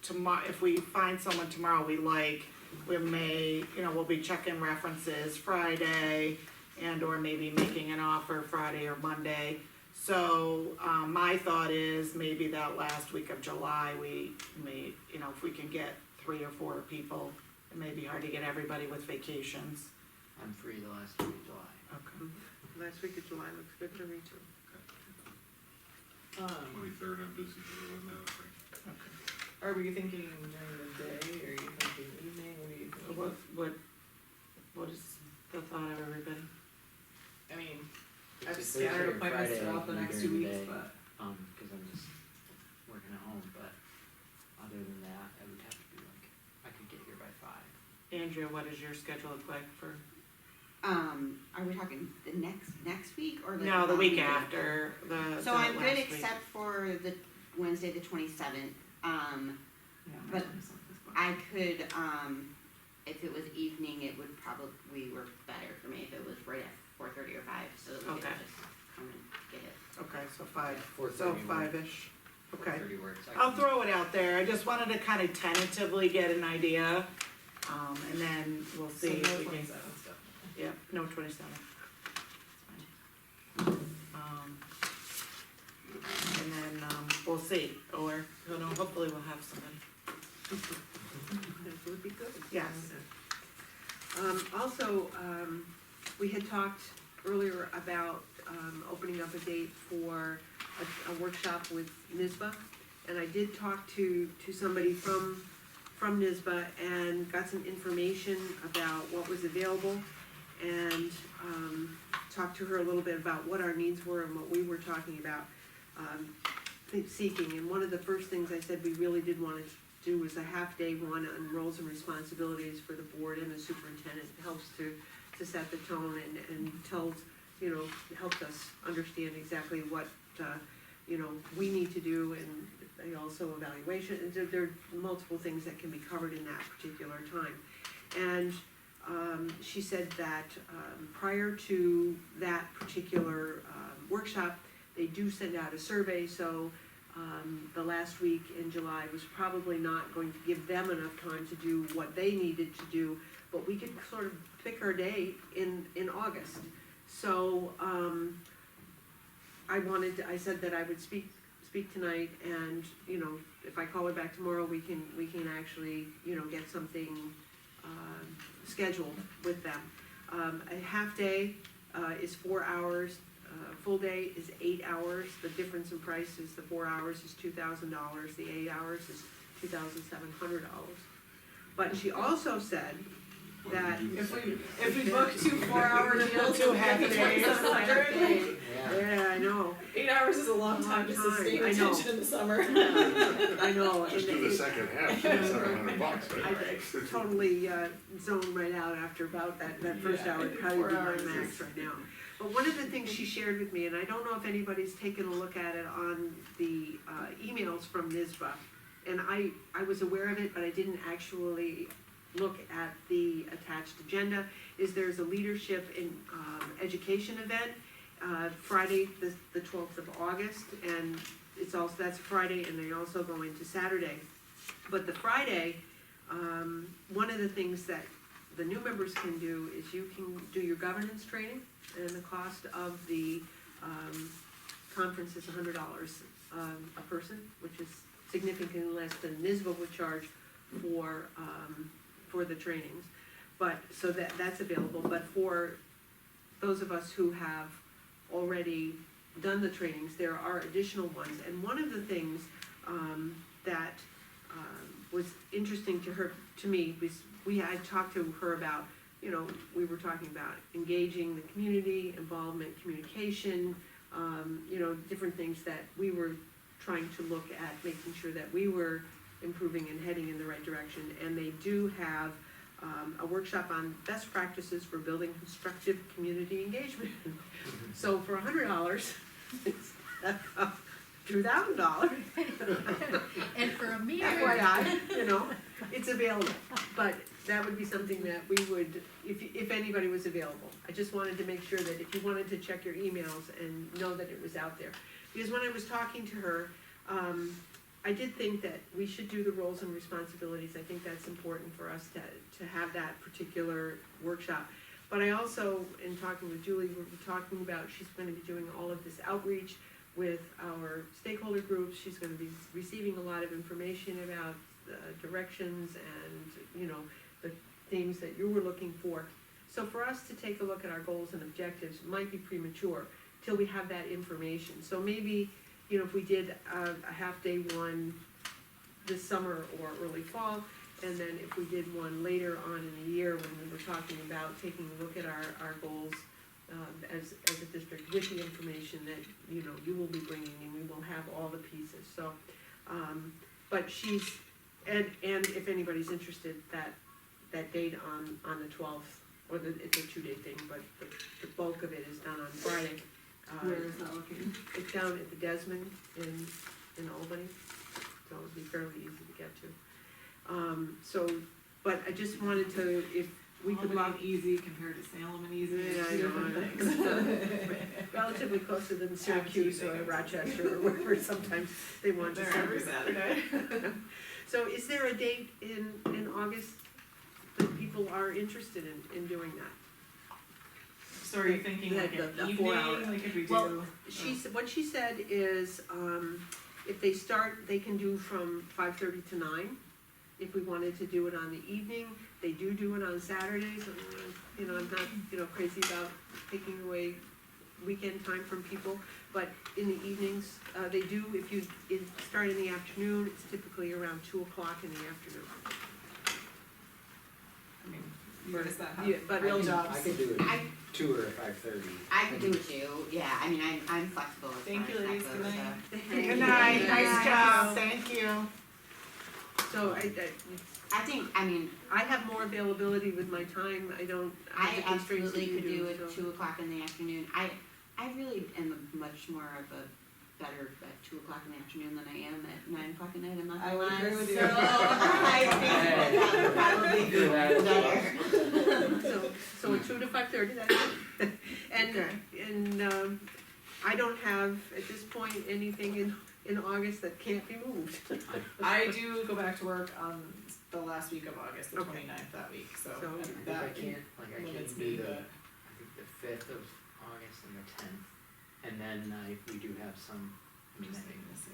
tomorrow, if we find someone tomorrow we like, we may, you know, we'll be checking references Friday and or maybe making an offer Friday or Monday. So, my thought is maybe that last week of July, we may, you know, if we can get 3 or 4 people, it may be hard to get everybody with vacations. I'm free the last week of July. Okay. Last week of July looks good to me too. Twenty-third, I'm busy, other than that, I think. Are we thinking during the day, or are you thinking evening, what are you thinking? What is the thought of everybody? I mean, It's I've a Thursday scattered or appointments Friday throughout the next 2 during the weeks, day, but. Cause I'm just working at home, but other than that, I would have to be like, I could get here by 5. Andrea, what does your schedule look like for? Are we talking the next week or the? No, the week following after, So the I'm last good week. except for the Wednesday, the 27th. Yeah, But my time is booked. I could, if it was evening, it would probably work better for me if it was right at 4:30 or 5, so that we could Okay. just come and get it. Okay, so 5, 4:30 so works. 5-ish, okay. 4:30 works. I'll throw it out there, I just wanted to kind of tentatively get an idea, and then we'll So see no if we can. 27th stuff. Yeah, no, 27. And then, we'll see, or, you know, hopefully we'll have something. That would be good. Yes. Also, we had talked earlier about, opening up a date for a workshop with NISBA. And I did talk to somebody from NISBA and got some information about what was available. And, talked to her a little bit about what our needs were and what we were talking about, seeking. And one of the first things I said we really did want to do was a half-day one on roles and responsibilities for the board and the superintendent. It helps to set the tone and tells, you know, helps us understand exactly what, you know, we need to do, and also evaluation. And there are multiple things that can be covered in that particular time. And she said that prior to that particular workshop, they do send out a survey, so the last week in July was probably not going to give them enough time to do what they needed to do, but we could sort of pick our day in August. So I said that I would speak tonight, and, you know, if I call her back tomorrow, we can actually, you know, get something scheduled with them. A half day is 4 hours, full day is 8 hours. The difference in price is the 4 hours is $2,000, the 8 hours is $2,700. But she also said that If we book 2 4-hour deals, Two half days. Yeah. yeah, I know. 8 hours is a long time to Long time, sustain I know. attention in the summer. I know. Just do the second half, it's $700, I right? totally zoned right out after about that first Yeah, hour, it'd probably be 4 my hours max is- right now. But one of the things she shared with me, and I don't know if anybody's taken a look at it on the emails from NISBA, and I was aware of it, but I didn't actually look at the attached agenda, is there's a leadership in education event, Friday, the 12th of August, and it's also, that's Friday, and they also go into Saturday. But the Friday, one of the things that the new members can do is you can do your governance training, and the cost of the conference is $100 a person, which is significantly less than NISBA would charge for the trainings. But, so that's available, but for those of us who have already done the trainings, there are additional ones. And one of the things that was interesting to me, was we had talked to her about, you know, we were talking about engaging the community, involvement, communication, you know, different things that we were trying to look at, making sure that we were improving and heading in the right direction. And they do have a workshop on best practices for building constructive community engagement. So for $100, it's $2,000. And for a mere, FYI, you know, it's available, but that would be something that we would, if anybody was available. I just wanted to make sure that if you wanted to check your emails and know that it was out there. Because when I was talking to her, I did think that we should do the roles and responsibilities. I think that's important for us to have that particular workshop. But I also, in talking with Julie, we were talking about, she's gonna be doing all of this outreach with our stakeholder groups. She's gonna be receiving a lot of information about directions and, you know, the things that you were looking for. So for us to take a look at our goals and objectives might be premature till we have that information. So maybe, you know, if we did a half-day one this summer or early fall, and then if we did one later on in the year when we were talking about taking a look at our goals as a district with the information that, you know, you will be bringing, and we will have all the pieces. So, but she's, and if anybody's interested, that date on the 12th, or it's a 2-day thing, but the bulk of it is done on Friday. Where is that located? It's down at the Desmond in Albany, so it would be fairly easy to get to. So, but I just wanted to, if we could Albany lock, and easy compared to Salem and easy, Yeah, I two know, different I know. things. relatively closer than Syracuse or Rochester or wherever sometimes they want to They're send every us. Saturday. So is there a date in August that people are interested in doing that? So are you thinking like an The evening, 4-hour. like if we do? Well, what she said is, if they start, they can do from 5:30 to 9. If we wanted to do it on the evening, they do it on Saturdays. You know, I'm not, you know, crazy about taking away weekend time from people, but in the evenings, they do, if you start in the afternoon, it's typically around 2 o'clock in the afternoon. I mean, where does that Yeah, have? but real we'll- jobs? I could do it I- 2 or 5:30. I could do it too, yeah, I mean, I'm flexible as Thank far you, as that ladies. goes, Good so. night. Good night, nice Nice. job, thank you. So I think, I mean, I have more availability with my time, I don't I have the constraints that absolutely you could do so. it 2 o'clock in the afternoon. I really am much more of a better at 2 o'clock in the afternoon than I am at 9 o'clock at night, I'm not I gonna would lie. agree with you. So, I think that would probably be better. So 2 to 5:30, that's it. And I don't have, at this point, anything in August that can't be moved. I do go back to work on the last week of August, the Okay. 29th that week, so So- and I think that I can't limits do me, the, but I think the 5th of August and the 10th. And then we do have some, I mean, just I think need to see.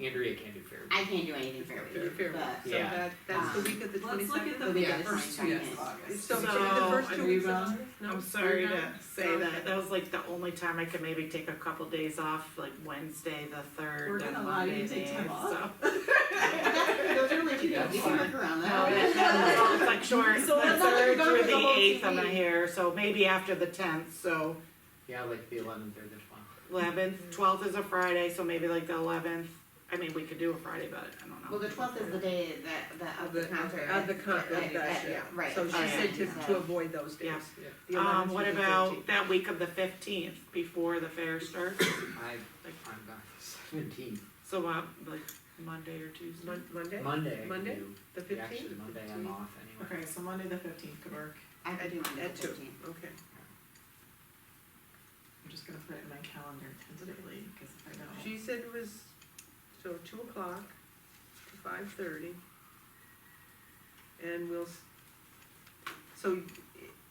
Andrea can't do Fairview. I can't do anything fair To be fair, but, so Yeah. that's the week of the 22nd? Let's look at The the week of the first 2 weeks of 22nd. August. So So, the first are 2 you weeks of gone? August? No? I'm sorry You're to not? say Okay. that was like the only time I could maybe take a couple days off, like Wednesday the 3rd We're and gonna allow you Monday to the take time 8th, off. so. those are only 2 days, we can work around No, that. that's it's like short, the So let's not let you 3rd go through for the the whole 8th I'm not 2 here, so maybe after the 10th, so Yeah, like the 11th or the 12th. 11th, 12th is a Friday, so maybe like the 11th. I mean, we could do a Friday, but I don't know. Well, the 12th is the day of the concert. Of the con, Yeah, right. So she Okay. said to avoid those days. Yeah. The 11th What through the about 13th. that week of the 15th, before the fair starts? I'm gone 17th. So, like Monday or Tuesday? Monday, Monday I can Monday? do. the Yeah, 15th? actually, Monday I'm off anyway. Okay, so Monday the 15th could work. I could do Monday At the 2, 15th. okay. I'm just gonna put it in my calendar tentatively, because if I don't. She said it was, so 2 o'clock to 5:30. And so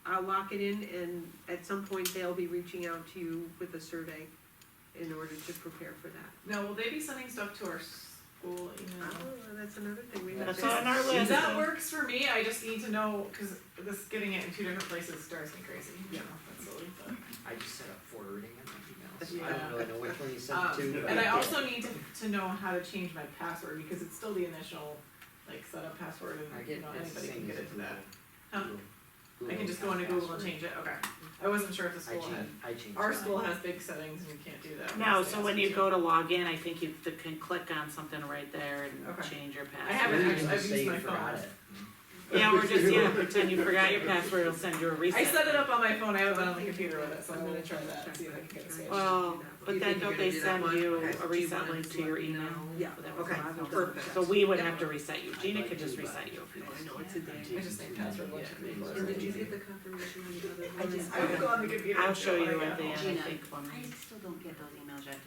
I'll lock it in, and at some point they'll be reaching out to you with a survey in order to prepare for that. Now, will they be sending stuff to our school email? Oh, that's another thing we have That's to. on our If list. that works for me, I just need to know, cause this getting it in 2 different places drives me crazy, you know, that's silly, but. I just set up forwarding in my email, so I Yeah. don't really know which one you sent it to. but And I yeah. also need to know how to change my password, because it's still the initial, like, setup password, I and, get, you know, it's the anybody same can as get into that. Google. Huh? Google I can just go into account Google and password. change it, okay. I wasn't sure if the I school had, changed our mine. school has big settings and you can't do that. No, unless they so ask when you you to. go to log in, I think you can click on something right there and Okay. change your I password. haven't Or you actually- can I've just say used you my forgot phone. it. Yeah, or just, yeah, pretend you forgot your password, it'll send you a reset. I set it up on my phone, I haven't been on the computer with it, so I'm gonna try that, and see if I can get it saved. Well, but then don't they send you a reset link to your email? Yeah, Okay, perfect. so we would have to reset you, Gina could just reset you if you want. I know, it's a day, I just think password once you And before. did you get the confirmation on the other I one? just, I would go on the computer. I'll and show do it you when I at the get end, home. I Gina, think, when. I still don't get those emails yet.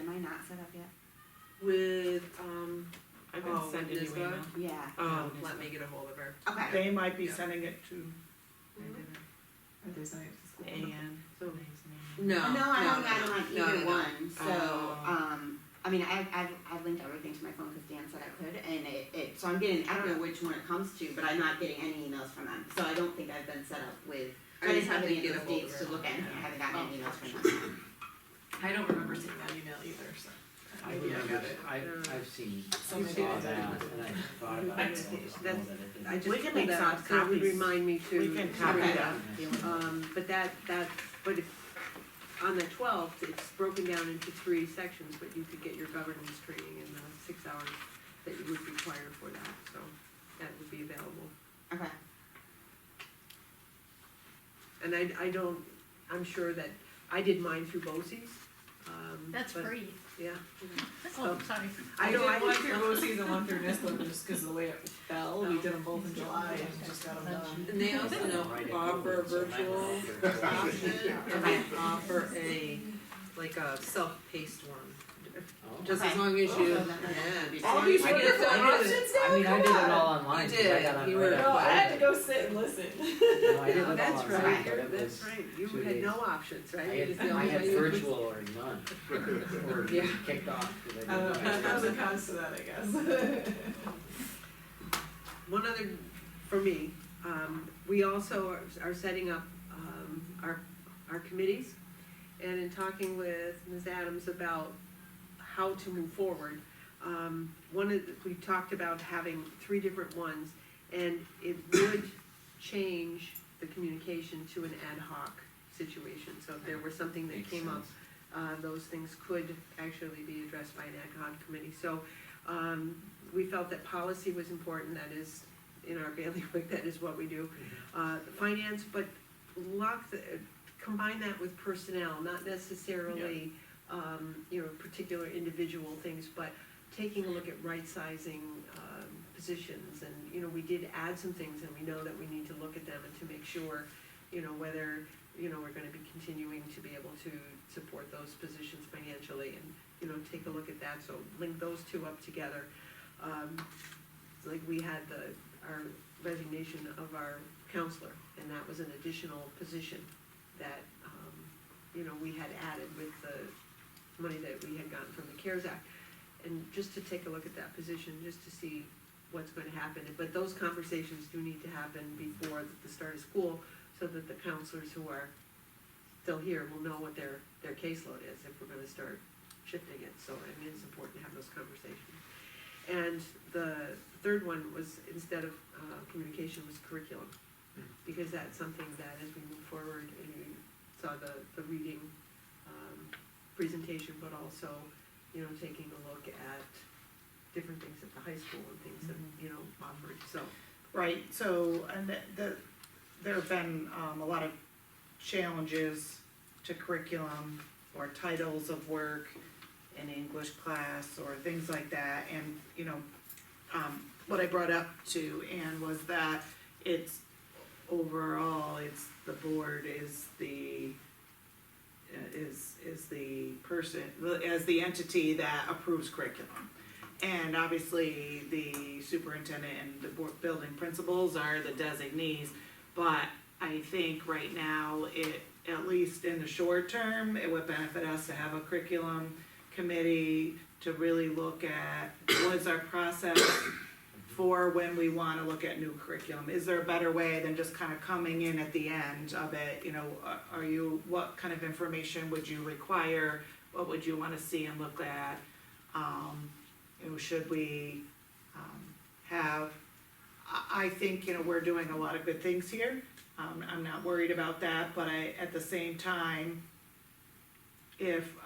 Am I not set up yet? With, I've been sending you Nisba? email. Yeah. Oh, Let me get a hold of her. Okay. they might be sending it to Are they sending it to school? Ann. So- No, I don't got them on no, either no. one, so, Oh. I mean, I've linked everything to my phone because Dan said I could, and so I'm getting, I don't know which one it comes to, but I'm not getting any emails from them, so I don't think I've been set up with, I just haven't get get a those hold of dates her. to look at, and I haven't gotten any emails from them. I don't remember seeing that email either, so. I Maybe I remember, got it. I've seen, So saw maybe that, I and did. I thought about it, That's- I don't know that's- that it did. I just We can pulled make that soft up, so it would copies. remind me to. We can copy Okay. that. But but if, on the 12th, it's broken down into 3 sections, but you could get your governance training in the 6 hours that you would require for that, so that would be available. Okay. And I don't, I'm sure that, I did mine through BOCES. That's but- free. Yeah. Oh, sorry. I did know, one through BOCES and one through NISBA, just because of the way it fell, we did them both in July and just got them done. And they also Right, offer a so that virtual was- option, and they offer like a self-paced one. Oh. Just as Okay. long as you, Oh, yeah. All these I did wonderful it- I did options it- now, I mean, I come did it on. all online, You 'cause I did, got on you right were- after No, I had to it. go sit and listen. No, I did it all That's online, right, but it that's was, right, you 2 had days. no options, right? I It was the had, I only had way you could- virtual or none, or Yeah. kicked off, cause I didn't I don't know, know. pros and cons to that, I guess. One other, for me, we also are setting up, our committees. And in talking with Ms. Adams about how to move forward, we talked about having 3 different ones, and it would change the communication to an ad hoc situation. So if there were something that Makes came up, sense. those things could actually be addressed by an ad hoc committee. So, we felt that policy was important, that is, in our bailiwick, that is what we do. Finance, but combine that with personnel, not necessarily, particular individual things, but taking a look at right-sizing, positions, and, we did add some things, and we know that we need to look at them and to make sure, whether, we're gonna be continuing to be able to support those positions financially, and, take a look at that, so link those 2 up together. Like we had our resignation of our counselor, and that was an additional position that, we had added with the money that we had gotten from the CARES Act. And just to take a look at that position, just to see what's going to happen. But those conversations do need to happen before the start of school, so that the counselors who are still here will know what their caseload is if we're gonna start shifting it. So, I mean, it's important to have those conversations. And the 3rd one was, instead of communication, was curriculum. Because that's something that as we move forward, and we saw the reading presentation, but also, taking a look at different things at the high school and things that, offered, so. Right, so, and there have been, a lot of challenges to curriculum or titles of work in English class or things like that, and, what I brought up to Ann was that it's, overall, it's, the board is the person, as the entity that approves curriculum. And obviously, the superintendent and the building principals are the designees, but I think right now, at least in the short term, it would benefit us to have a curriculum committee to really look at what's our process for when we wanna look at new curriculum. Is there a better way than just kind of coming in at the end of it, what kind of information would you require? What would you wanna see and look at? Should we, have, I think, we're doing a lot of good things here. I'm not worried about that, but at the same time,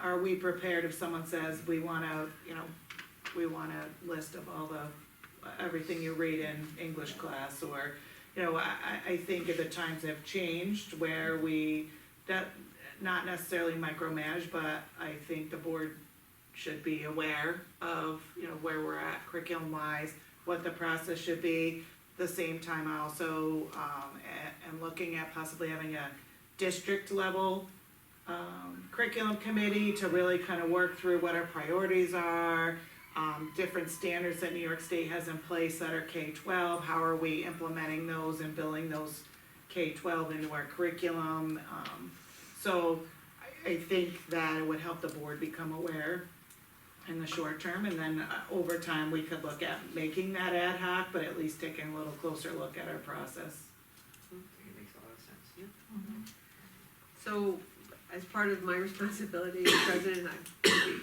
are we prepared if someone says, we want a list of all the everything you read in English class, or, you know, I think the times have changed where that, not necessarily micromanage, but I think the board should be aware of, you know, where we're at curriculum wise, what the process should be. At the same time, I also, am looking at possibly having a district level curriculum committee to really kind of work through what our priorities are, different standards that New York State has in place that are K-12, how are we implementing those and building those K-12 into our curriculum. So I think that it would help the board become aware in the short term, and then over time, we could look at making that ad hoc, but at least taking a little closer look at our process. I think it makes a lot of sense, yeah. So, as part of my responsibility as president, I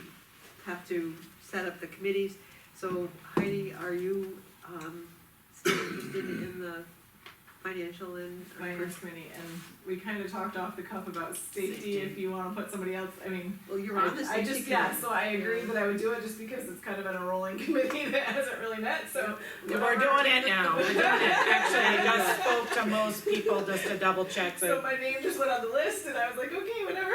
have to set up the committees. So Heidi, are you, still interested in the financial and? Finance committee, and we kind of talked off the cuff about safety, if you wanna put somebody else, I mean. Well, you're on the I safety just, yeah, committee. so I agreed that I would do it just because it's kind of an enrolling committee that hasn't really met, so. We're doing it now, we're doing it. Actually, I just spoke to most people just to double check So that. my name just went on the list, and I was like, okay, whatever.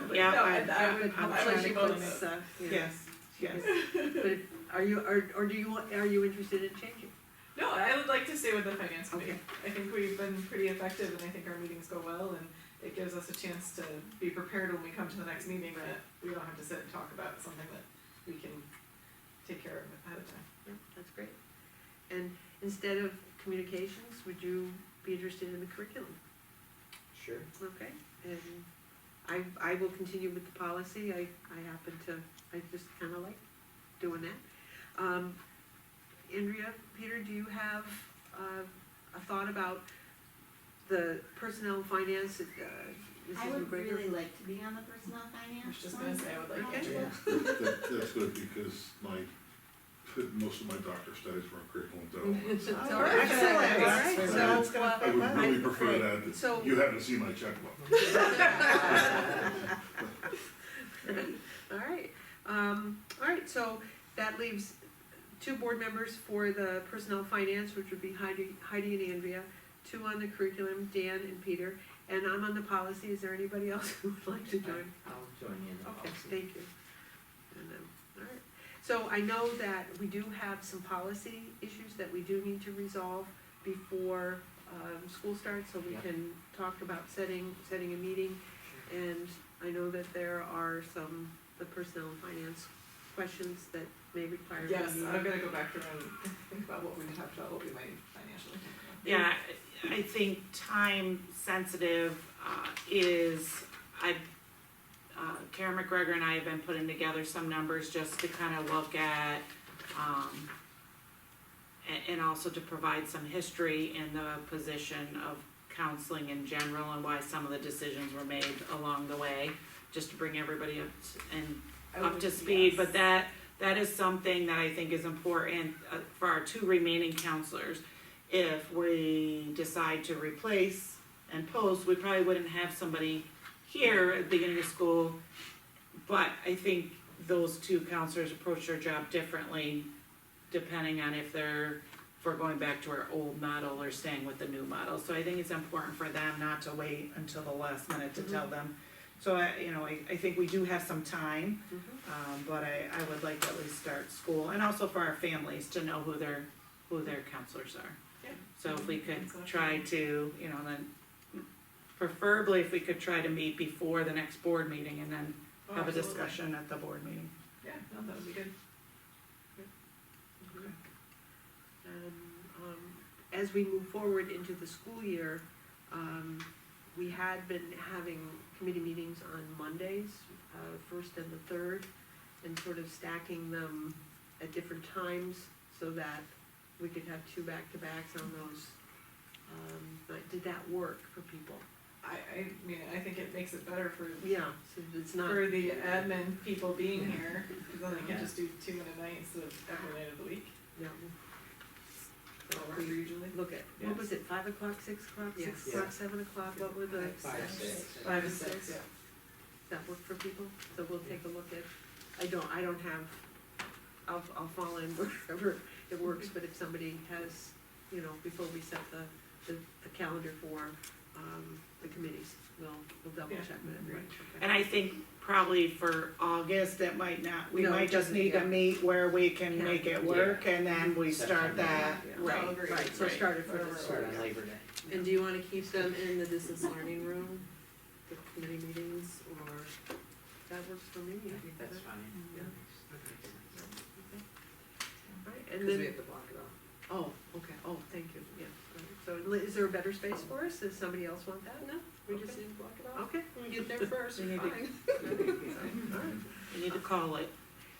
But Yeah, no, I I would Actually, be willing puts, to. yeah. Yes, yes. But are you, or do you, are you interested in changing? No, I would like to stay with the finance committee. Okay. I think we've been pretty effective, and I think our meetings go well, and it gives us a chance to be prepared when we come to the next meeting, that we don't have to sit and talk about something that we can take care of ahead of time. Yeah, that's great. And instead of communications, would you be interested in the curriculum? Sure. Okay, and I will continue with the policy, I happen to, I just kinda like doing that. Andrea, Peter, do you have, a thought about the personnel and finance, I Mrs. would McGregor? really like to be on the personnel finance. I was just one. gonna say, I would like Okay. to. Yeah, that's good, because most of my doctor studies were on curriculum development. So, Oh, all right, excellent. all right, That's so, gonna I would really I- prefer that, so- you haven't seen my checkbook. all right, so that leaves two board members for the personnel finance, which would be Heidi and Andrea, two on the curriculum, Dan and Peter, and I'm on the policy. Is there anybody else who would like to join? I'll join you in the Okay, policy. thank you. And, all right, so I know that we do have some policy issues that we do need to resolve before, school starts, so we Yeah. can talk about setting a meeting. And I know that there are the personnel and finance questions that may require. a Yes, meeting. I'm gonna go back through and think about what we talked about, what we might financially think about. Yeah, I think time sensitive, Karen McGregor and I have been putting together some numbers just to kind of look at, and also to provide some history in the position of counseling in general and why some of the decisions were made along the way, just to bring everybody up to speed, but that is something that I think is important for our two remaining counselors. If we decide to replace and post, we probably wouldn't have somebody here at the beginning of school, but I think those two counselors approach their job differently depending on if we're going back to our old model or staying with the new model. So I think it's important for them not to wait until the last minute to tell them. So I think we do have some time, but I would like to at least start school, and also for our families to know who their counselors are. Yeah. So if we could Exactly. try to, then preferably if we could try to meet before the next board meeting and then Oh, have a absolutely. discussion at the board meeting. Yeah, no, that would be good. And, as we move forward into the school year, we had been having committee meetings on Mondays, first and the third, and sort of stacking them at different times so that we could have two back-to-backs on those. But did that work for people? I mean, I think it makes it better for Yeah, so it's not. for the admin people being here, because then they can just do 2 minute night instead of every night of the week. Yeah, That'll work for you usually. look at, what was it, 5 o'clock, 6 o'clock, Yes. 6 o'clock, 7 o'clock, what were the? 5, 6. 5 to 6, yeah. Does that work for people? So we'll take a look at, I don't have, I'll fall in wherever, it works, but if somebody has, you know, before we set the calendar for, the committees, we'll double check with everyone. And I think probably for August, it might not, we No, might it just doesn't, need to yeah. meet where we can Yeah. make it work, and then we start that, Yeah. right, Agreed. Right, so right. start it for the. Start on Labor Day. And do you wanna keep them in the distance learning room, the committee meetings, or, that works for me? I think that's fine. Yeah. That makes sense. Right, and Cause then. we have to block it off. Oh, okay, oh, thank you, yeah. So is there a better space for us? Does somebody else want that? No, we just need to block it off. Okay. We get there first, We we're need to- fine. All right. We need to call it.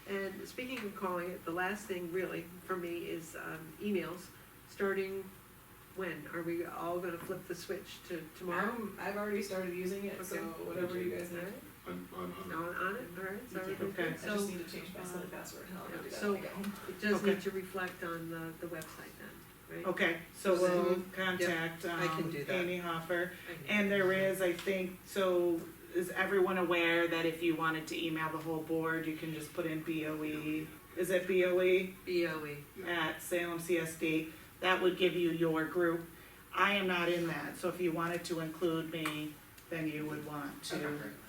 And speaking of calling it, the last thing really for me is emails, starting when? Are we all gonna flip the switch to tomorrow? I've already started using it, so Okay. whatever you guys All need. right, On on it, all right, so Okay. everybody's Okay. good. I just So need to change my silly password, and I'll Yeah, do that so- when I get home. it does Okay. need to reflect on the website then, right? Okay, so we'll contact, I can do that. Amy Hoffer. I can- And there is, I think, so is everyone aware that if you wanted to email the whole board, you can just put in BOE, is it BOE? BOE. At Salem CSD, that would give you your group. I am not in that, so if you wanted to include me, then you would want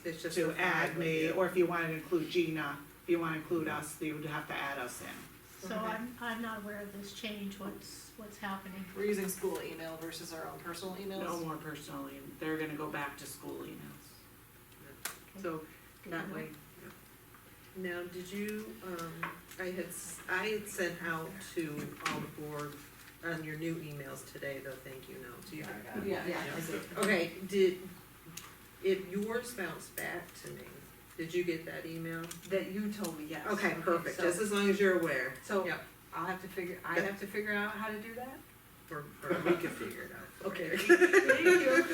It's just to the add five me, of you. or if you wanted to include Gina, if you wanna include us, you would have to add us in. So I'm not aware of this change, what's happening. We're using school email versus our own personal emails. No more personally, they're gonna go back to school emails. So that way. Now, did you, I had sent out to all the board on your new emails today, though, thank you notes. You- I got it. Yeah. Okay, if yours bounced back to me, did you get that email? That you told me, yes. Okay, perfect, so- just as long as you're aware, So Yep. I have to figure out how to do that? or we can figure it out. Okay. Thank you.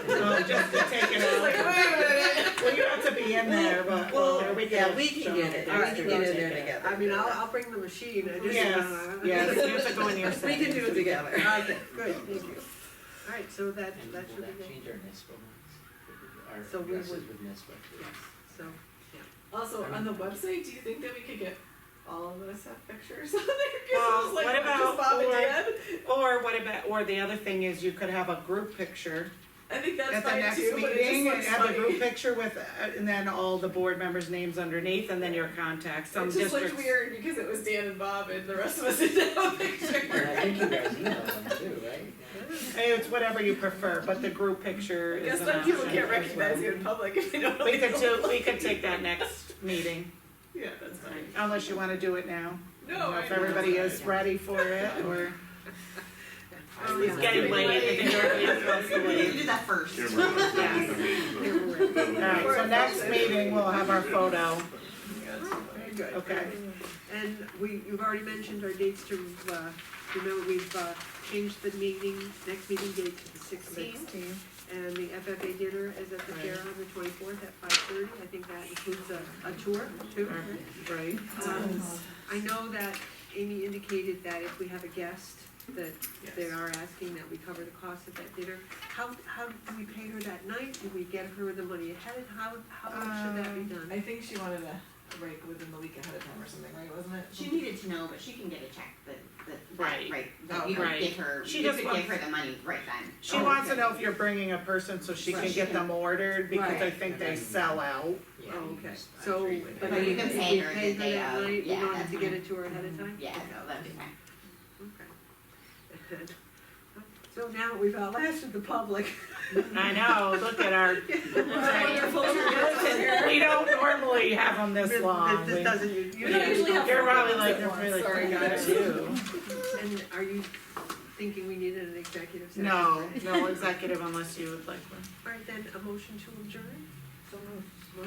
Well, just to take it out. Well, you have to be in there, but, Well, we yeah, can. we can get it, All we right, can we'll get in take there it. together. I mean, I'll bring the machine, I just. Yes, yes, you have to go in your We settings. can do it together. Okay, good, thank you. All right, so that And should will be that good. change our NISBA ones? Our So we addresses would- with NISBA too? Yes, so, Also, on the website, do you think that we could get all of us have pictures on there? 'Cause Well, it was like, what just about- Bob and or- Dan? Or the other thing is you could have a group picture I think that's at the fine next too, but it meeting, just and looks have a funny. group picture with, and then all the board members' names underneath, and then your contacts, some It just districts. looked weird because it was Dan and Bob and the rest of us didn't have a picture. And I think you guys emailed them too, right? Hey, it's whatever you prefer, but the group picture I is guess an some people option can't as recognize well. you in public if they don't know. We could take that next meeting, Yeah, that's fine. unless you wanna do it now. I don't know No, if everybody is ready for it, or. Oh, It's yeah. getting late, I think everybody wants to You leave. do that first. Alright, so next meeting, we'll have our photo, Very good. okay. And you've already mentioned our dates to, remember, we've changed the next meeting date to the 16th. And the FFA dinner is at the fair on the 24th at 5:30. I think that includes a tour too. Right. I know that Amy indicated that if we have a guest, that they are asking that we cover the cost of that dinner. How do we pay her that night? Do we get her the money ahead? How should that be done? I think she wanted a break within the week ahead of time or something, right, wasn't it? She needed to know, but she can get a check that Right. that you Right. could give her, She you just could wants- give her the money right then. She wants to know if you're bringing a person so she can Right. get them ordered, because I Right. think they sell out. Yeah, Oh, you okay. just- I So, agree with but that. you can if pay we her pay the day that of. night, we Yeah, don't have that's to get fine. it to her ahead of time? Yeah, no, that'd be fine. Okay. So now we've outlasted the public. I know, look at our, we don't normally have them this long. This We- doesn't, We don't usually have You're four probably meetings like, at you're once. probably like, Sorry, look at guys. you. And are you thinking we needed an executive session? No, no executive unless you would like one. All right, then, a motion to adjourn? So moved. Motion